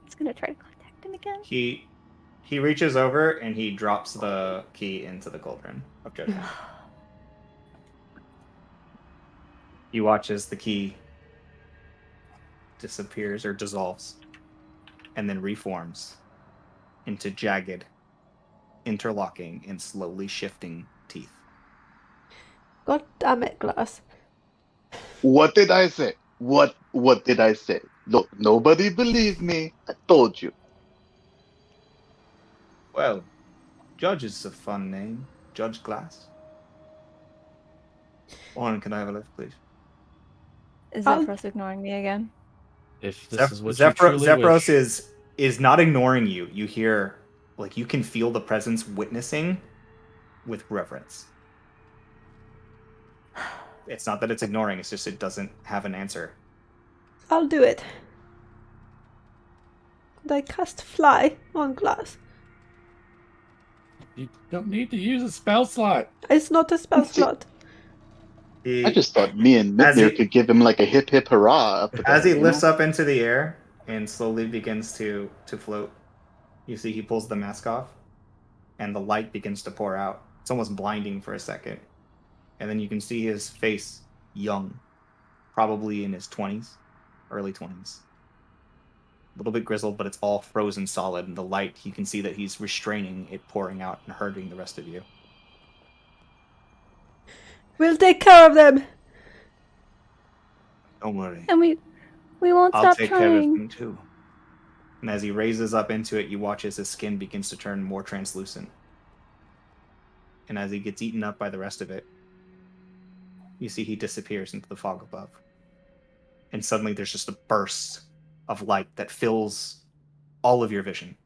He's gonna try to contact him again. He reaches over and he drops the key into the cauldron of judgment. He watches the key disappears or dissolves and then reforms into jagged, interlocking, and slowly shifting teeth. God damn it, Glass. What did I say? What did I say? Look, nobody believed me. I told you. Well, Judge is a fun name. Judge Glass. Lauren, can I have a lift, please? Is I'll- Zephyros ignoring me again? If this is what you truly Zephyros wish. is not ignoring you. You hear, like, you can feel the presence witnessing with reverence. It's not that it's ignoring, it's just it doesn't have an answer. I'll do it. And I cast fly on Glass. You don't need to use a spell slot. It's not a spell slot. I just thought me and As Mitnir he- could give him like a hip hip hurrah up there. As he you lifts know? up into the air and slowly begins to float, you see he pulls the mask off, and the light begins to pour out. It's almost blinding for a second. And then you can see his face young, probably in his 20s, early 20s. A little bit grizzled, but it's all frozen solid. And the light, you can see that he's restraining it pouring out and hurting the rest of you. We'll take care of them. Don't worry. And we won't I'll stop take care of trying. him too. And as he raises up into it, you watch as his skin begins to turn more translucent. And as he gets eaten up by the rest of it, you see he disappears into the fog above. And suddenly there's just a burst of light that fills all of your vision.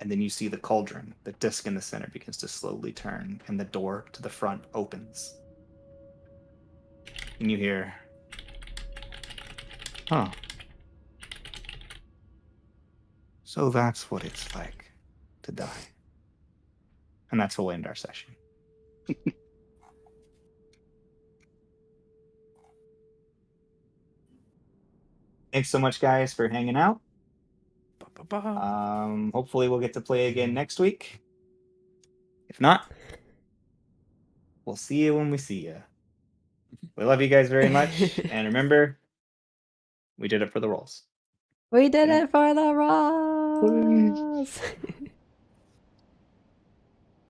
And then you see the cauldron, the disc in the center begins to slowly turn, and the door to the front opens. And you hear, "Huh. So that's what it's like to die." And that's where we'll end our session. Thanks so much, guys, for hanging out. Hopefully we'll get to play again next week. If not, we'll see you when we see you. We love you guys very much, and remember, we did it for the rolls. We did Yeah. it for the Rolls.